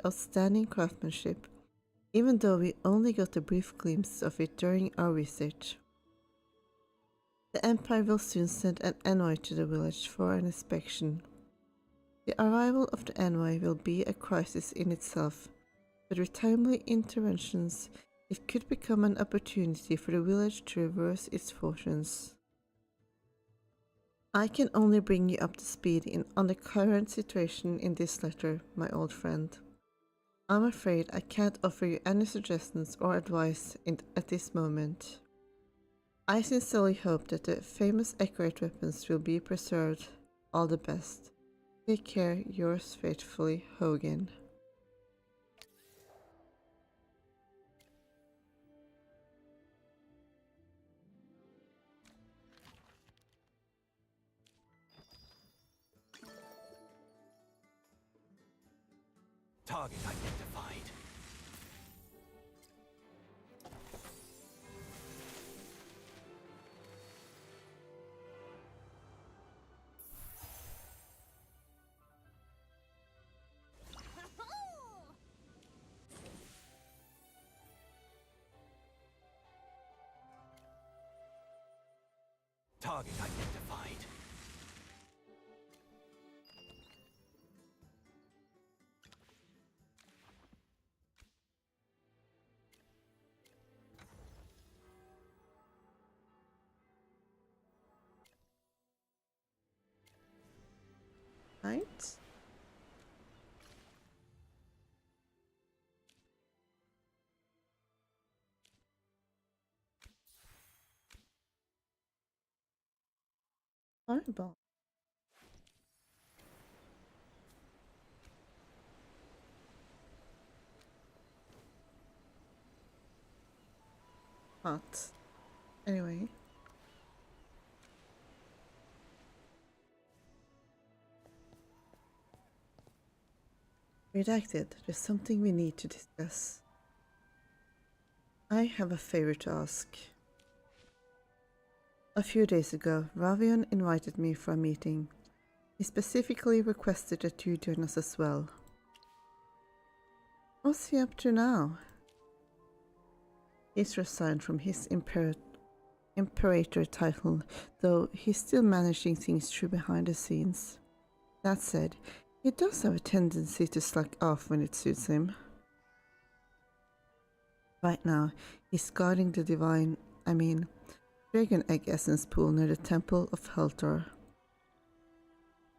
outstanding craftsmanship, even though we only got a brief glimpse of it during our visit. The Empire will soon send an envoy to the village for an inspection. The arrival of the envoy will be a crisis in itself, but with timely interventions, it could become an opportunity for the village to reverse its fortunes. I can only bring you up to speed on the current situation in this letter, my old friend. I'm afraid I can't offer you any suggestions or advice at this moment. I sincerely hope that the famous accurate weapons will be preserved. All the best. Take care, yours faithfully, Hogan. Target identified. Target identified. Right? Fireball. Hot. Anyway. Redacted. There's something we need to discuss. I have a favor to ask. A few days ago, Ravion invited me for a meeting. He specifically requested that you join us as well. What's he up to now? He's resigned from his Imperator title, though he's still managing things through behind the scenes. That said, he does have a tendency to slack off when it suits him. Right now, he's guarding the Dragon Egg Essence pool near the Temple of Heltor.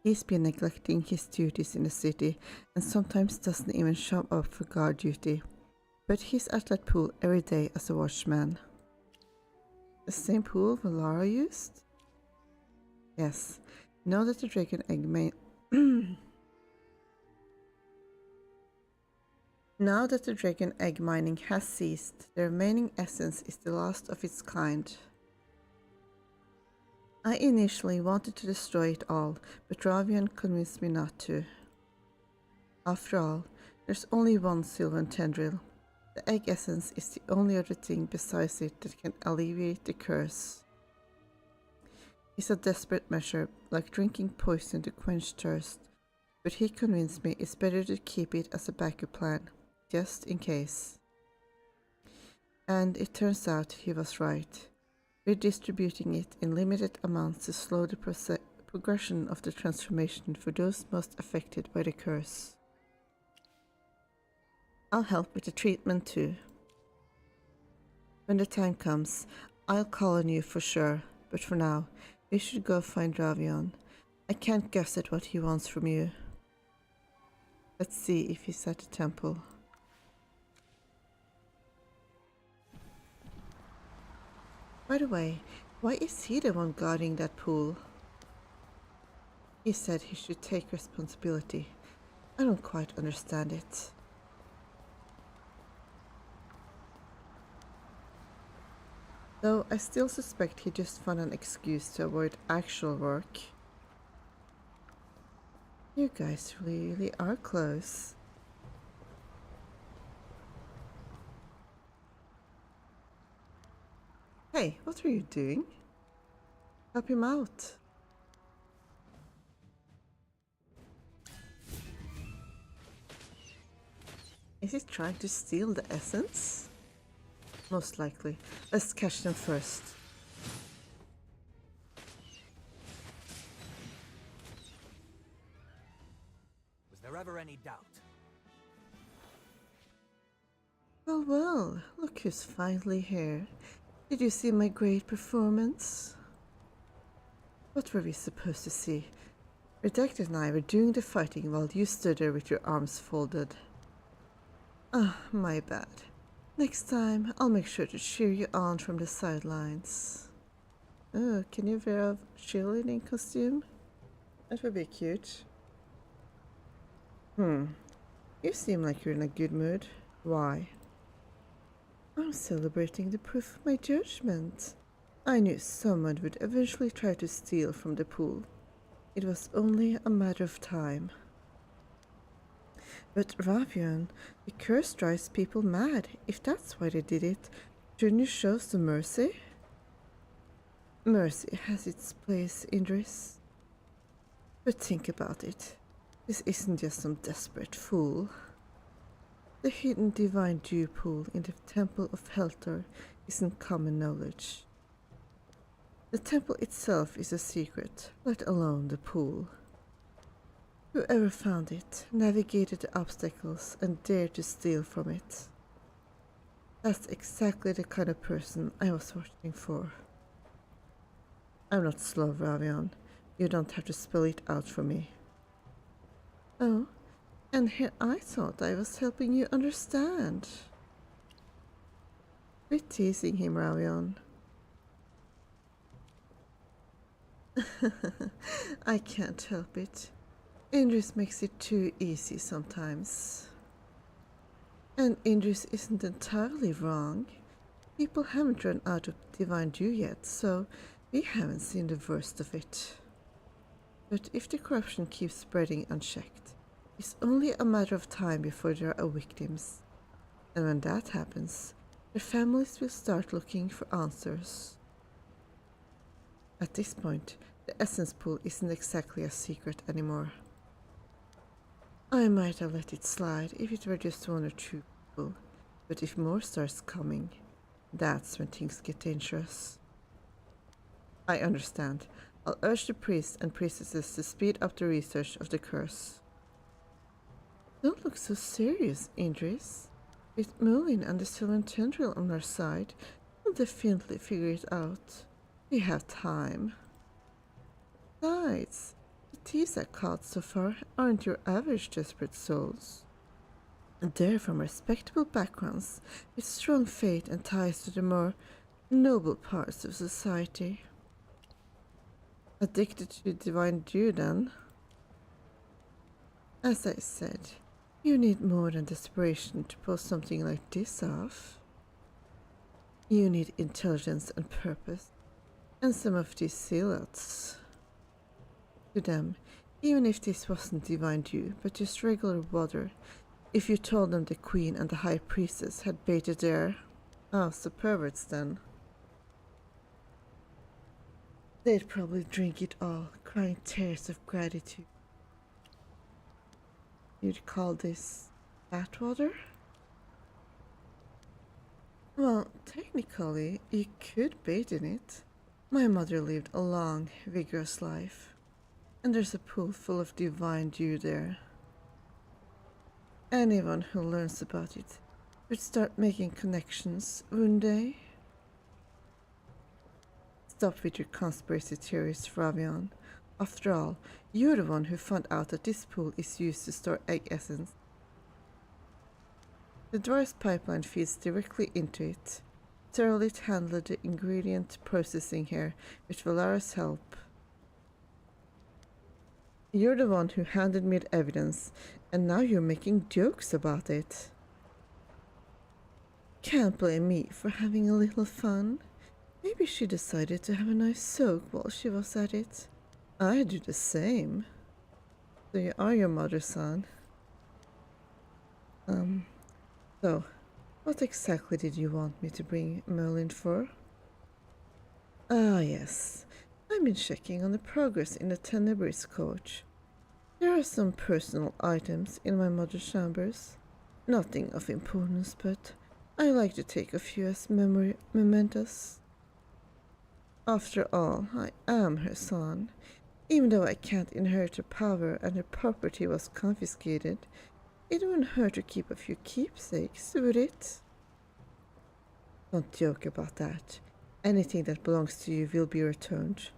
He's been neglecting his duties in the city and sometimes doesn't even show up for guard duty, but he's at that pool every day as a watchman. The same pool Valara used? Yes, now that the Dragon Egg Now that the Dragon Egg mining has ceased, the remaining essence is the last of its kind. I initially wanted to destroy it all, but Ravion convinced me not to. After all, there's only one Sylvan tendril. The egg essence is the only other thing besides it that can alleviate the curse. It's a desperate measure, like drinking poison to quench thirst, but he convinced me it's better to keep it as a backup plan, just in case. And it turns out he was right. Redistributing it in limited amounts to slow the progression of the transformation for those most affected by the curse. I'll help with the treatment too. When the time comes, I'll call on you for sure, but for now, we should go find Ravion. I can't guess at what he wants from you. Let's see if he's at the temple. By the way, why is he the one guarding that pool? He said he should take responsibility. I don't quite understand it. Though I still suspect he just found an excuse to avoid actual work. You guys really are close. Hey, what are you doing? Help him out. Is he trying to steal the essence? Most likely. Let's catch them first. Was there ever any doubt? Well, well, look who's finally here. Did you see my great performance? What were we supposed to see? Redacted and I were doing the fighting while you stood there with your arms folded. Ah, my bad. Next time, I'll make sure to cheer you on from the sidelines. Oh, can you wear a cheerleading costume? That would be cute. You seem like you're in a good mood. Why? I'm celebrating the proof of my judgment. I knew someone would eventually try to steal from the pool. It was only a matter of time. But Ravion, the curse drives people mad. If that's why they did it, shouldn't you show some mercy? Mercy has its place, Indris. But think about it. This isn't just some desperate fool. The hidden divine dew pool in the temple of Heltor isn't common knowledge. The temple itself is a secret, let alone the pool. Whoever found it navigated the obstacles and dared to steal from it. That's exactly the kind of person I was watching for. I'm not slow, Ravion. You don't have to spell it out for me. Oh, and here I thought I was helping you understand. Quit teasing him, Ravion. I can't help it. Indris makes it too easy sometimes. And Indris isn't entirely wrong. People haven't run out of divine dew yet, so we haven't seen the worst of it. But if the corruption keeps spreading unchecked, it's only a matter of time before there are victims. And when that happens, their families will start looking for answers. At this point, the essence pool isn't exactly a secret anymore. I might have let it slide if it were just one or two people, but if more starts coming, that's when things get dangerous. I understand. I'll urge the priests and priestesses to speed up the research of the curse. Don't look so serious, Indris. With Merlin and the Sylvan Tendril on our side, we'll definitely figure it out. We have time. Besides, the thieves I caught so far aren't your average desperate souls. They're from respectable backgrounds, with strong faith and ties to the more noble parts of society. Addicted to divine dew, then? As I said, you need more than desperation to pull something like this off. You need intelligence and purpose, and some of these zealots. To them, even if this wasn't divine dew, but just regular water, if you told them the queen and the high priestess had baited their... so perverts then. They'd probably drink it all, crying tears of gratitude. You'd call this bathwater? Well, technically, you could bathe in it. My mother lived a long, vigorous life, and there's a pool full of divine dew there. Anyone who learns about it would start making connections, wouldn't they? Stop with your conspiracy theories, Ravion. After all, you're the one who found out that this pool is used to store egg essence. The dwarf's pipeline feeds directly into it. Terrorlit handled the ingredient processing here with Valara's help. You're the one who handed me the evidence, and now you're making jokes about it. Can't blame me for having a little fun. Maybe she decided to have a nice soak while she was at it. I do the same. So you are your mother's son. So, what exactly did you want me to bring Merlin for? Ah, yes. I've been checking on the progress in the Tenebris coach. There are some personal items in my mother's chambers. Nothing of importance, but I like to take a few as mementos. After all, I am her son. Even though I can't inherit her power and her property was confiscated, it wouldn't hurt to keep a few keepsakes, would it? Don't joke about that. Anything that belongs to you will be returned.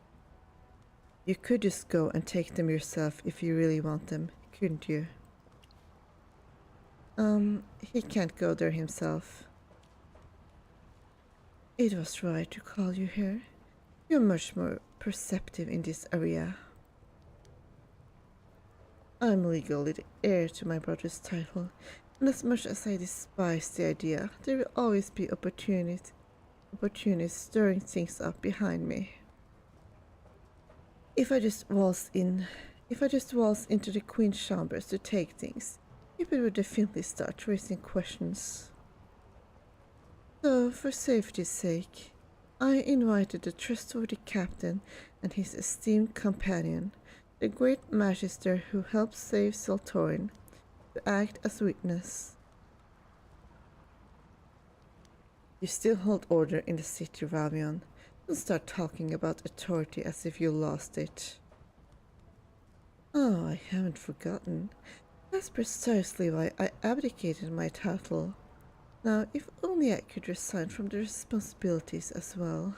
You could just go and take them yourself if you really want them, couldn't you? He can't go there himself. It was right to call you here. You're much more perceptive in this area. I'm legally the heir to my brother's title, and as much as I despise the idea, there will always be opportunities stirring things up behind me. If I just waltz into the Queen's chambers to take things, people would definitely start raising questions. So, for safety's sake, I invited the trustworthy captain and his esteemed companion, the great magister who helped save Sal'thorin, to act as witness. You still hold order in the city, Ravion. Don't start talking about authority as if you lost it. Oh, I haven't forgotten. That's precisely why I abdicated my title. Now, if only I could resign from the responsibilities as well.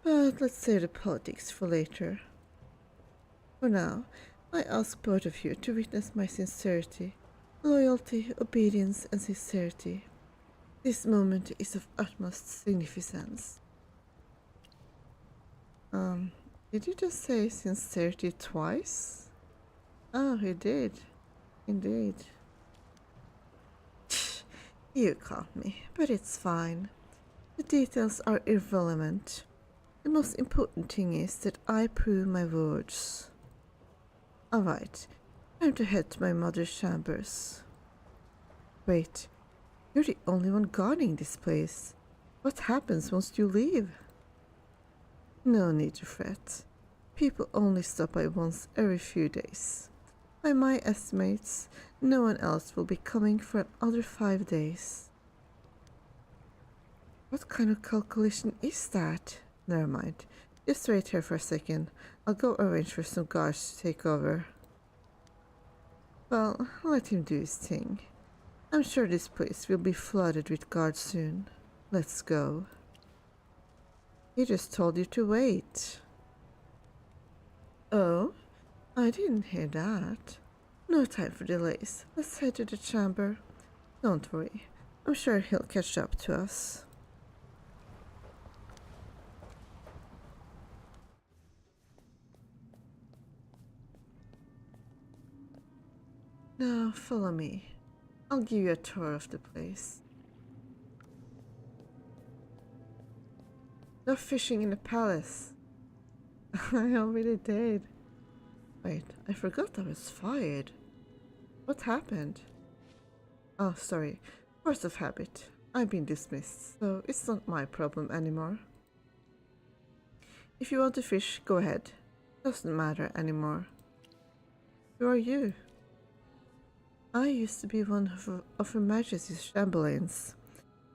But let's save the politics for later. For now, I ask both of you to witness my sincerity, loyalty, obedience, and sincerity. This moment is of utmost significance. Did you just say sincerity twice? Oh, he did. Indeed. You caught me, but it's fine. The details are irrelevant. The most important thing is that I prove my words. Alright, time to head to my mother's chambers. Wait, you're the only one guarding this place. What happens once you leave? No need to fret. People only stop by once every few days. By my estimates, no one else will be coming for another 5 days. What kind of calculation is that? Never mind. Just wait here for a second. I'll go arrange for some guards to take over. Well, let him do his thing. I'm sure this place will be flooded with guards soon. Let's go. He just told you to wait. Oh? I didn't hear that. No time for delays. Let's head to the chamber. Don't worry. I'm sure he'll catch up to us. Now, follow me. I'll give you a tour of the place. No fishing in the palace. I already did. Wait, I forgot I was fired. What happened? Oh, sorry. Force of habit. I've been dismissed, so it's not my problem anymore. If you want to fish, go ahead. Doesn't matter anymore. Who are you? I used to be one of Her Majesty's Chamberlains.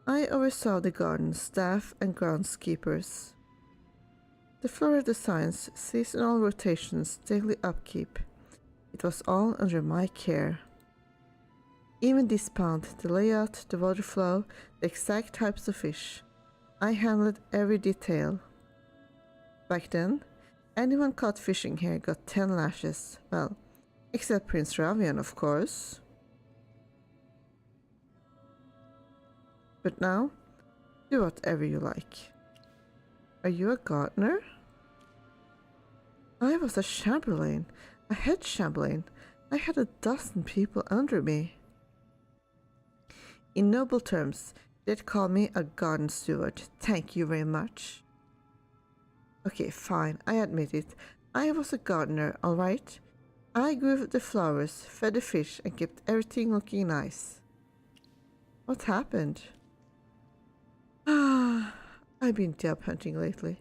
I oversaw the garden, staff, and groundskeepers. The floral designs, seasonal rotations, daily upkeep. It was all under my care. Even this pond, the layout, the water flow, the exact types of fish. I handled every detail. Back then, anyone caught fishing here got 10 lashes. Well, except Prince Ravian, of course. But now, do whatever you like. Are you a gardener? I was a chamberlain, a head chamberlain. I had 12 people under me. In noble terms, they'd call me a garden steward. Thank you very much. Okay, fine, I admit it. I was a gardener, alright? I grew the flowers, fed the fish, and kept everything looking nice. What happened? I've been job hunting lately.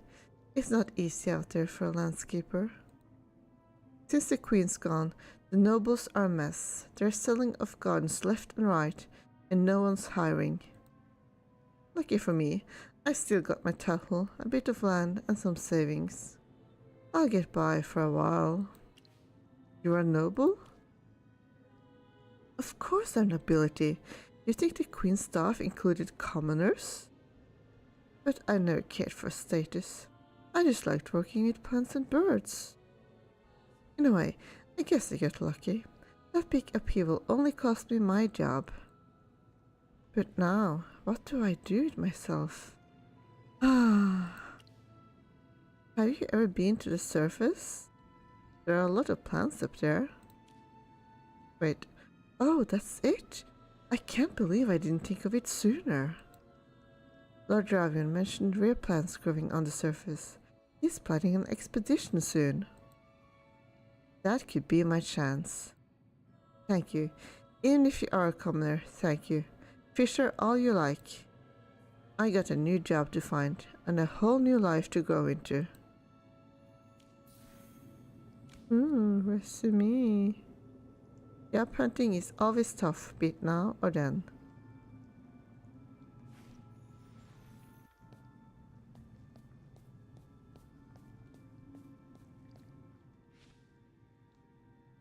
It's not easy out there for a landscaper. Since the queen's gone, the nobles are a mess. They're selling off gardens left and right, and no one's hiring. Lucky for me, I still got my title, a bit of land, and some savings. I'll get by for a while. You're a noble? Of course I'm nobility. You think the queen's staff included commoners? But I never cared for status. I just liked working with plants and birds. In a way, I guess I got lucky. That big upheaval only cost me my job. But now, what do I do with myself? Have you ever been to the surface? There are a lot of plants up there. Wait, oh, that's it? I can't believe I didn't think of it sooner. Lord Dravion mentioned rare plants growing on the surface. He's planning an expedition soon. That could be my chance. Thank you. Even if you are a commoner, thank you. Fisher all you like. I got a new job to find and a whole new life to grow into. Resume. Job hunting is always tough, be it now or then.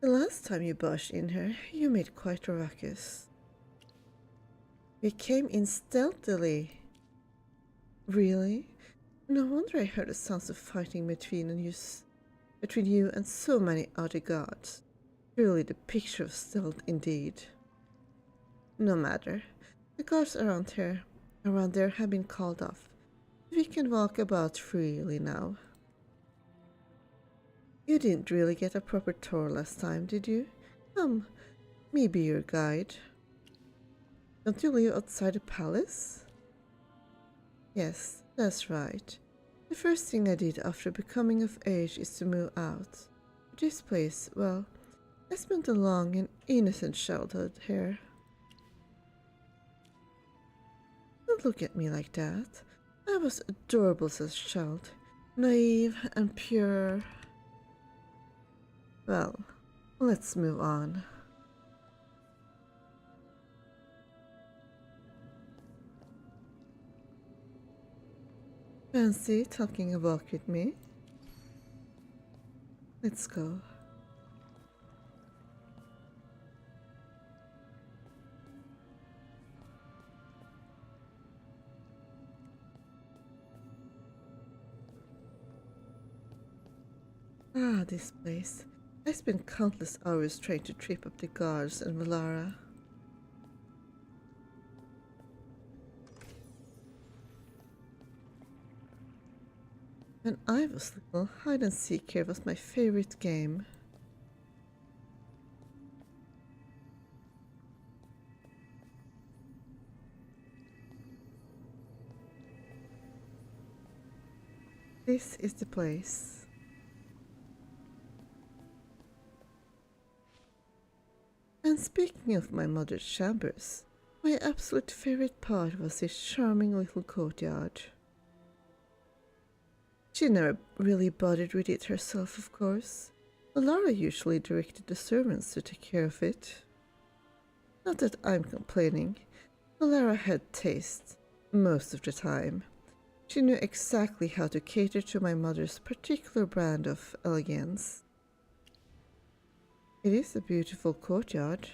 The last time you barged in here, you made quite a ruckus. We came in stealthily. Really? No wonder I heard the sounds of fighting between you and so many other gods. Truly the picture of stealth indeed. No matter. The guards around there have been called off. We can walk about freely now. You didn't really get a proper tour last time, did you? Come, me be your guide. Don't you live outside the palace? Yes, that's right. The first thing I did after becoming of age is to move out. This place, well, I spent a long and innocent childhood here. Don't look at me like that. I was adorable as a child, naive and pure. Well, let's move on. Fancy talking a walk with me? Let's go. Ah, this place. I spent countless hours trying to trip up the guards and Valara. When I was little, hide and seek here was my favorite game. This is the place. And speaking of my mother's chambers, my absolute favorite part was this charming little courtyard. She never really bothered with it herself, of course. Valara usually directed the servants to take care of it. Not that I'm complaining. Alara had taste, most of the time. She knew exactly how to cater to my mother's particular brand of elegance. It is a beautiful courtyard.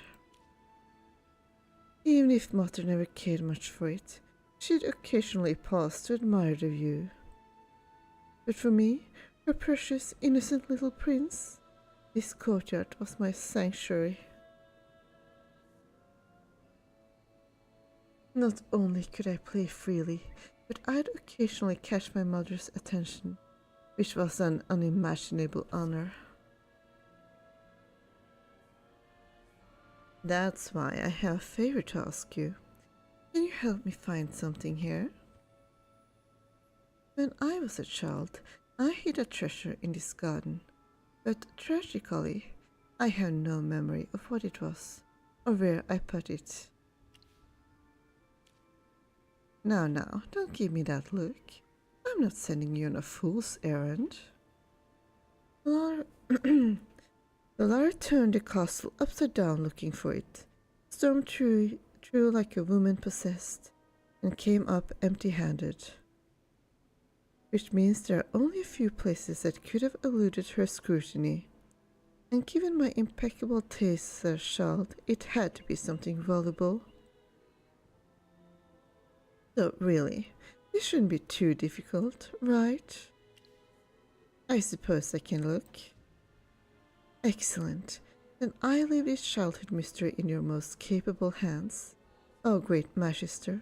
Even if Mother never cared much for it, she'd occasionally pause to admire the view. But for me, her precious, innocent little prince, this courtyard was my sanctuary. Not only could I play freely, but I'd occasionally catch my mother's attention, which was an unimaginable honor. That's why I have a favor to ask you. Can you help me find something here? When I was a child, I hid a treasure in this garden, but tragically, I have no memory of what it was, or where I put it. Now, don't give me that look. I'm not sending you on a fool's errand. Lara turned the castle upside down looking for it, stormed through like a woman possessed, and came up empty-handed. Which means there are only a few places that could have eluded her scrutiny. And given my impeccable taste as a child, it had to be something valuable. So really, this shouldn't be too difficult, right? I suppose I can look. Excellent. Then I leave this childhood mystery in your most capable hands. Oh, great Magister.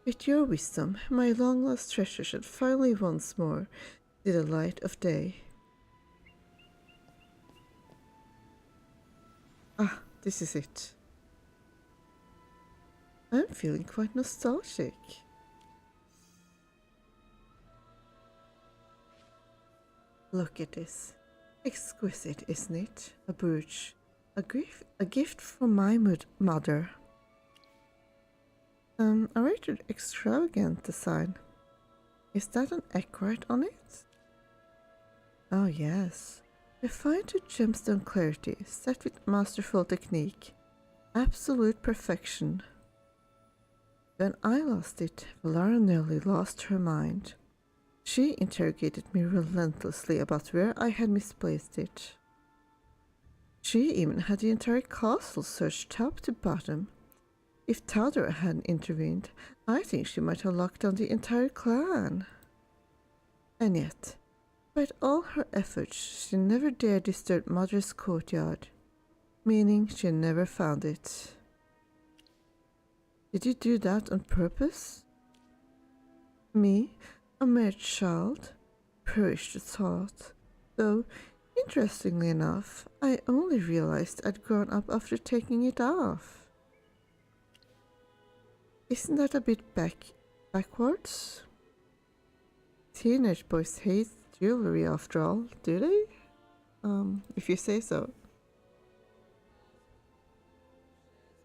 With your wisdom, my long-lost treasure should finally once more see the light of day. Ah, this is it. I'm feeling quite nostalgic. Look at this. Exquisite, isn't it? A brooch. A gift from my mother. A rather extravagant design. Is that an echo on it? Oh yes. Refined to gemstone clarity, set with masterful technique. Absolute perfection. When I lost it, Lara nearly lost her mind. She interrogated me relentlessly about where I had misplaced it. She even had the entire castle searched top to bottom. If Tadra hadn't intervened, I think she might have locked down the entire clan. And yet, despite all her efforts, she never dared disturb Mother's courtyard, meaning she never found it. Did you do that on purpose? Me, a mere child? Perish the thought. Though, interestingly enough, I only realized I'd grown up after taking it off. Isn't that a bit backwards? Teenage boys hate jewelry after all, do they? If you say so.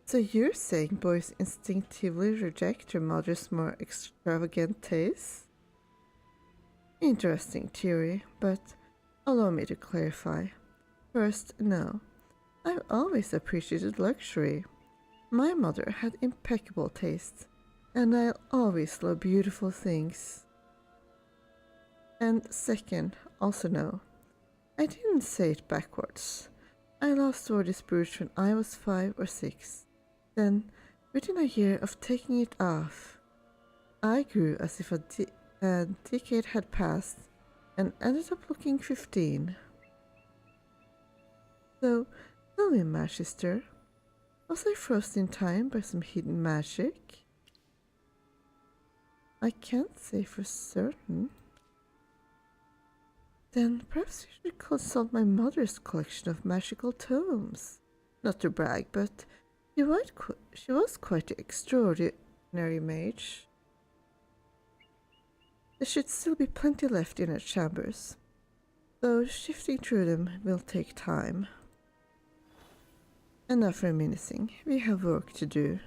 So you're saying boys instinctively reject their mother's more extravagant tastes? Interesting theory, but allow me to clarify. First, no. I've always appreciated luxury. My mother had impeccable taste, and I'll always love beautiful things. And second, also no. I didn't say it backwards. I last wore this brooch when I was 5 or 6. Then, within a year of taking it off, I grew as if a decade had passed and ended up looking 15. So, tell me, Magister, was I frozen in time by some hidden magic? I can't say for certain. Then perhaps you should consult my mother's collection of magical tomes. Not to brag, but she was quite an extraordinary mage. There should still be plenty left in her chambers, though shifting through them will take time. Enough reminiscing, we have work to do.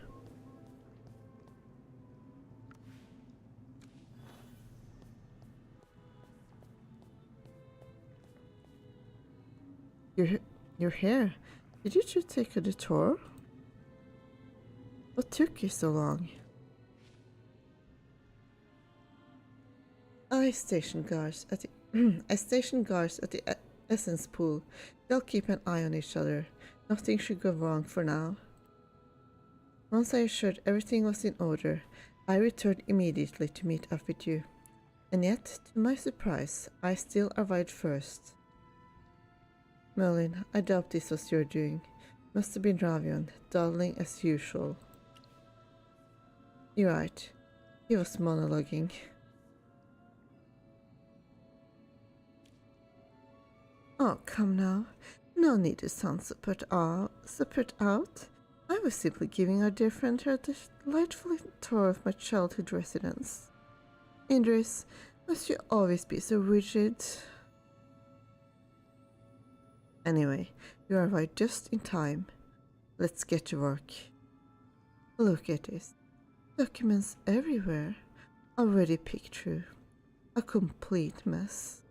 You're here. Did you two take a detour? What took you so long? I stationed guards at the essence pool. They'll keep an eye on each other. Nothing should go wrong for now. Once I assured everything was in order, I returned immediately to meet up with you. And yet, to my surprise, I still arrived first. Merlin, I doubt this was your doing. Must have been Ravion, dawdling as usual. You're right. He was monologuing. Oh, come now. No need to sound so put out. I was simply giving our dear friend her delightful tour of my childhood residence. Indris, must you always be so rigid? Anyway, you arrived just in time. Let's get to work. Look at this. Documents everywhere. Already picked through. A complete mess.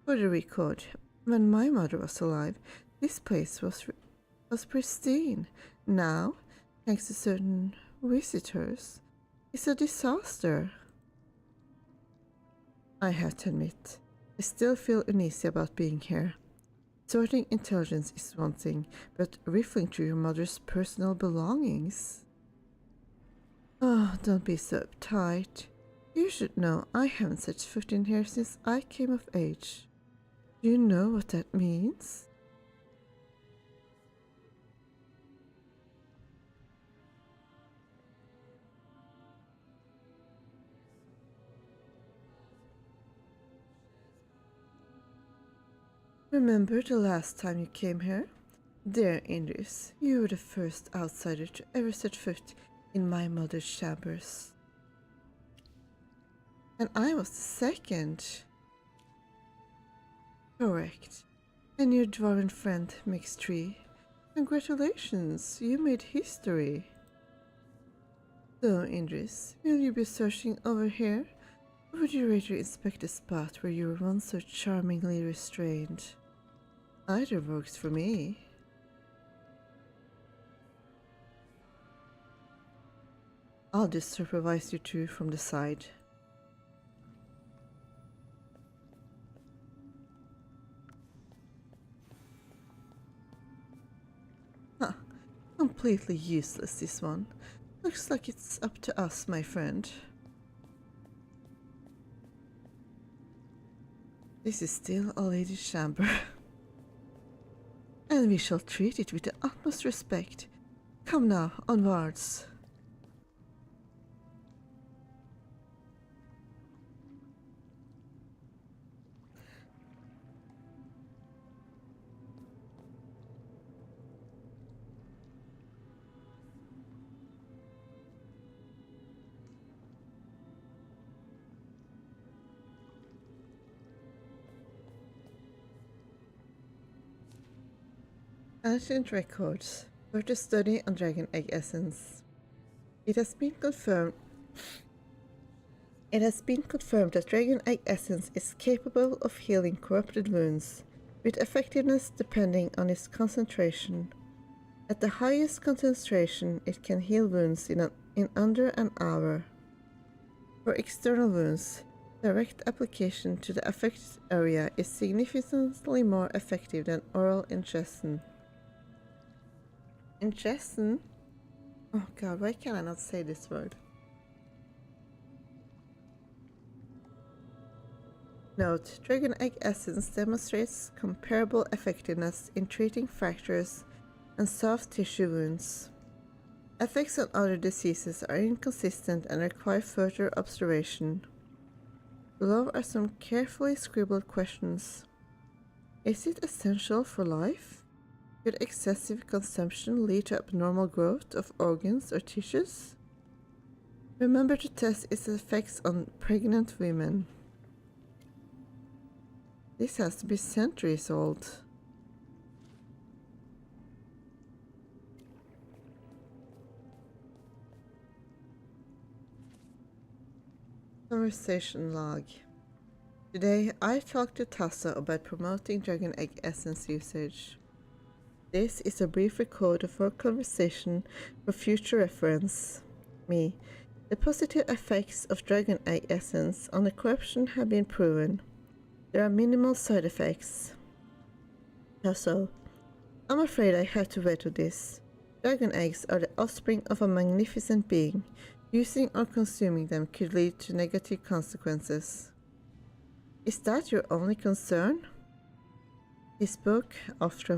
For the record, when my mother was alive, this place was pristine. Now, thanks to certain visitors, it's a disaster. I have to admit, I still feel uneasy about being here. Sorting intelligence is one thing, but riffling through your mother's personal belongings. Oh, don't be so uptight. You should know I haven't set foot in here since I came of age. Do you know what that means? Remember the last time you came here? Dear Indris, you were the first outsider to ever set foot in my mother's chambers. And I was the second. Correct. And your dwarven friend makes 3. Congratulations, you made history. So, Indris, will you be searching over here? Or would you rather inspect the spot where you were once so charmingly restrained? Either works for me. I'll just supervise you two from the side. Huh. Completely useless, this one. Looks like it's up to us, my friend. This is still a lady's chamber. And we shall treat it with the utmost respect. Come now, onwards. Ancient records for the study on dragon egg essence. It has been confirmed that dragon egg essence is capable of healing corrupted wounds, with effectiveness depending on its concentration. At the highest concentration, it can heal wounds in under an hour. For external wounds, direct application to the affected area is significantly more effective than oral ingestion. Ingestion? Oh god, why can I not say this word? Note, Dragon Egg Essence demonstrates comparable effectiveness in treating fractures and soft tissue wounds. Effects on other diseases are inconsistent and require further observation. Below are some carefully scribbled questions. Is it essential for life? Could excessive consumption lead to abnormal growth of organs or tissues? Remember to test its effects on pregnant women. This has to be centuries old. Conversation log. Today I talked to Tassa about promoting dragon egg essence usage. This is a brief record of our conversation for future reference. Me. The positive effects of dragon egg essence on the corruption have been proven. There are minimal side effects. Also, I'm afraid I have to veto this. Dragon eggs are the offspring of a magnificent being. Using or consuming them could lead to negative consequences. Is that your only concern? He spoke after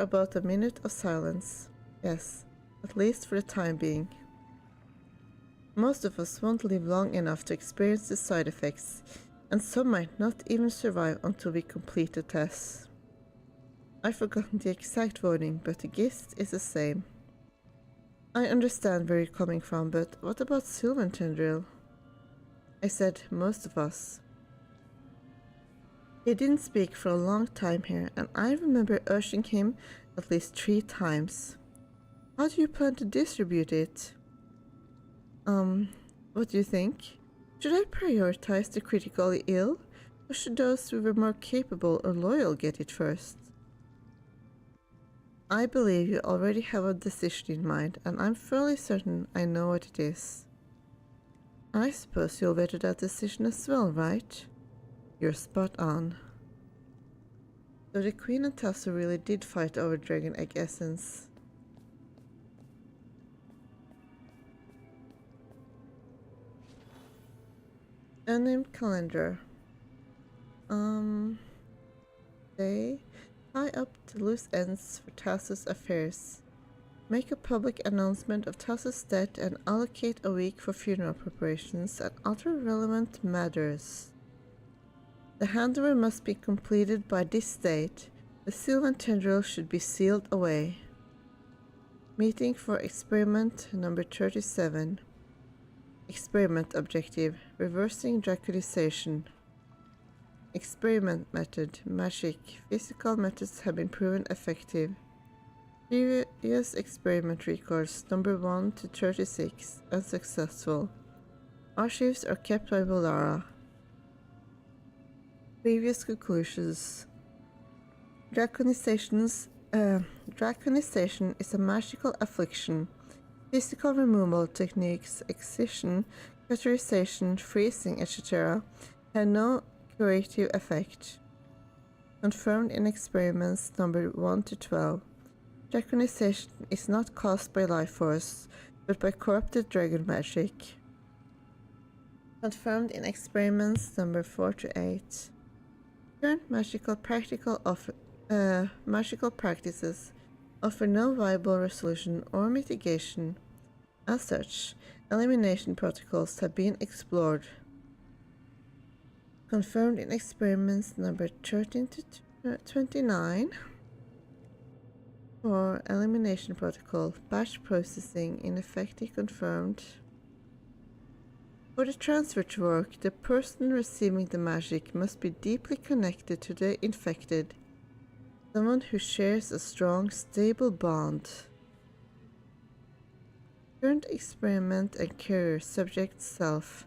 about a minute of silence. Yes, at least for the time being. Most of us won't live long enough to experience the side effects, and some might not even survive until we complete the tests. I've forgotten the exact wording, but the gist is the same. I understand where you're coming from, but what about Sylvan Tendril? I said most of us. He didn't speak for a long time here, and I remember urging him at least 3 times. How do you plan to distribute it? What do you think? Should I prioritize the critically ill, or should those who were more capable or loyal get it first? I believe you already have a decision in mind, and I'm fairly certain I know what it is. I suppose you'll veto that decision as well, right? You're spot on. So the Queen and Tasso really did fight over Dragon Egg Essence. Unnamed calendar. They tie up the loose ends for Tasso's affairs. Make a public announcement of Tasso's death and allocate a week for funeral preparations and other relevant matters. The handover must be completed by this date. The Sylvan Tendril should be sealed away. Meeting for experiment number 37. Experiment objective: reversing draconization. Experiment method: magic. Physical methods have been proven effective. Previous experiment records number 1 to 36 unsuccessful. Archives are kept by Volara. Previous conclusions. Draconization is a magical affliction. Physical removal techniques, excision, cauterization, freezing, etc. have no curative effect. Confirmed in experiments number 1 to 12. Draconization is not caused by life force, but by corrupted dragon magic. Confirmed in experiments number 4 to 8. Current magical practices offer no viable resolution or mitigation. As such, elimination protocols have been explored. Confirmed in experiments number 13 to 29. For elimination protocol, batch processing ineffective confirmed. For the transfer to work, the person receiving the magic must be deeply connected to the infected. Someone who shares a strong, stable bond. Current experiment and carrier subject self.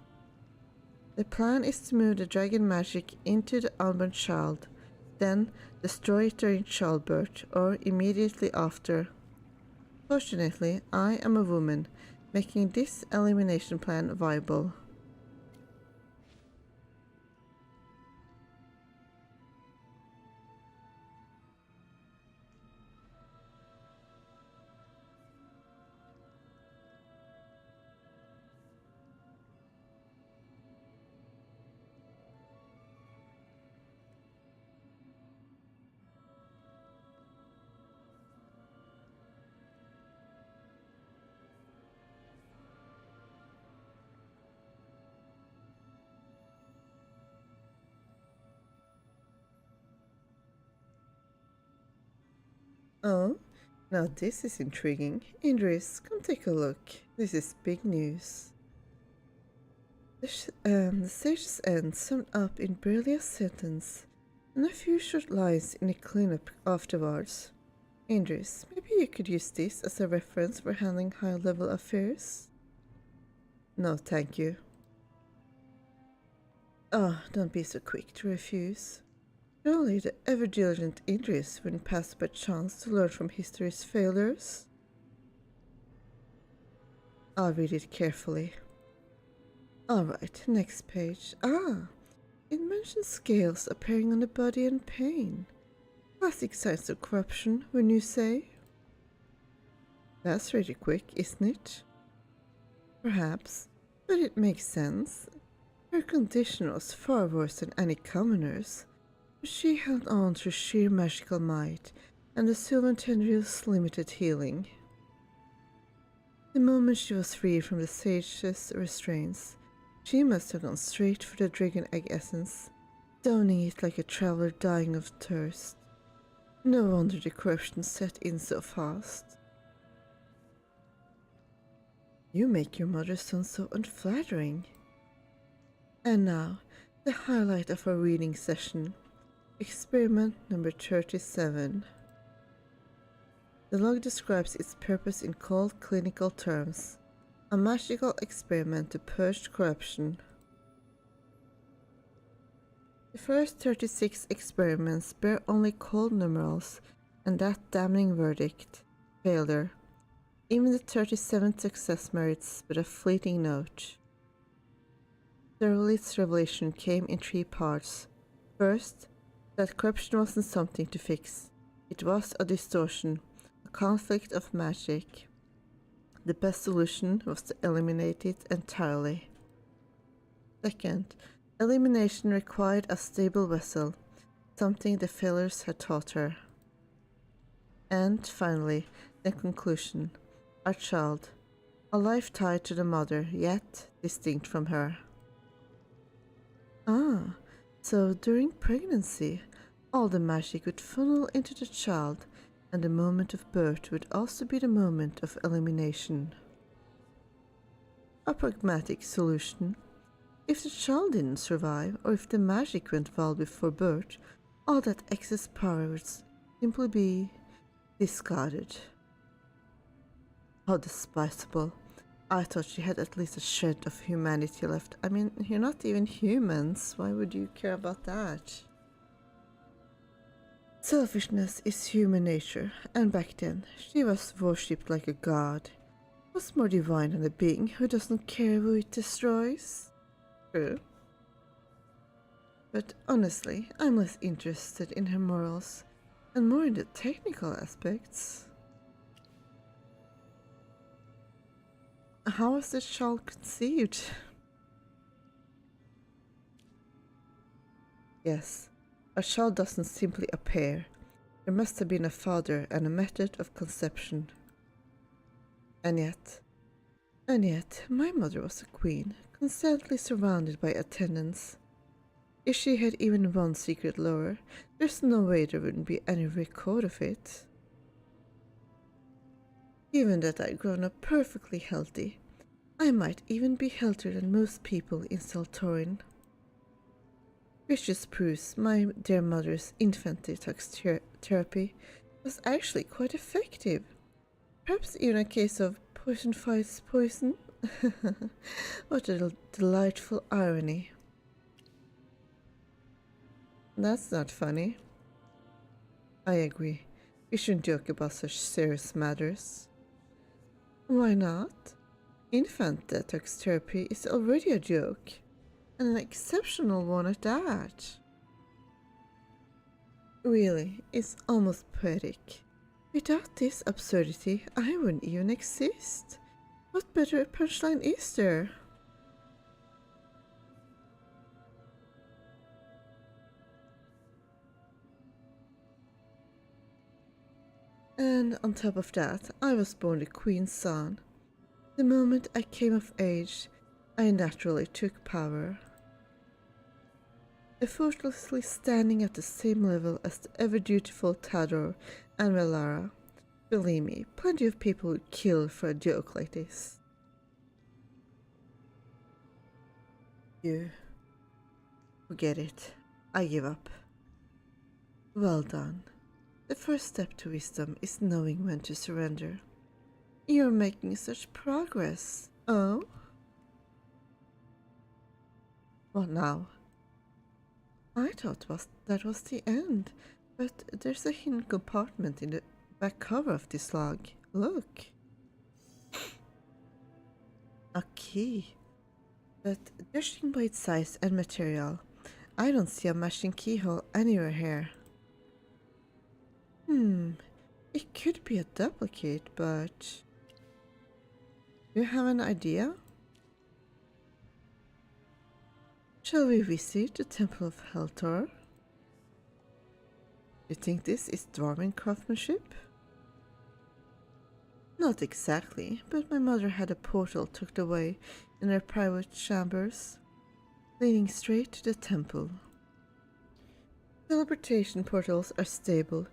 The plan is to move the dragon magic into the unborn child, then destroy it during childbirth or immediately after. Fortunately, I am a woman, making this elimination plan viable. Oh, now this is intriguing. Indris, come take a look. This is big news. The sage's end summed up in barely a sentence, and a few short lines in a cleanup afterwards. Indris, maybe you could use this as a reference for handling high-level affairs? No, thank you. Oh, don't be so quick to refuse. Surely the ever-diligent Indris wouldn't pass up a chance to learn from history's failures. I'll read it carefully. Alright, next page. Ah! It mentions scales appearing on the body and pain. Classic signs of corruption, wouldn't you say? That's really quick, isn't it? Perhaps, but it makes sense. Her condition was far worse than any commoner's, but she held on through sheer magical might and the Sylvan Tendril's limited healing. The moment she was free from the sage's restraints, she must have gone straight for the dragon egg essence, downing it like a traveler dying of thirst. No wonder the corruption set in so fast. You make your mother sound so unflattering. And now, the highlight of our reading session. Experiment number 37. The log describes its purpose in cold clinical terms. A magical experiment to purge corruption. The first 36 experiments bear only cold numerals, and that damning verdict, failure. Even the 37th success merits but a fleeting note. Thoroughly's revelation came in 3 parts. First, that corruption wasn't something to fix. It was a distortion, a conflict of magic. The best solution was to eliminate it entirely. Second, elimination required a stable vessel, something the failures had taught her. And finally, the conclusion. A child, a life tied to the mother, yet distinct from her. Ah, so during pregnancy, all the magic would funnel into the child, and the moment of birth would also be the moment of elimination. A pragmatic solution. If the child didn't survive, or if the magic went well before birth, all that excess power would simply be discarded. How despicable. I thought she had at least a shred of humanity left. I mean, you're not even humans. Why would you care about that? Selfishness is human nature, and back then, she was worshipped like a god. What's more divine than a being who doesn't care who it destroys? True. But honestly, I'm less interested in her morals, and more in the technical aspects. How was the child conceived? Yes, a child doesn't simply appear. There must have been a father and a method of conception. And yet, my mother was a queen, constantly surrounded by attendants. If she had even one secret lover, there's no way there wouldn't be any record of it. Given that I'd grown up perfectly healthy, I might even be healthier than most people in Sal'thorin. Which just proves my dear mother's infant detox therapy was actually quite effective. Perhaps even a case of poison fights poison. What a delightful irony. That's not funny. I agree. We shouldn't joke about such serious matters. Why not? Infant detox therapy is already a joke, and an exceptional one at that. Really, it's almost poetic. Without this absurdity, I wouldn't even exist. What better punchline is there? And on top of that, I was born the Queen's son. The moment I came of age, I naturally took power. Effortlessly standing at the same level as the ever-dutiful Tador and Velara. Believe me, plenty of people would kill for a joke like this. You. Forget it. I give up. Well done. The first step to wisdom is knowing when to surrender. You're making such progress. Oh? What now? I thought that was the end, but there's a hidden compartment in the back cover of this log. Look. A key. But judging by its size and material, I don't see a matching keyhole anywhere here. It could be a duplicate, but... Do you have an idea? Shall we visit the Temple of Heltor? You think this is dwarven craftsmanship? Not exactly, but my mother had a portal tucked away in her private chambers, leading straight to the temple. Teleportation portals are stable,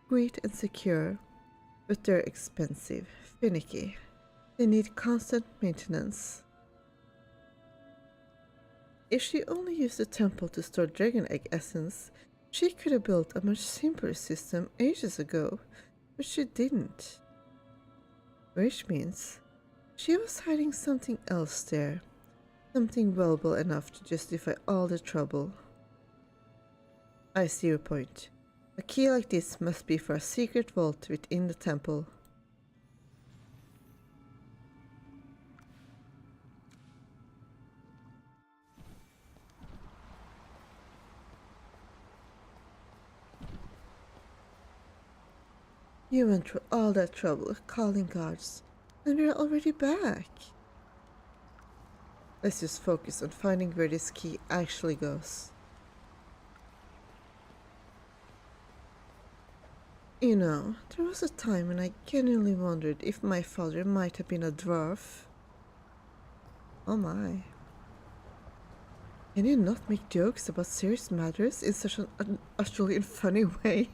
great and secure, but they're expensive, finicky. They need constant maintenance. If she only used the temple to store dragon egg essence, she could have built a much simpler system ages ago, but she didn't. Which means she was hiding something else there, something valuable enough to justify all the trouble. I see your point. A key like this must be for a secret vault within the temple. You went through all that trouble calling guards, and we're already back. Let's just focus on finding where this key actually goes. You know, there was a time when I genuinely wondered if my father might have been a dwarf. Oh my. Can you not make jokes about serious matters in such an utterly funny way?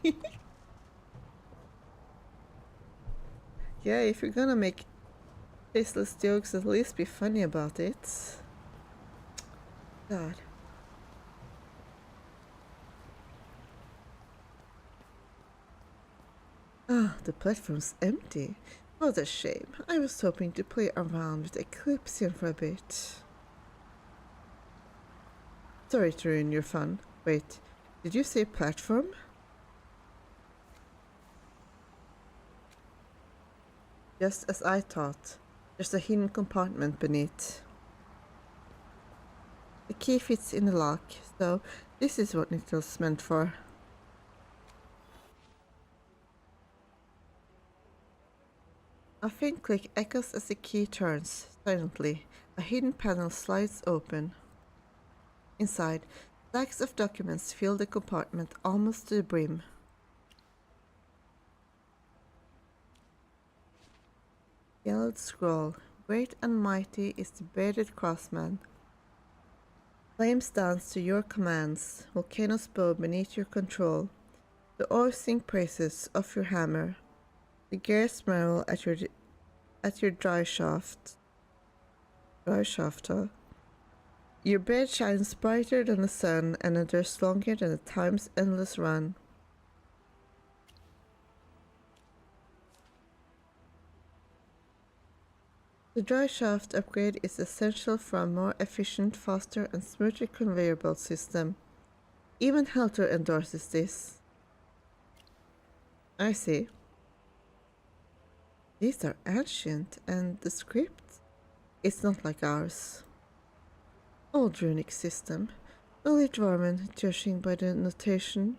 Yeah, if you're gonna make tasteless jokes, at least be funny about it. God. Ah, the platform's empty. What a shame. I was hoping to play around with Eclipsion for a bit. Sorry to ruin your fun. Wait, did you say platform? Just as I thought. There's a hidden compartment beneath. The key fits in the lock, so this is what it was meant for. A faint click echoes as the key turns. Silently, a hidden panel slides open. Inside, stacks of documents fill the compartment almost to the brim. Yellowed scroll. Great and mighty is the bearded craftsman. Flame stands to your commands. Volcanoes bow beneath your control. The oars sing praises of your hammer. The gears marvel at your dry shaft. Your bed shines brighter than the sun and endures longer than the time's endless run. The dry shaft upgrade is essential for a more efficient, faster, and smoother conveyor belt system. Even Heltor endorses this. I see. These are ancient, and the script is not like ours. Old runic system, only Dwarven, judging by the notation.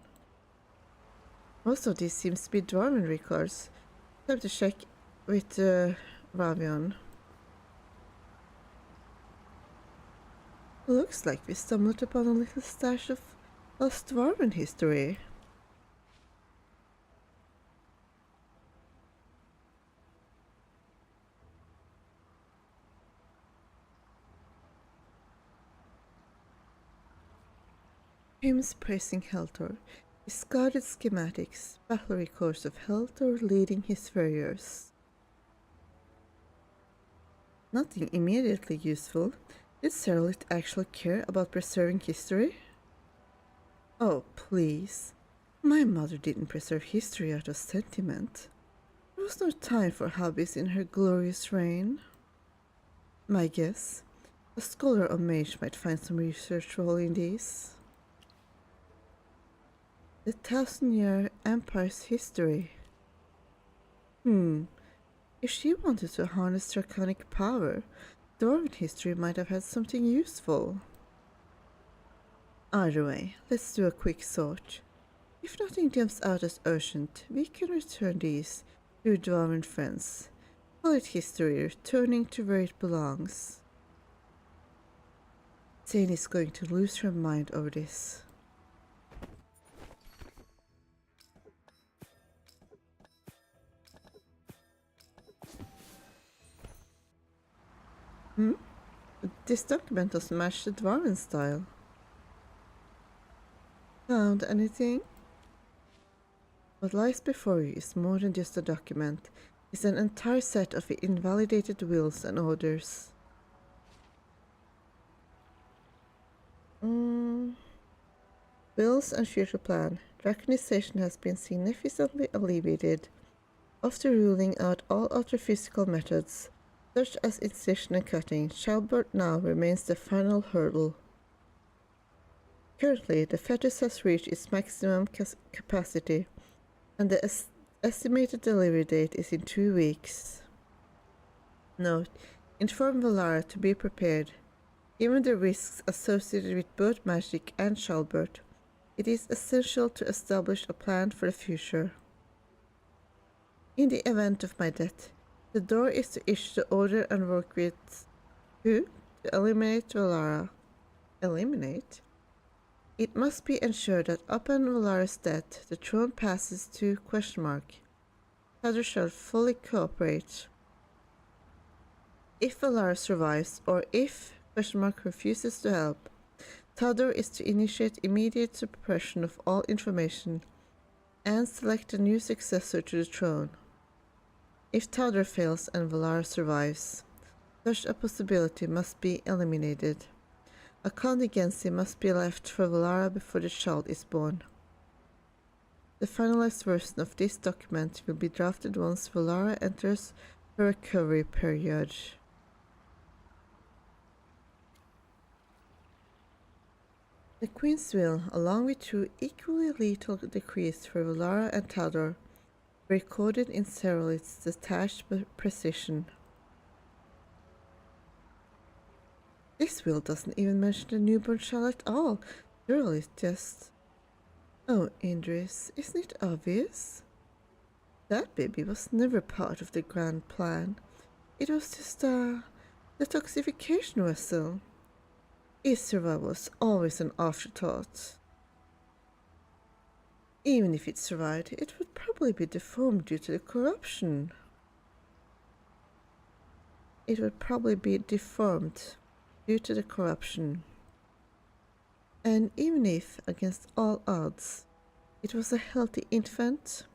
Most of these seems to be Dwarven records. Time to check with Ravion. Looks like we stumbled upon a little stash of lost Dwarven history. Hymns praising Heltor, discarded schematics, battle records of Heltor leading his warriors. Nothing immediately useful. Did Serlit actually care about preserving history? Oh, please. My mother didn't preserve history out of sentiment. There was no time for hobbies in her glorious reign. My guess, a scholar or mage might find some research role in these. The 1,000-year Empire's history. If she wanted to harness draconic power, Dwarven history might have had something useful. Either way, let's do a quick sort. If nothing jumps out as urgent, we can return these to Dwarven friends. Call it history, returning to where it belongs. Zane is going to lose her mind over this. This document doesn't match the Dwarven style. Found anything? What lies before you is more than just a document. It's an entire set of invalidated wills and orders. Wills and future plan. Draconization has been significantly alleviated after ruling out all other physical methods, such as incision and cutting. Childbirth now remains the final hurdle. Currently, the fetus has reached its maximum capacity, and the estimated delivery date is in 2 weeks. Note: inform Valara to be prepared. Given the risks associated with both magic and childbirth, it is essential to establish a plan for the future. In the event of my death, the door is to issue the order and work with who to eliminate Valara. Eliminate? It must be ensured that upon Valara's death, the throne passes to ? Tadr shall fully cooperate. If Valara survives, or if ? refuses to help, Tadr is to initiate immediate suppression of all information and select a new successor to the throne. If Tadr fails and Valara survives, such a possibility must be eliminated. A contingency must be left for Valara before the child is born. The finalized version of this document will be drafted once Valara enters her recovery period. The Queen's will, along with 2 equally lethal decrees for Valara and Tadr, recorded in Cerulit's detached precision. This will doesn't even mention the newborn child at all. Cerulit just... Oh, Indris, isn't it obvious? That baby was never part of the grand plan. It was just a detoxification vessel. Its survival was always an afterthought. Even if it survived, it would probably be deformed due to the corruption. And even if, against all odds, it was a healthy infant,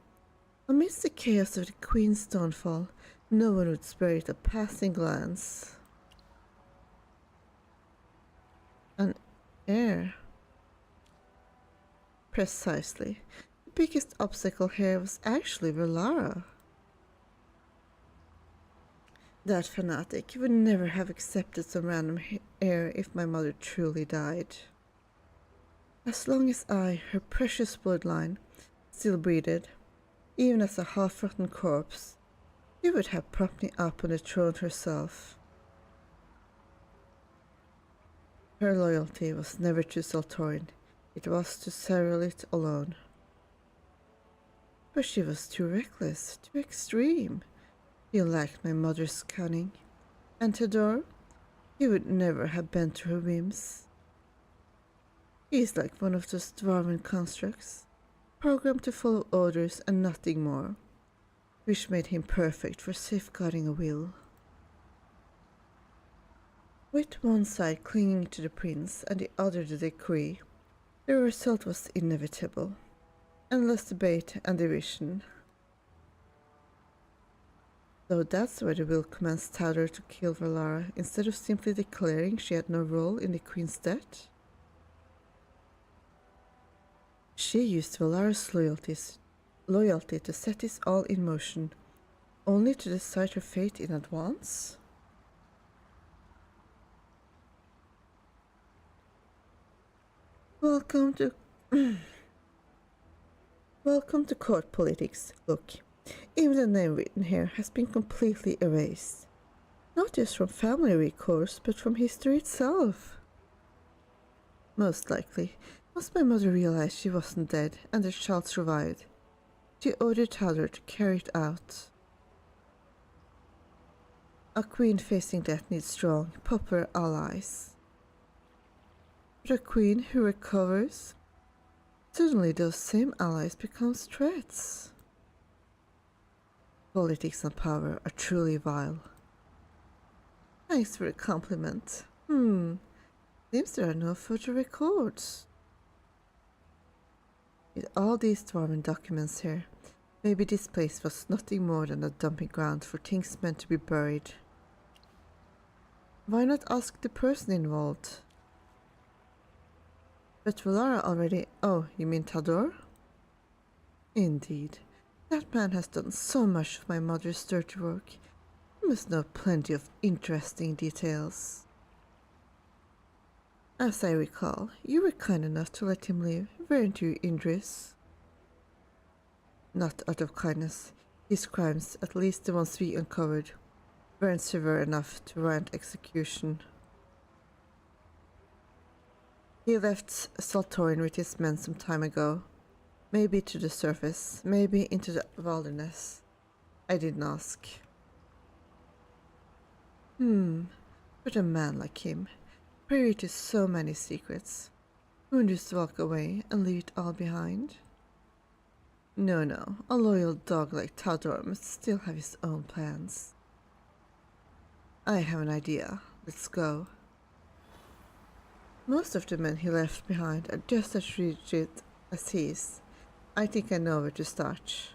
amidst the chaos of the Queen's downfall, no one would spare it a passing glance. An heir. Precisely. The biggest obstacle here was actually Valara. That fanatic would never have accepted some random heir if my mother truly died. As long as I, her precious bloodline, still breathed, even as a half-rotten corpse, she would have propped me up on the throne herself. Her loyalty was never to Sal'thorin, it was to Cerulit alone. But she was too reckless, too extreme. She lacked my mother's cunning, and Tadr, he would never have bent to her whims. He is like one of those Dwarven constructs, programmed to follow orders and nothing more, which made him perfect for safeguarding a will. With one side clinging to the prince and the other the decree, the result was inevitable. Endless debate and division. So that's why the will commenced Tadr to kill Valara, instead of simply declaring she had no role in the Queen's death. She used Valara's loyalty to set this all in motion, only to decide her fate in advance? Welcome to Welcome to court politics. Look, even the name written here has been completely erased. Not just from family records, but from history itself. Most likely, once my mother realized she wasn't dead and the child survived, she ordered Tador to carry it out. A queen facing death needs strong, popular allies. But a queen who recovers, suddenly those same allies become threats. Politics and power are truly vile. Thanks for the compliment. Seems there are no further records. With all these Dwarven documents here, maybe this place was nothing more than a dumping ground for things meant to be buried. Why not ask the person involved? But Valara already... Oh, you mean Tador? Indeed. That man has done so much of my mother's dirty work. He must know plenty of interesting details. As I recall, you were kind enough to let him live, weren't you, Indris? Not out of kindness. His crimes, at least the ones we uncovered, weren't severe enough to warrant execution. He left Sal'thorin with his men some time ago. Maybe to the surface, maybe into the wilderness. I didn't ask. But a man like him, privy to so many secrets, wouldn't just walk away and leave it all behind? No, a loyal dog like Tador must still have his own plans. I have an idea. Let's go. Most of the men he left behind are just as rigid as he is. I think I know where to start.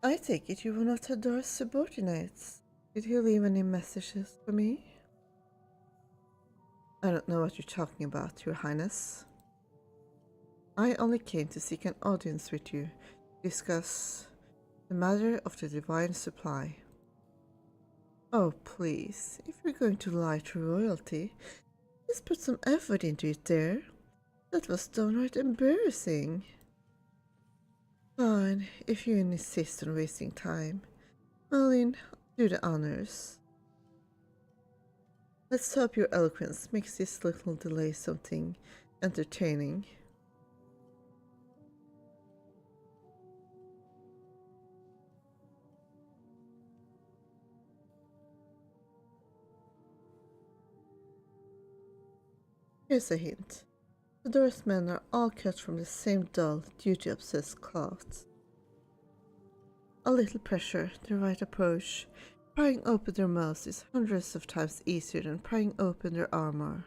I take it you were not Tador's subordinates. Did he leave any messages for me? I don't know what you're talking about, Your Highness. I only came to seek an audience with you to discuss the matter of the divine supply. Oh, please, if you're going to lie to royalty, just put some effort into it there. That was downright embarrassing. Fine, if you insist on wasting time. Merlin, do the honors. Let's hope your eloquence makes this little delay something entertaining. Here's a hint. Tador's men are all cut from the same dull, duty-obsessed cloth. A little pressure, the right approach. Prying open their mouths is hundreds of times easier than prying open their armor.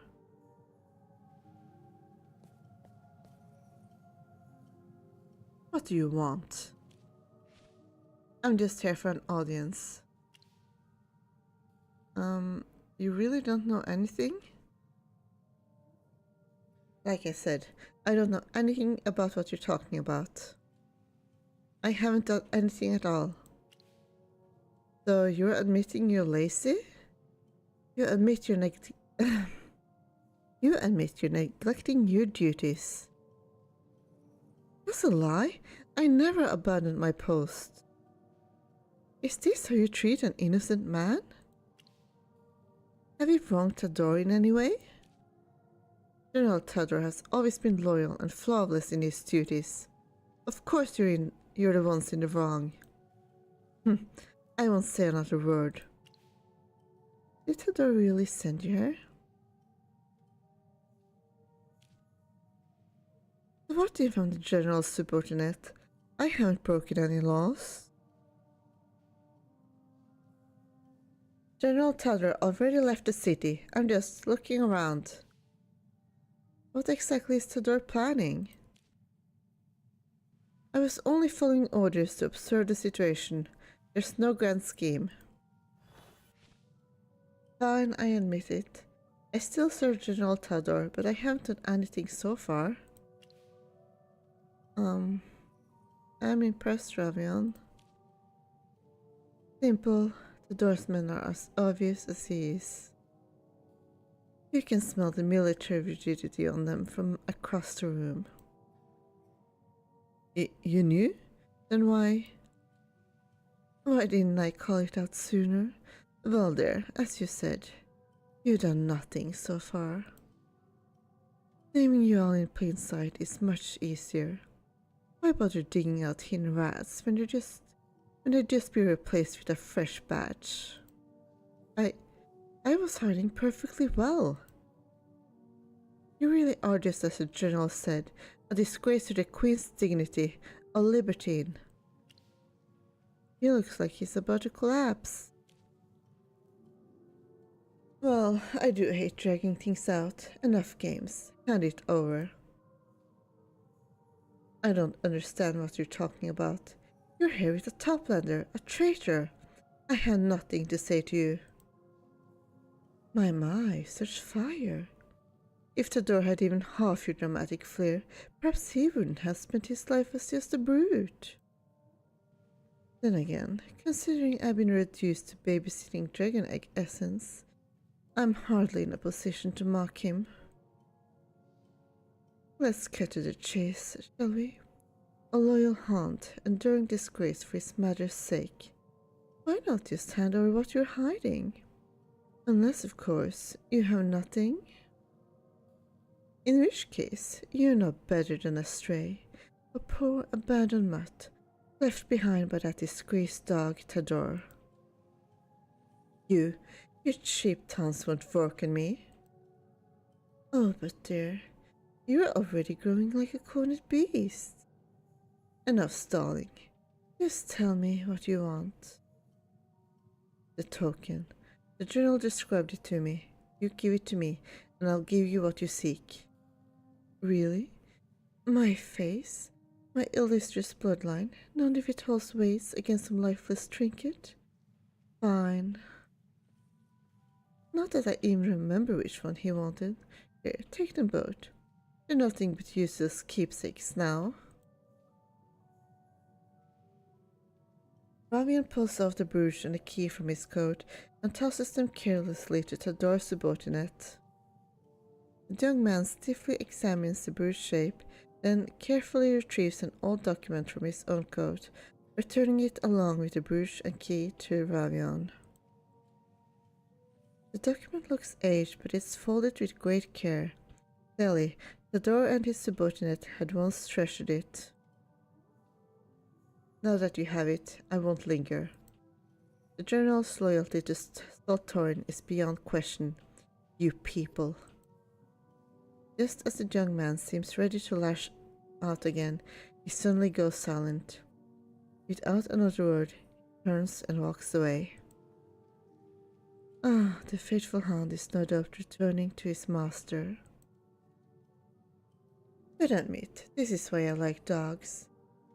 What do you want? I'm just here for an audience. You really don't know anything? Like I said, I don't know anything about what you're talking about. I haven't done anything at all. So you're admitting you're lazy? You admit you're neglecting your duties. That's a lie. I never abandoned my post. Is this how you treat an innocent man? Have you wronged Tador in any way? General Tador has always been loyal and flawless in his duties. Of course you're the ones in the wrong. I won't say another word. Did Tador really send you here? What if I'm the general's subordinate? I haven't broken any laws. General Tador already left the city. I'm just looking around. What exactly is Tador planning? I was only following orders to observe the situation. There's no grand scheme. Fine, I admit it. I still serve General Tador, but I haven't done anything so far. I'm impressed, Ravion. Simple, the Dorfmen are as obvious as he is. You can smell the military rigidity on them from across the room. You knew? Then why didn't I call it out sooner? Well there, as you said, you've done nothing so far. Naming you all in plain sight is much easier. Why bother digging out hidden rats when they'd just be replaced with a fresh batch? I was hiding perfectly well. You really are just as the general said, a disgrace to the Queen's dignity, a libertine. He looks like he's about to collapse. Well, I do hate dragging things out. Enough games. Hand it over. I don't understand what you're talking about. You're here with a toplander, a traitor. I had nothing to say to you. My, such fire. If the door had even half your dramatic flair, perhaps he wouldn't have spent his life as just a brute. Then again, considering I've been reduced to babysitting dragon egg essence, I'm hardly in a position to mock him. Let's cut to the chase, shall we? A loyal hunt, enduring disgrace for his mother's sake. Why not just hand over what you're hiding? Unless, of course, you have nothing. In which case, you're no better than a stray, a poor abandoned mutt, left behind by that disgraced dog, Tador. Your cheap taunts won't work on me. Oh, but dear, you're already growing like a cornered beast. Enough stalling. Just tell me what you want. The token. The journal described it to me. You give it to me, and I'll give you what you seek. Really? My face? My illustrious bloodline? None of it holds weights against some lifeless trinket? Fine. Not that I even remember which one he wanted. Here, take them both. They're nothing but useless keepsakes now. Ravian pulls off the brooch and the key from his coat and tosses them carelessly to Tador's subordinate. The young man stiffly examines the brooch shape, then carefully retrieves an old document from his own coat, returning it along with the brooch and key to Ravian. The document looks aged, but it's folded with great care. Clearly, Tador and his subordinate had once treasured it. Now that you have it, I won't linger. The general's loyalty to Sal'thorin is beyond question. You people. Just as the young man seems ready to lash out again, he suddenly goes silent. Without another word, he turns and walks away. Ah, the faithful hound is no doubt returning to his master. But admit, this is why I like dogs.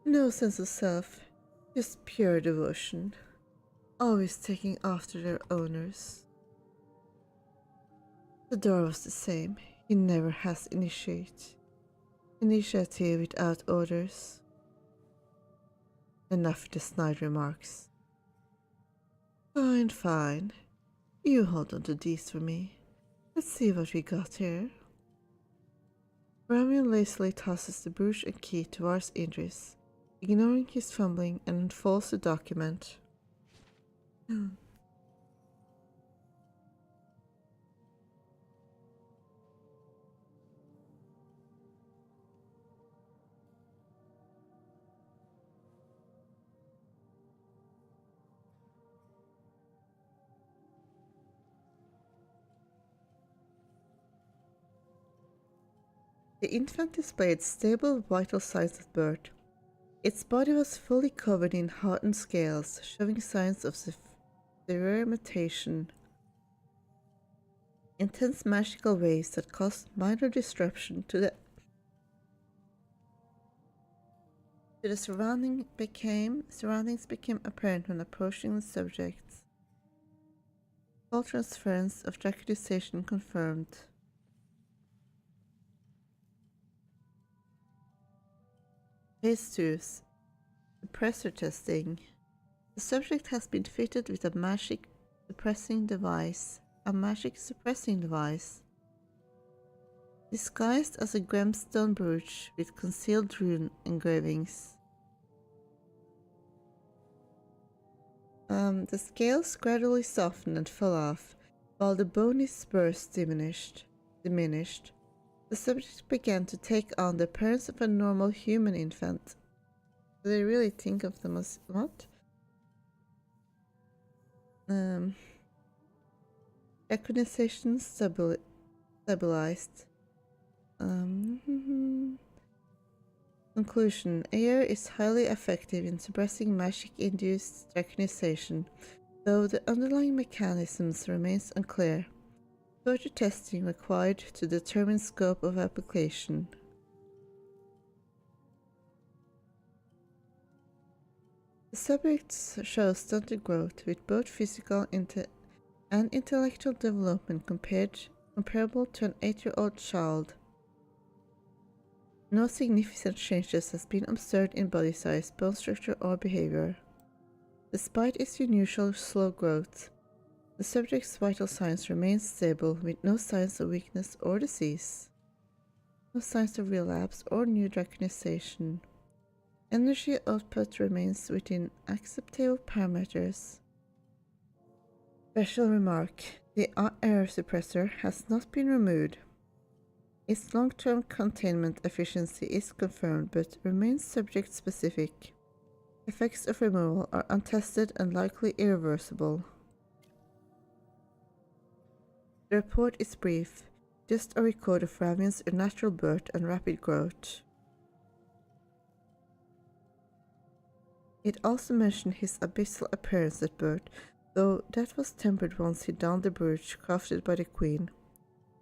No sense of self, just pure devotion. Always taking after their owners. The door was the same. He never has initiative without orders. Enough the snide remarks. Fine. You hold on to these for me. Let's see what we got here. Ravian lazily tosses the brooch and key towards Indris, ignoring his fumbling, and unfolds the document. The infant displayed stable, vital signs of birth. Its body was fully covered in hardened scales, showing signs of severe mutation. Intense magical waves that caused minor disruption to the surroundings became apparent when approaching the subjects. Full transference of accusation confirmed. Phase 2 suppressor testing. The subject has been fitted with a magic suppressing device. Disguised as a gemstone brooch with concealed rune engravings. The scales gradually softened and fell off, while the bony spurs diminished. The subject began to take on the appearance of a normal human infant. Do they really think of them as what? Recognition stabilized. Conclusion. AR is highly effective in suppressing magic-induced recognition, though the underlying mechanisms remains unclear. Further testing required to determine scope of application. The subjects show stunted growth with both physical and intellectual development comparable to an 8-year-old child. No significant changes has been observed in body size, bone structure, or behavior. Despite its unusual slow growth, the subject's vital signs remain stable with no signs of weakness or disease. No signs of relapse or new recognition. Energy output remains within acceptable parameters. Special remark: the air suppressor has not been removed. Its long-term containment efficiency is confirmed but remains subject-specific. Effects of removal are untested and likely irreversible. The report is brief, just a record of Ravian's unnatural birth and rapid growth. It also mentioned his abyssal appearance at birth, though that was tempered once he donned the brooch crafted by the Queen.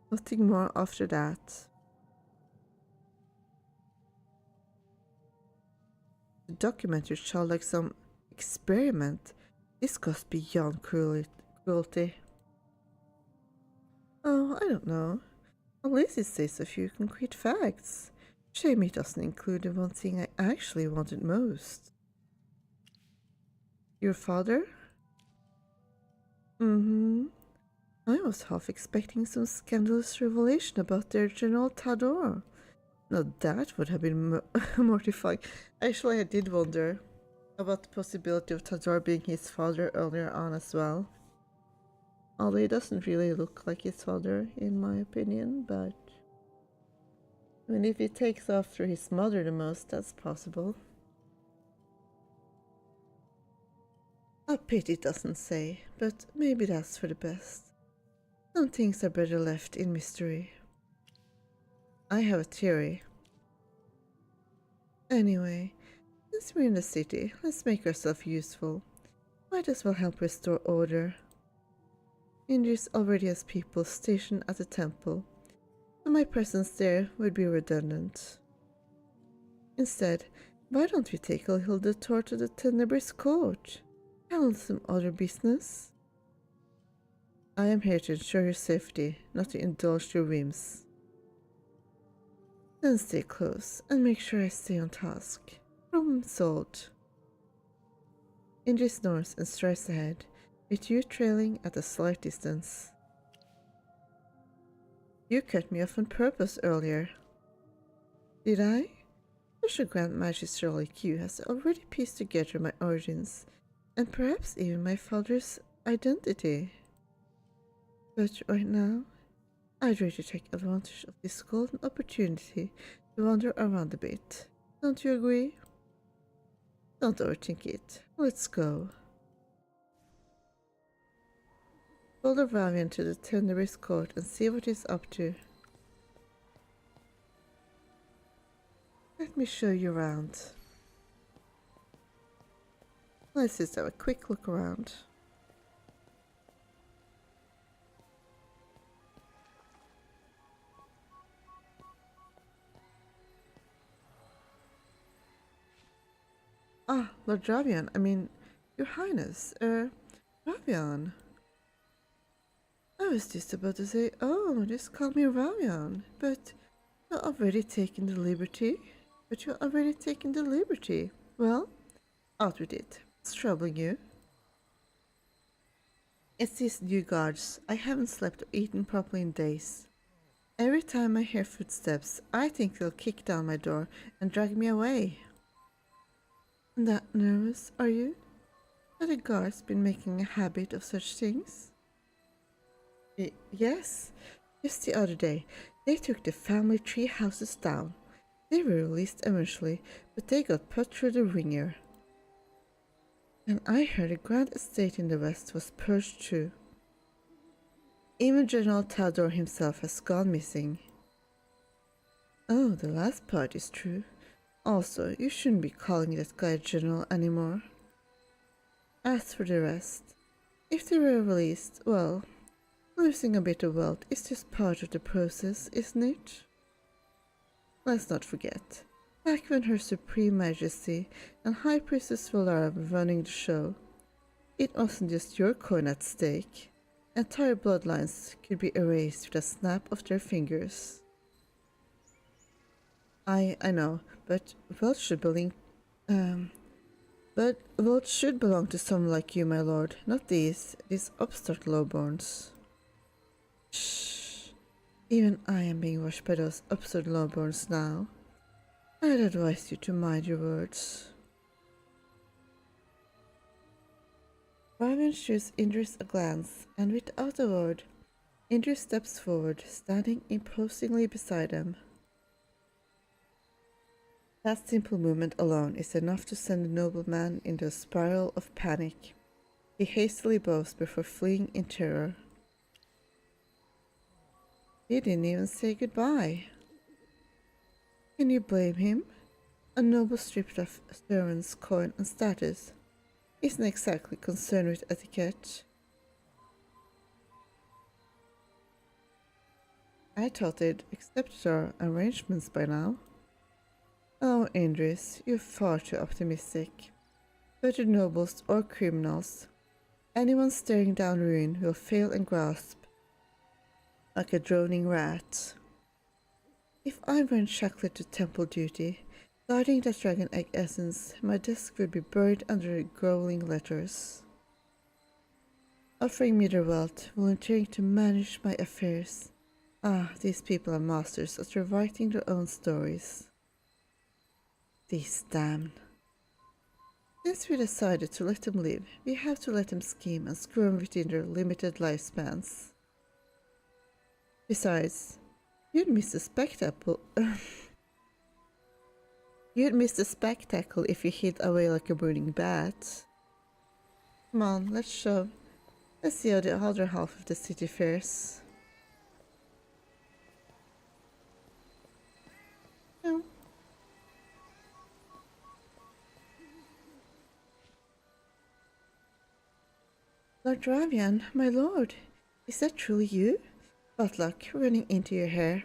Nothing more after that. The documentary showed like some experiment. This goes beyond cruelty. Oh, I don't know. At least it says a few concrete facts. Shame it doesn't include the one thing I actually wanted most. Your father? I was half expecting some scandalous revelation about their General Tador. Now that would have been mortifying. Actually, I did wonder about the possibility of Tador being his father earlier on as well. Although he doesn't really look like his father, in my opinion, but I mean, if he takes after his mother the most, that's possible. A pity it doesn't say, but maybe that's for the best. Some things are better left in mystery. I have a theory. Anyway, since we're in the city, let's make ourselves useful. Might as well help restore order. Indris already has people stationed at the temple, so my presence there would be redundant. Instead, why don't we take a little detour to the Tenebrous Court? Handle some other business? I am here to ensure your safety, not to indulge your whims. Then stay close and make sure I stay on task. Problem solved. Indris snores and strides ahead, with you trailing at a slight distance. You cut me off on purpose earlier. Did I? Such a Grand Magistrate like you has already pieced together my origins, and perhaps even my father's identity. But right now, I'd rather take advantage of this golden opportunity to wander around a bit. Don't you agree? Don't overthink it. Let's go. Follow Ravian to the Tenebrous Court and see what he's up to. Let me show you around. Let's just have a quick look around. Ah, Lord Ravian, I mean, Your Highness, Ravian. I was just about to say, oh, just call me Ravian, but you've already taken the liberty. But you already taken the liberty. Well, out with it. What's troubling you? It's these new guards. I haven't slept or eaten properly in days. Every time I hear footsteps, I think they'll kick down my door and drag me away. That nervous, are you? Have the guards been making a habit of such things? Yes. Just the other day, they took the family tree houses down. They were released eventually, but they got put through the ringer. And I heard a grand estate in the west was purged too. Even General Theodore himself has gone missing. Oh, the last part is true. Also, you shouldn't be calling that guy General anymore. As for the rest, if they were released, well, losing a bit of wealth is just part of the process, isn't it? Let's not forget, back when Her Supreme Majesty and High Priestess Valara were running the show, it wasn't just your coin at stake. Entire bloodlines could be erased with a snap of their fingers. I know, but wealth should belong to someone like you, my lord, not these upstart lowborns. Shh. Even I am being watched by those upstart lowborns now. I'd advise you to mind your words. Raven shoots Indris a glance, and without a word, Indris steps forward, standing imposingly beside him. That simple movement alone is enough to send the nobleman into a spiral of panic. He hastily bows before fleeing in terror. He didn't even say goodbye. Can you blame him? A noble stripped of servant's coin and status isn't exactly concerned with etiquette. I thought they'd accepted our arrangements by now. Oh, Indris, you're far too optimistic. Whether nobles or criminals, anyone staring down ruin will fail and grasp like a droning rat. If I weren't shackled to temple duty, guarding that dragon egg essence, my desk would be buried under growling letters. Offering me their wealth, volunteering to manage my affairs. Ah, these people are masters at rewriting their own stories. These damned. Since we decided to let them live, we have to let them scheme and squirm within their limited lifespans. Besides, you'd miss the spectacle. You'd miss the spectacle if you hid away like a burning bat. Come on, let's shove. Let's see how the other half of the city fares. No. Lord Ravian, my lord, is that truly you? What luck running into your hair.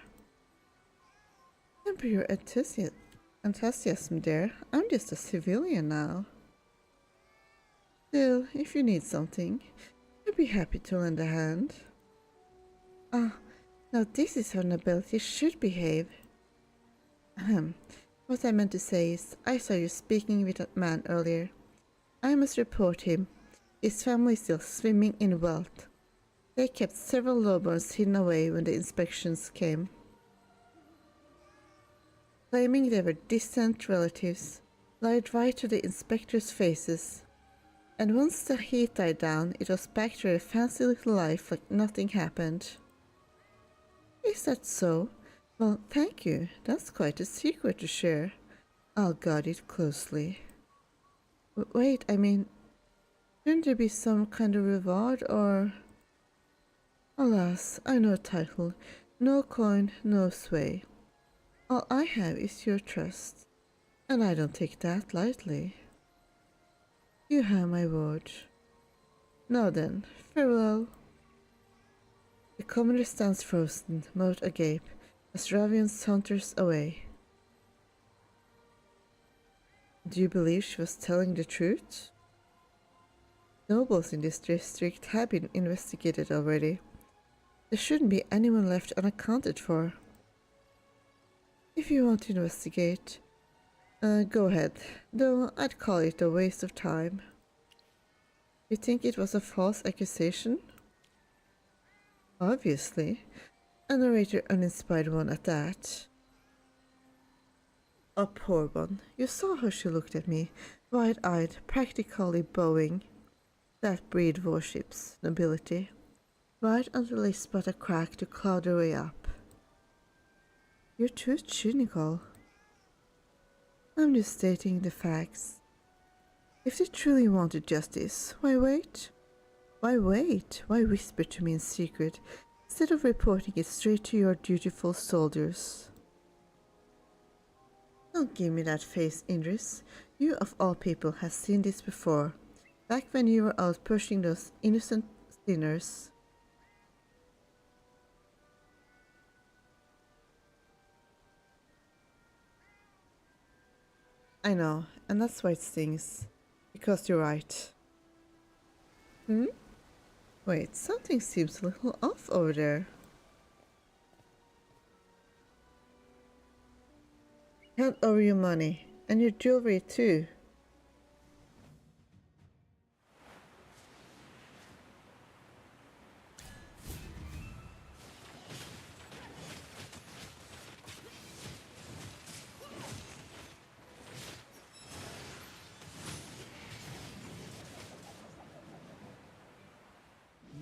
Temper your enthusiasm there. I'm just a civilian now. Still, if you need something, I'd be happy to lend a hand. Ah, now this is how nobility should behave. Ahem. What I meant to say is, I saw you speaking with that man earlier. I must report him. His family is still swimming in wealth. They kept several lowborns hidden away when the inspections came. Claiming they were distant relatives, lied right to the inspectors' faces. And once the heat died down, it was back to their fancy little life like nothing happened. Is that so? Well, thank you. That's quite a secret to share. I'll guard it closely. Wait, I mean, shouldn't there be some kind of reward or... Alas, I'm no title, no coin, no sway. All I have is your trust, and I don't take that lightly. You have my word. Now then, farewell. The commoner stands frozen, mouth agape, as Ravian saunters away. Do you believe she was telling the truth? Nobles in this district have been investigated already. There shouldn't be anyone left unaccounted for. If you want to investigate, Go ahead, though I'd call it a waste of time. You think it was a false accusation? Obviously. A narrator uninspired one at that. A poor one. You saw how she looked at me, wide-eyed, practically bowing. That breed worships nobility. Right until they spot a crack to claw their way up. You're too cynical. I'm just stating the facts. If they truly wanted justice, why wait? Why wait? Why whisper to me in secret, instead of reporting it straight to your dutiful soldiers? Don't give me that face, Indris. You of all people have seen this before, back when you were out pushing those innocent sinners. I know, and that's why it stings. Because you're right. Hmm? Wait, something seems a little off over there. Hand over your money, and your jewelry too.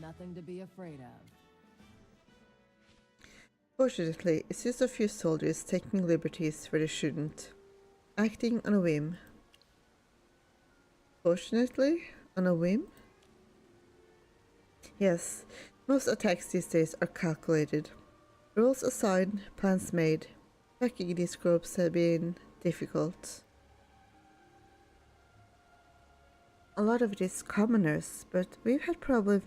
Nothing to be afraid of. Fortunately, it's just a few soldiers taking liberties where they shouldn't. Acting on a whim. Fortunately? On a whim? Yes, most attacks these days are calculated. Rules assigned, plans made. Tracking these groups have been difficult. A lot of it is commoners, but we've had problems.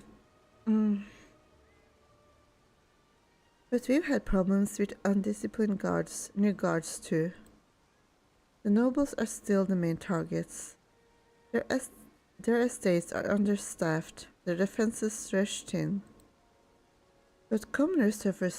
But we've had problems with undisciplined guards, new guards too. The nobles are still the main targets. Their estates are understaffed, their defenses stretched thin. But commoners suffer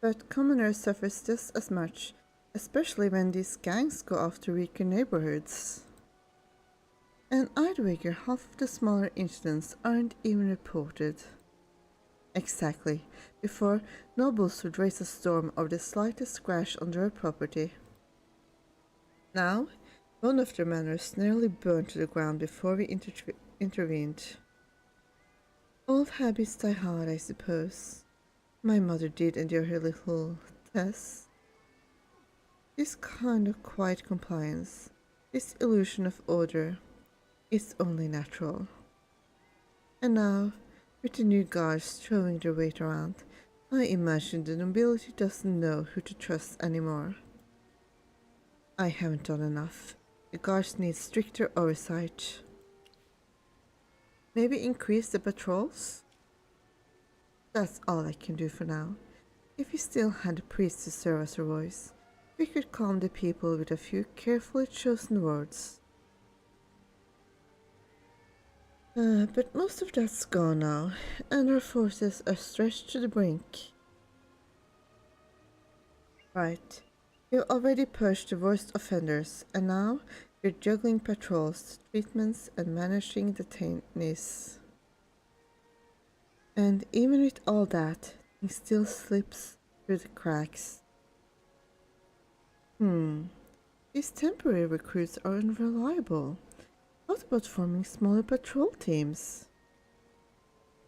But commoners suffer just as much, especially when these gangs go after weaker neighborhoods. And I'd wager half of the smaller incidents aren't even reported. Exactly, before nobles would raise a storm over the slightest scratch on their property. Now, one of their manors nearly burned to the ground before we intervened. Old habits die hard, I suppose. My mother did endure her little tests. This kind of quiet compliance, this illusion of order, is only natural. And now, with the new guards throwing their weight around, I imagine the nobility doesn't know who to trust anymore. I haven't done enough. The guards need stricter oversight. Maybe increase the patrols? That's all I can do for now. If we still had a priest to serve as our voice, we could calm the people with a few carefully chosen words. But most of that's gone now, and our forces are stretched to the brink. Right. You've already purged the worst offenders, and now you're juggling patrols, treatments, and managing detainees. And even with all that, things still slips through the cracks. These temporary recruits are unreliable. What about forming smaller patrol teams?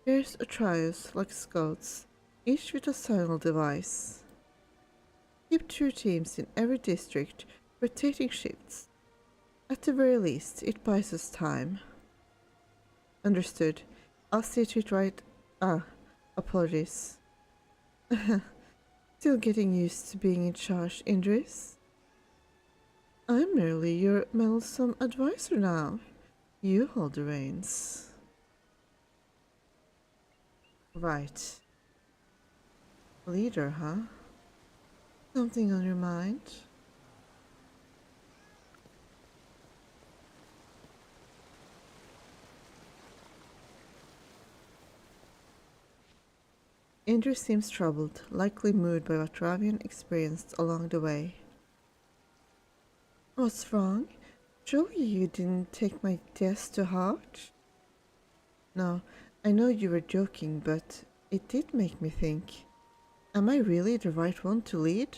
Here's a trios like scouts, each with a signal device. Keep 2 teams in every district, rotating shifts. At the very least, it buys us time. Understood. I'll see to it right. Apologies. Still getting used to being in charge, Indris. I'm merely your meddlesome advisor now. You hold the reins. Right. Leader, huh? Something on your mind? Indris seems troubled, likely moved by what Ravian experienced along the way. What's wrong? Surely you didn't take my death to heart? No, I know you were joking, but it did make me think. Am I really the right one to lead?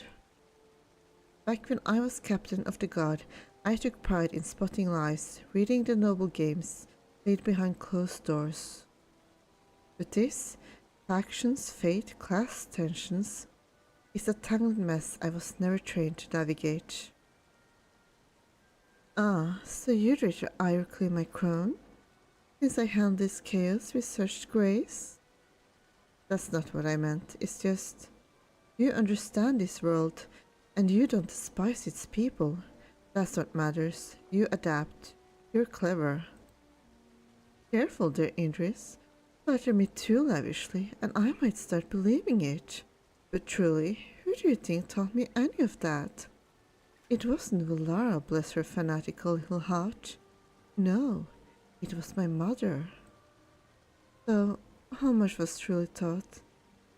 Back when I was captain of the guard, I took pride in spotting lies, reading the noble games played behind closed doors. But this, factions, fate, class tensions, is a tangled mess I was never trained to navigate. Ah, so you'd rather I reclaim my crown, since I handle this chaos with such grace? That's not what I meant, it's just, you understand this world, and you don't despise its people. That's what matters. You adapt. You're clever. Careful there, Indris. Flatter me too lavishly, and I might start believing it. But truly, who do you think taught me any of that? It wasn't Valara, bless her fanatical little heart. No, it was my mother. So, how much was truly taught,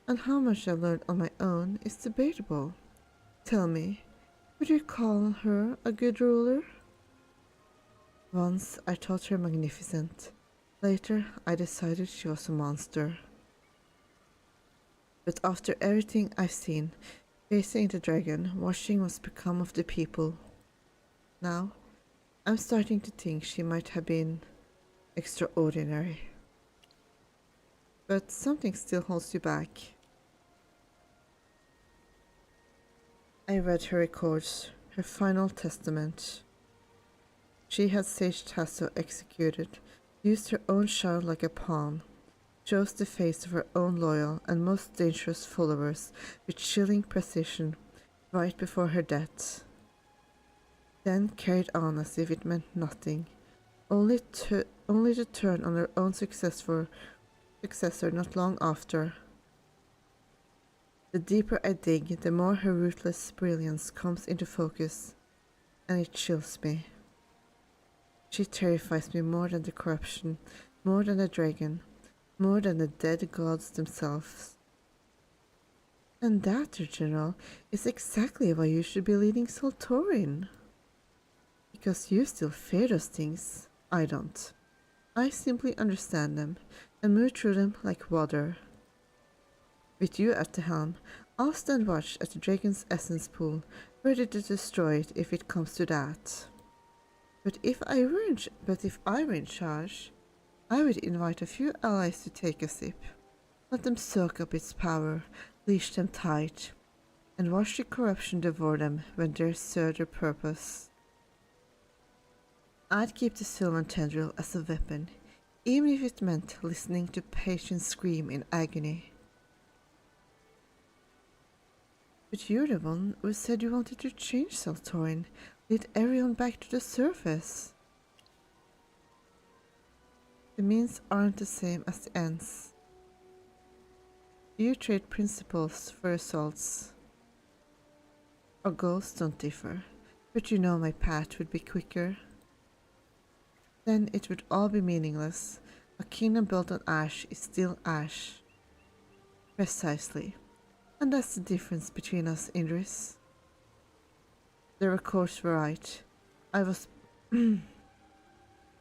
and how much I learned on my own is debatable. Tell me, would you call her a good ruler? Once I thought her magnificent. Later, I decided she was a monster. But after everything I've seen, facing the dragon, watching what's become of the people, now, I'm starting to think she might have been extraordinary. But something still holds you back. I read her records, her final testament. She had Sage Tasso executed, used her own child like a pawn, chose the face of her own loyal and most dangerous followers with chilling precision right before her death. Then carried on as if it meant nothing, only to turn on her own successor not long after. The deeper I dig, the more her ruthless brilliance comes into focus, and it chills me. She terrifies me more than the corruption, more than the dragon, more than the dead gods themselves. And that, Dear General, is exactly why you should be leading Sal'thorin. Because you still fear those things. I don't. I simply understand them, and move through them like water. With you at the helm, I'll stand watch at the dragon's essence pool, ready to destroy it if it comes to that. But if I were in charge, I would invite a few allies to take a sip, let them soak up its power, leash them tight, and watch the corruption devour them when they serve their purpose. I'd keep the Sylvan tendril as a weapon, even if it meant listening to patients scream in agony. But you're the one who said you wanted to change Sal'thorin, lead everyone back to the surface. The means aren't the same as the ends. You trade principles for results. Our goals don't differ, but you know my path would be quicker. Then it would all be meaningless. A kingdom built on ash is still ash. Precisely. And that's the difference between us, Indris. The records were right. The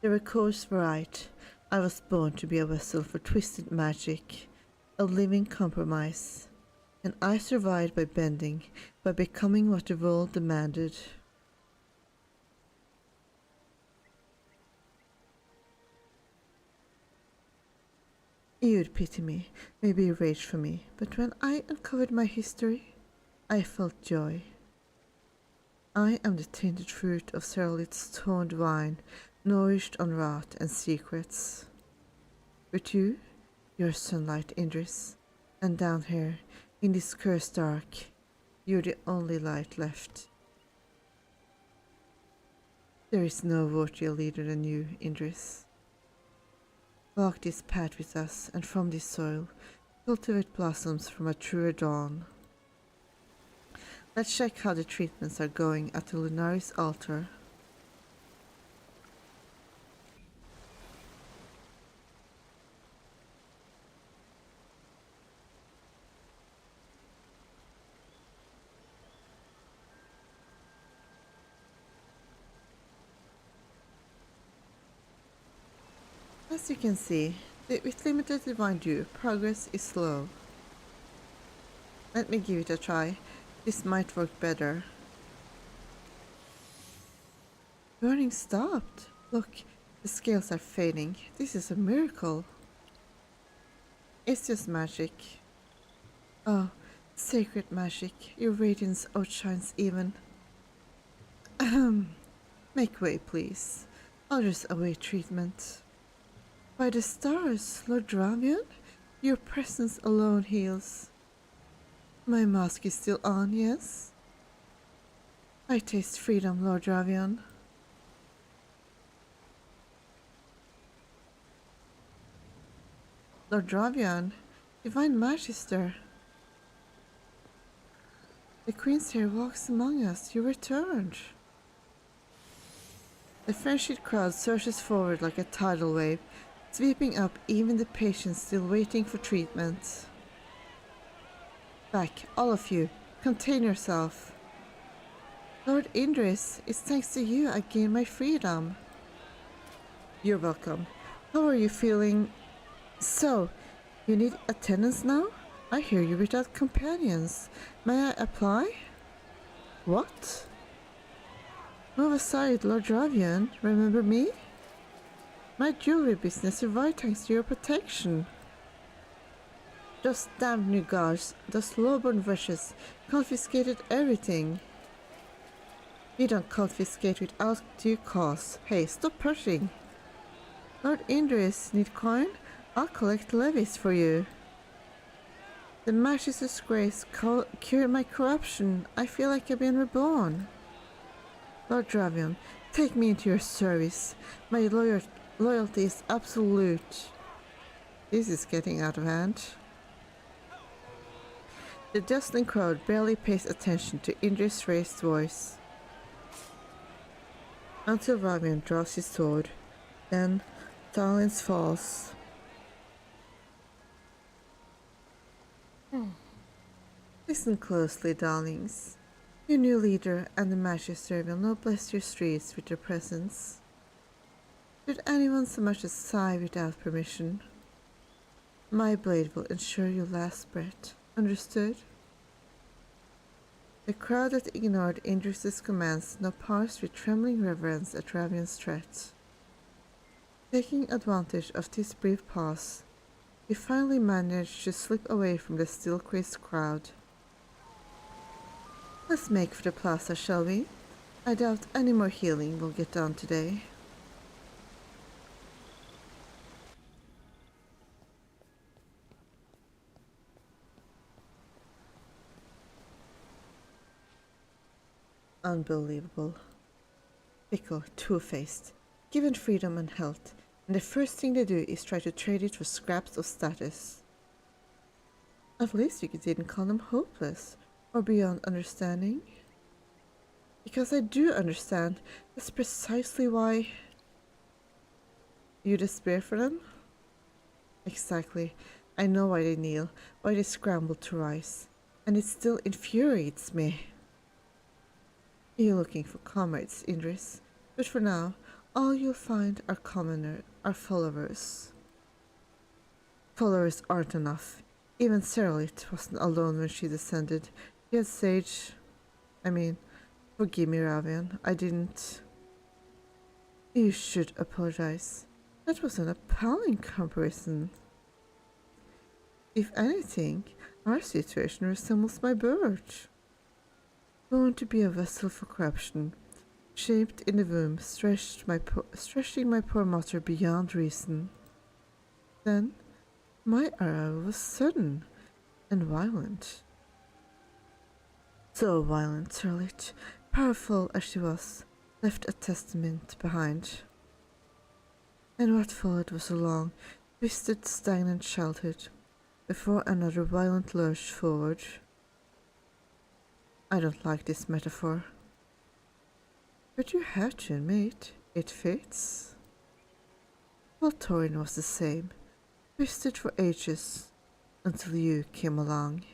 records were right. I was born to be a vessel for twisted magic, a living compromise. And I survived by bending, by becoming what the world demanded. You'd pity me, maybe rage for me, but when I uncovered my history, I felt joy. I am the tainted fruit of Seralit's toned vine, nourished on rot and secrets. But you're sunlight, Indris, and down here, in this cursed dark, you're the only light left. There is no worthier leader than you, Indris. Walk this path with us, and from this soil, cultivate blossoms from a truer dawn. Let's check how the treatments are going at the Lunaris altar. As you can see, with limited divine dew, progress is slow. Let me give it a try. This might work better. Burning stopped. Look, the scales are fading. This is a miracle. It's just magic. Oh, sacred magic. Your radiance outshines even. Ahem. Make way, please. Others await treatment. By the stars, Lord Dravion, your presence alone heals. My mask is still on, yes? I taste freedom, Lord Dravion. Lord Dravion, Divine Magister. The Queen's here walks among us. You returned. The frenzied crowd surges forward like a tidal wave, sweeping up even the patients still waiting for treatment. Back, all of you. Contain yourself. Lord Indris, it's thanks to you I gained my freedom. You're welcome. How are you feeling? So, you need attendance now? I hear you're without companions. May I apply? What? Move aside, Lord Dravion. Remember me? My jewelry business survived thanks to your protection. Those damned new guards, those lowborn wretches, confiscated everything. We don't confiscate without due cause. Hey, stop pushing. Lord Indris, need coin? I'll collect levies for you. The Magister's grace cured my corruption. I feel like I've been reborn. Lord Dravion, take me into your service. My loyalty is absolute. This is getting out of hand. The jostling crowd barely pays attention to Indris' raised voice. Until Dravion draws his sword. Then silence falls. Listen closely, darlings. Your new leader and the Magister will now bless your streets with their presence. Should anyone so much as sigh without permission, my blade will ensure your last breath. Understood? The crowd that ignored Indris' commands now paused with trembling reverence at Dravion's threat. Taking advantage of this brief pause, he finally managed to slip away from the still crazed crowd. Let's make for the plaza, shall we? I doubt any more healing will get done today. Unbelievable. Fickle, two-faced, given freedom and health, and the first thing they do is try to trade it for scraps of status. At least you didn't call them hopeless, or beyond understanding. Because I do understand, that's precisely why... You despair for them? Exactly. I know why they kneel, why they scramble to rise, and it still infuriates me. You're looking for comrades, Indris, but for now, all you'll find are followers. Followers aren't enough. Even Cerelit wasn't alone when she descended. She had sage... I mean, forgive me, Ravian. I didn't... You should apologize. That was an appalling comparison. If anything, our situation resembles my birth. Born to be a vessel for corruption, shaped in the womb, stretching my poor mother beyond reason. Then, my arrival was sudden and violent. So violent, Charlotte, powerful as she was, left a testament behind. And what followed was a long, twisted, stagnant childhood, before another violent lurch forward. I don't like this metaphor. But you have to admit, it fits. Sal'thorin was the same, twisted for ages, until you came along.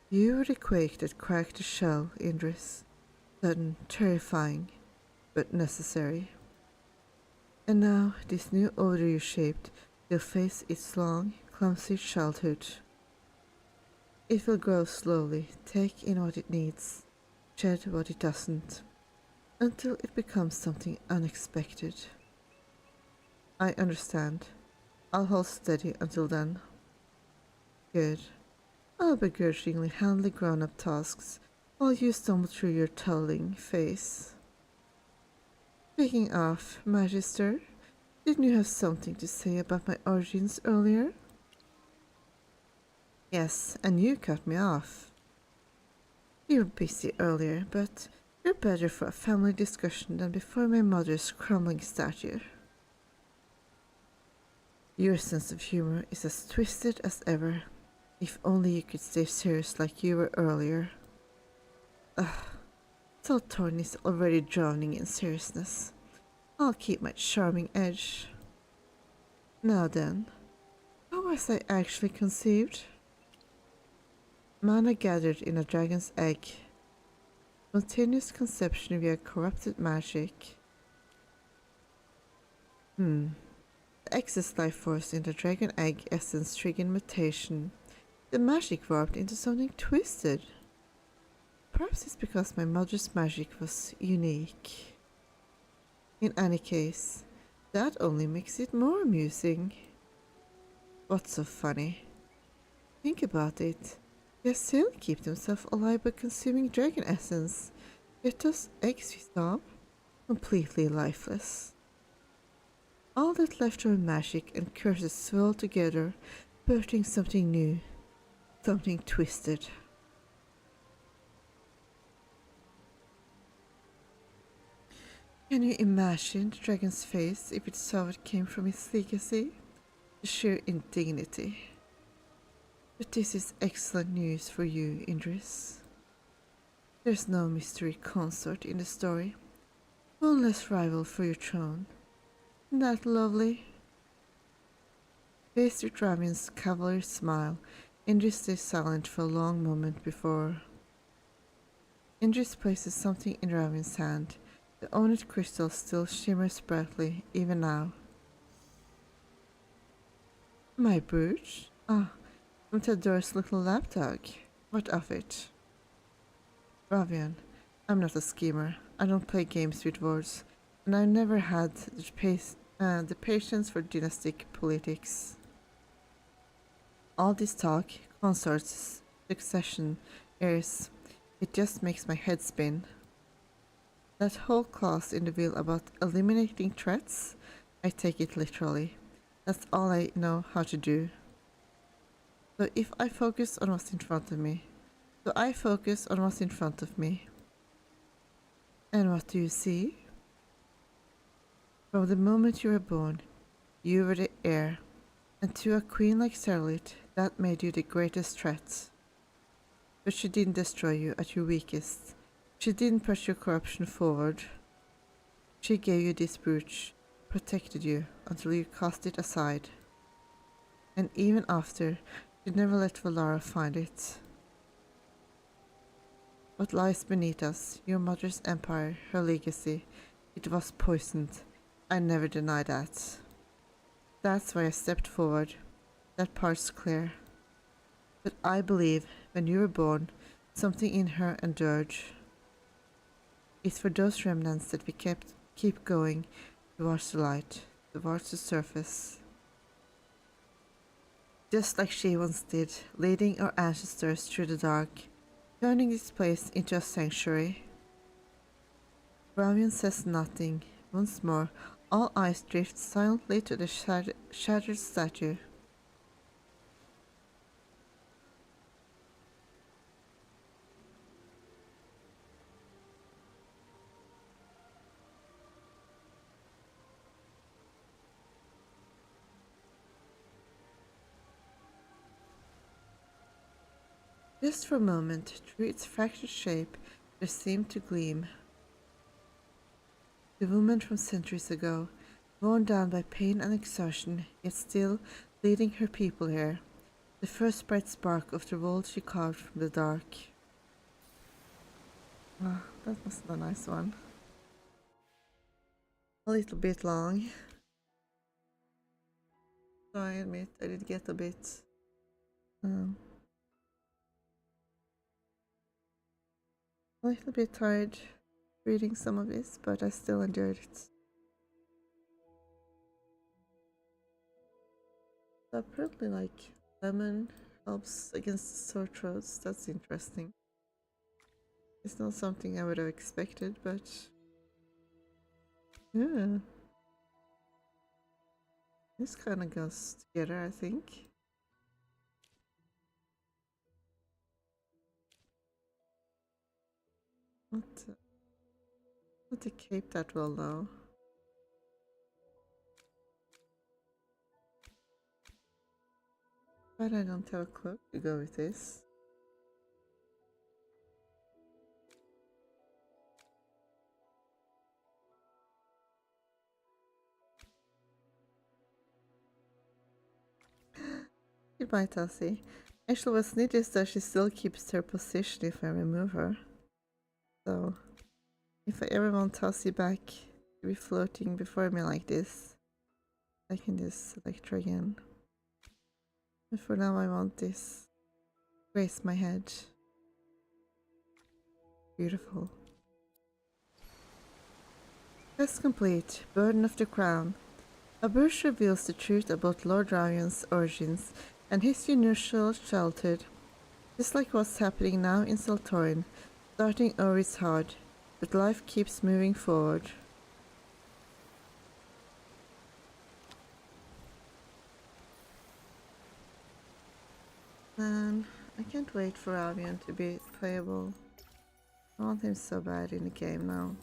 You were the quake that cracked the shell, Indris. Sudden, terrifying, but necessary. And now, this new order you shaped will face its long, clumsy childhood. It will grow slowly, take in what it needs, shed what it doesn't, until it becomes something unexpected. I understand. I'll hold steady until then. Good. I'll begrudgingly handle grown-up tasks while you stumble through your toddling phase. Speaking of, Magister, didn't you have something to say about my origins earlier? Yes, and you cut me off. You were busy earlier, but you're better for a family discussion than before my mother's crumbling statue. Your sense of humor is as twisted as ever. If only you could stay serious like you were earlier. Ugh. Sal'thorin is already drowning in seriousness. I'll keep my charming edge. Now then, how was I actually conceived? Mana gathered in a dragon's egg. Spontaneous conception via corrupted magic. The excess life force in the dragon egg essence triggered mutation. The magic warped into something twisted. Perhaps it's because my mother's magic was unique. In any case, that only makes it more amusing. What's so funny? Think about it. They still keep themselves alive by consuming dragon essence, yet those eggs we saw, completely lifeless. All that leftover magic and curses swirl together, birthing something new, something twisted. Can you imagine the dragon's face if it saw what came from its legacy? The sheer indignity. But this is excellent news for you, Indris. There's no mystery consort in the story. One less rival for your throne. Isn't that lovely? Faced with Ravian's cavalry smile, Indris stays silent for a long moment before... Indris places something in Ravian's hand. The onyx crystal still shimmers brightly, even now. My brooch? Ah, from Tador's little lapdog. What of it? Ravian, I'm not a schemer. I don't play games with words, and I've never had the patience for dynastic politics. All this talk, consorts, succession, heirs, it just makes my head spin. That whole clause in the will about eliminating threats, I take it literally. That's all I know how to do. So if I focus on what's in front of me, And what do you see? From the moment you were born, you were the heir, and to a queen like Cerelit, that made you the greatest threat. But she didn't destroy you at your weakest. She didn't push your corruption forward. She gave you this brooch, protected you until you cast it aside. And even after, she never let Valara find it. What lies beneath us, your mother's empire, her legacy, it was poisoned. I never deny that. That's why I stepped forward. That part's clear. But I believe when you were born, something in her endured. It's for those remnants that we keep going towards the light, towards the surface. Just like she once did, leading our ancestors through the dark, turning this place into a sanctuary. Ravian says nothing. Once more, all eyes drift silently to the shattered statue. Just for a moment, through its fractured shape, there seemed to gleam the woman from centuries ago, worn down by pain and exhaustion, yet still leading her people here. The first bright spark of the world she carved from the dark. Ah, that was a nice one. A little bit long. So I admit I did get a bit a little bit tired reading some of this, but I still enjoyed it. So apparently like lemon helps against sore throats. That's interesting. It's not something I would have expected, but yeah. This kind of goes together, I think. Not the cape that well though. But I don't have a cloak to go with this. Goodbye, Tassie. Actually, what's neat is that she still keeps her position if I remove her. So, if I ever want Tassie back to be floating before me like this, I can just select her again. But for now, I want this. Grace my head. Beautiful. Quest complete. Burden of the Crown. A brush reveals the truth about Lord Ravian's origins and his unusual childhood. Just like what's happening now in Sal'thorin, starting over is hard, but life keeps moving forward. Man, I can't wait for Ravian to be playable. I want him so bad in the game now.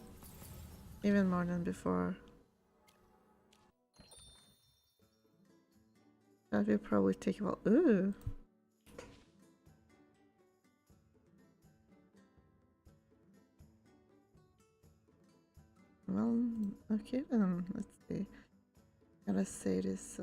Even more than before. That will probably take a while. Ooh! Well, okay then, let's see. Gotta say this.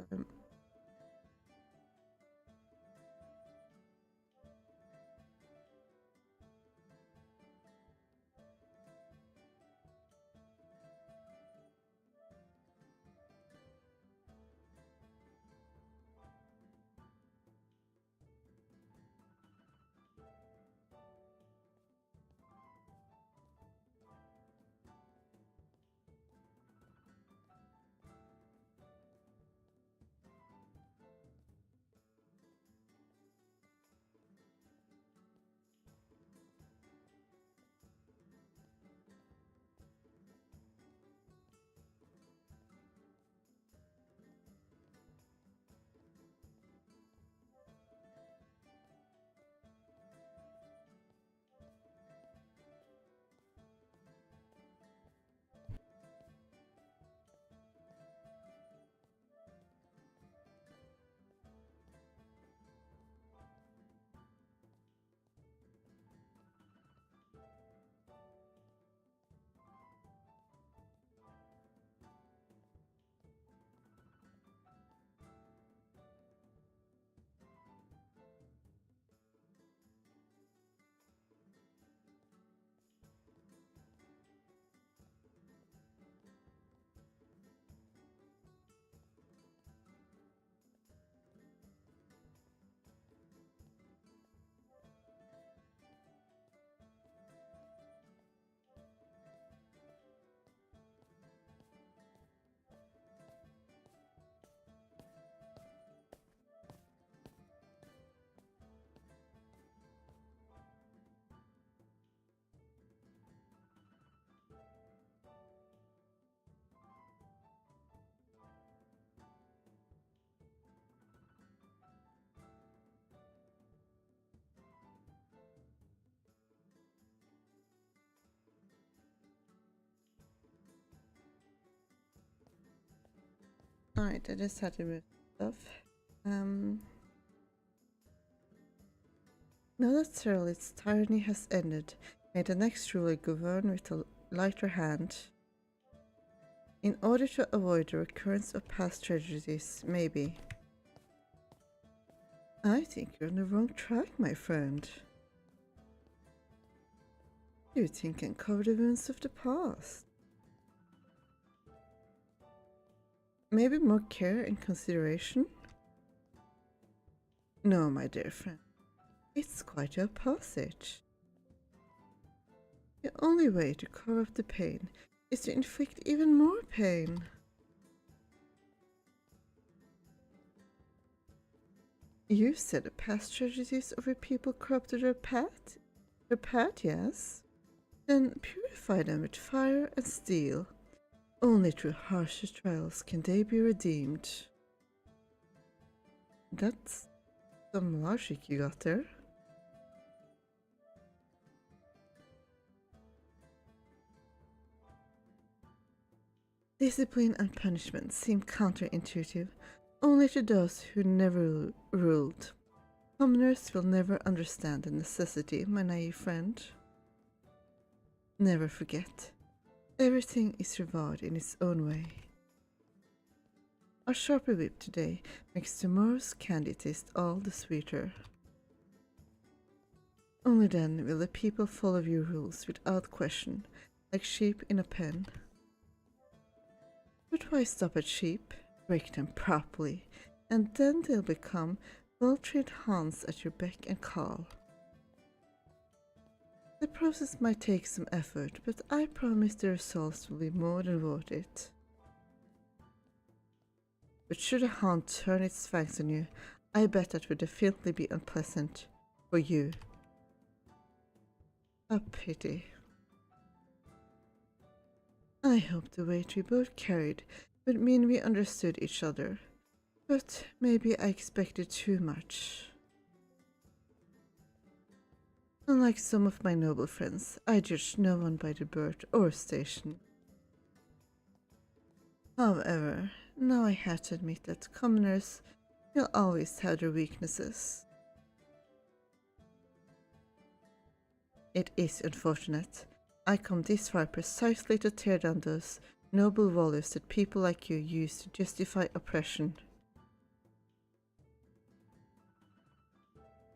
Alright, I just had to move stuff. Now that Serlit's tyranny has ended, may the next ruler govern with a lighter hand. In order to avoid the recurrence of past tragedies, maybe. I think you're on the wrong track, my friend. You think and cover the wounds of the past. Maybe more care and consideration? No, my dear friend. It's quite the opposite. The only way to cover up the pain is to inflict even more pain. You said the past tragedies of your people corrupted their path? Their path, yes? Then purify them with fire and steel. Only through harsher trials can they be redeemed. That's some logic you got there. Discipline and punishment seem counterintuitive only to those who never ruled. Commoners will never understand the necessity, my naive friend. Never forget, everything is rewarded in its own way. A sharper whip today makes tomorrow's candy taste all the sweeter. Only then will the people follow your rules without question, like sheep in a pen. But why stop at sheep? Break them properly, and then they'll become well-trained hounds at your beck and call. The process might take some effort, but I promise the results will be more than worth it. But should a hound turn its fangs on you, I bet that would definitely be unpleasant for you. A pity. I hope the weight we both carried would mean we understood each other, but maybe I expected too much. Unlike some of my noble friends, I judge no one by their birth or station. However, now I have to admit that commoners will always have their weaknesses. It is unfortunate. I come this far precisely to tear down those noble values that people like you use to justify oppression.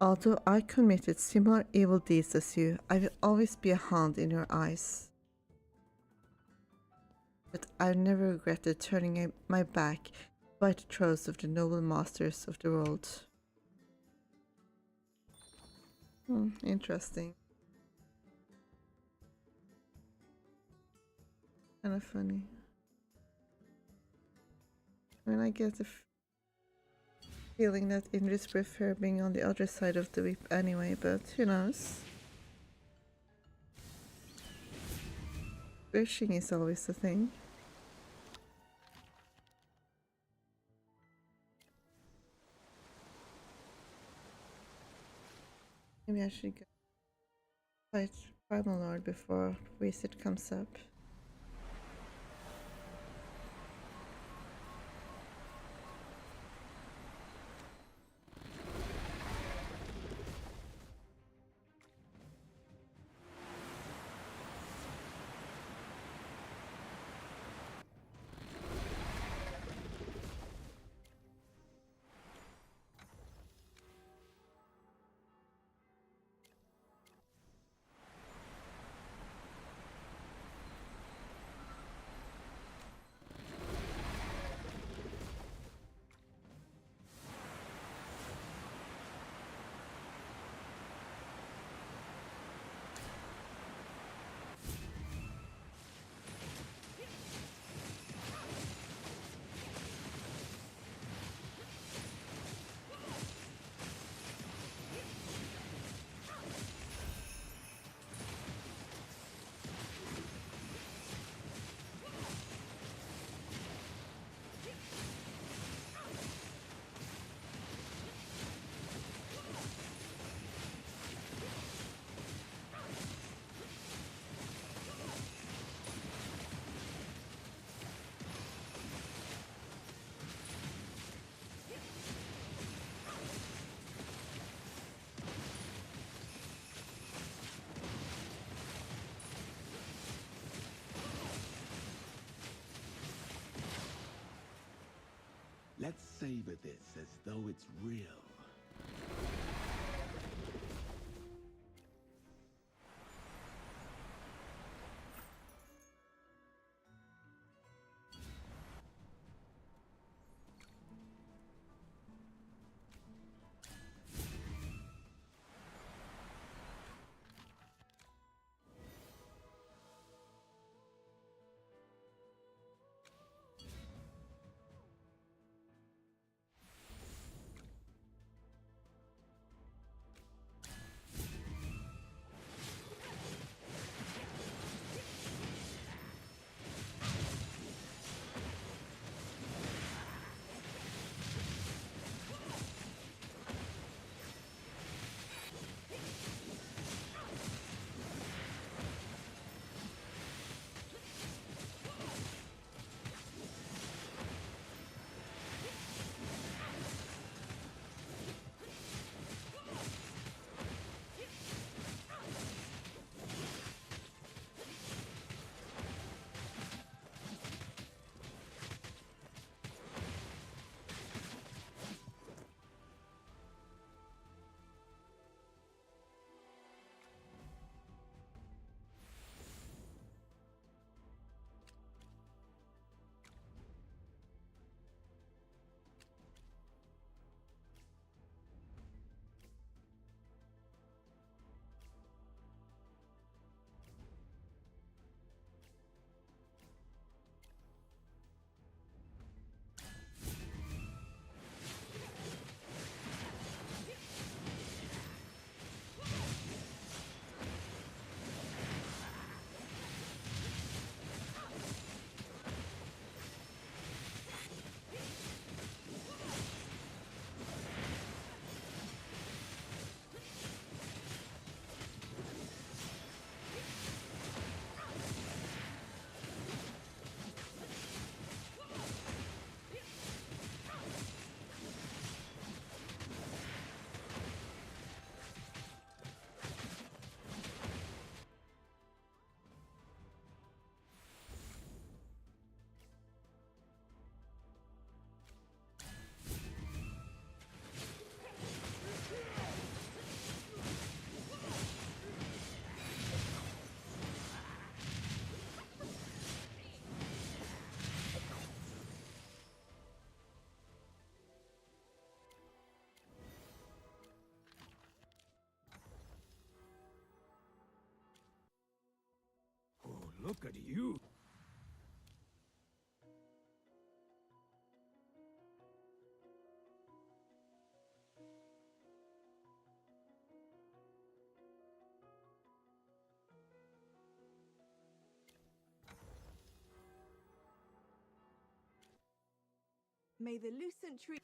Although I committed similar evil deeds as you, I will always be a hound in your eyes. But I've never regretted turning my back by the throats of the noble masters of the world. Interesting. Kind of funny. I mean, I get the feeling that Indris prefer being on the other side of the whip anyway, but who knows? Wishing is always a thing. Maybe I should go fight Primal Lord before Reset comes up. Let's savor this as though it's real. Look at you! May the lucent tree...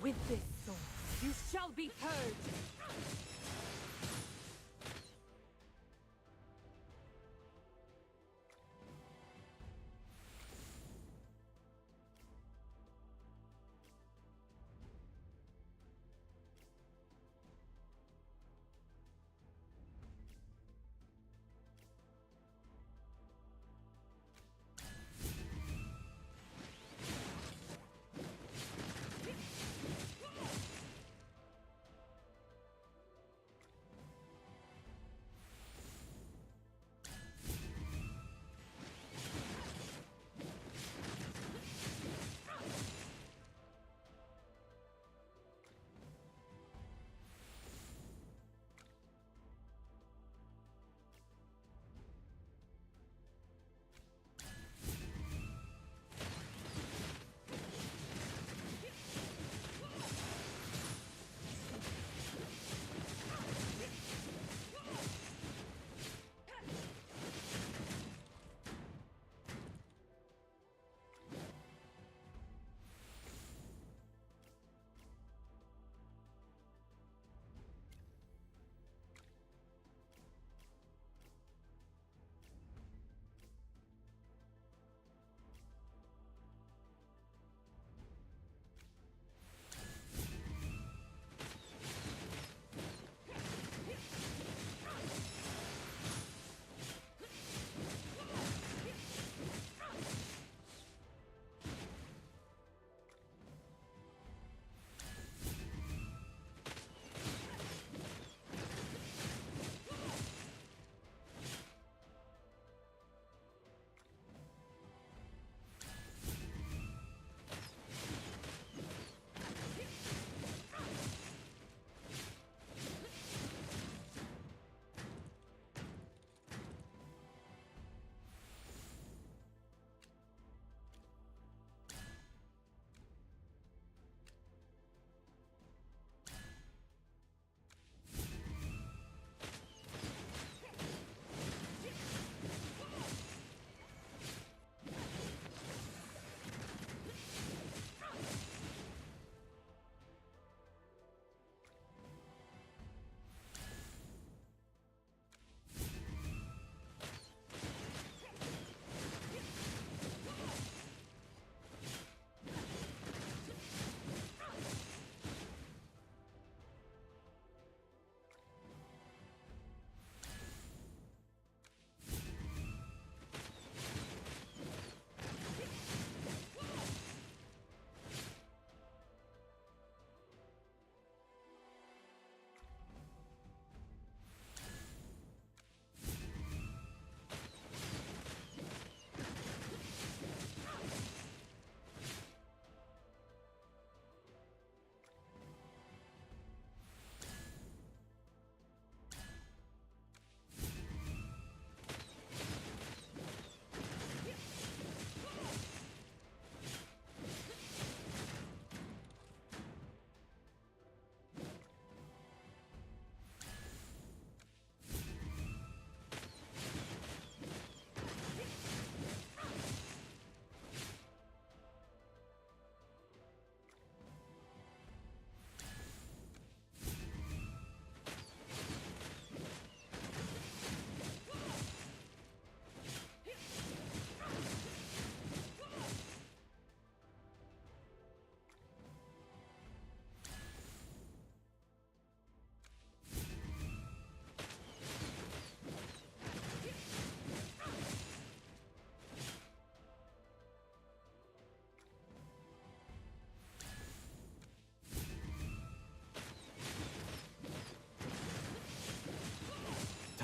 With this sword, you shall be purged!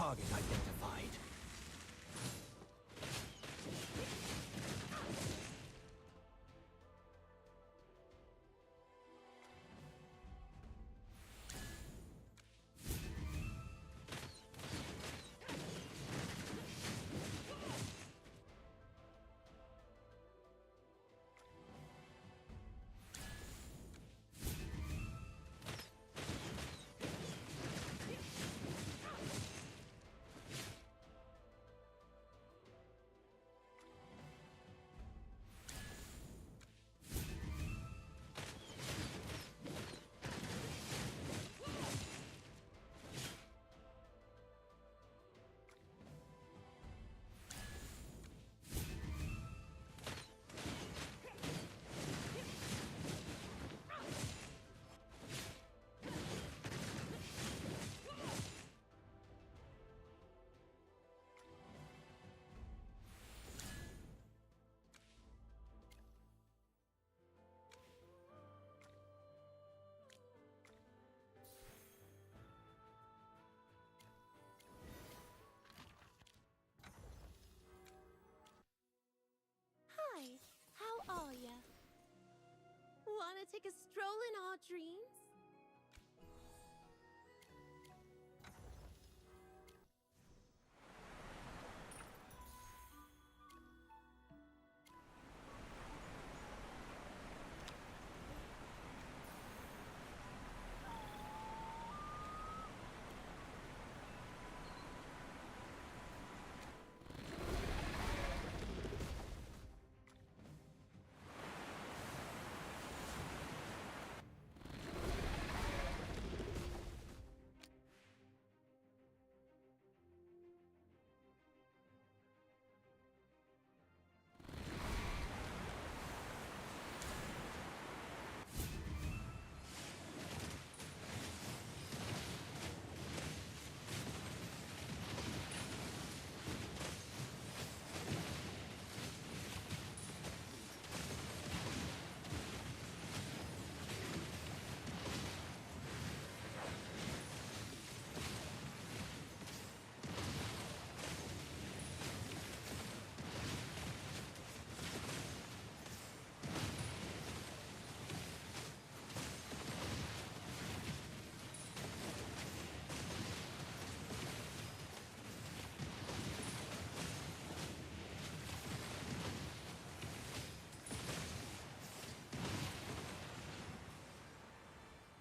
Target identified. Hi, how are ya? Wanna take a stroll in our dreams?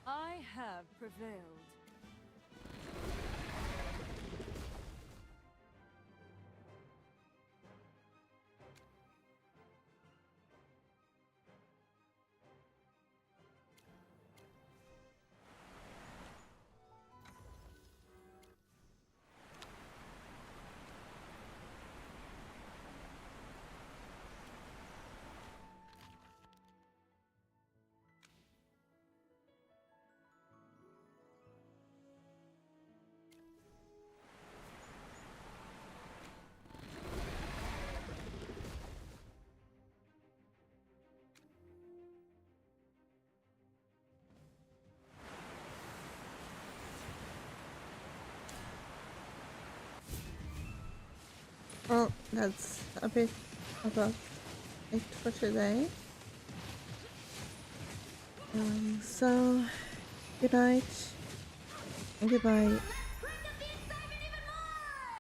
I have prevailed. Well, that's a bit about it for today. So, good night and goodbye.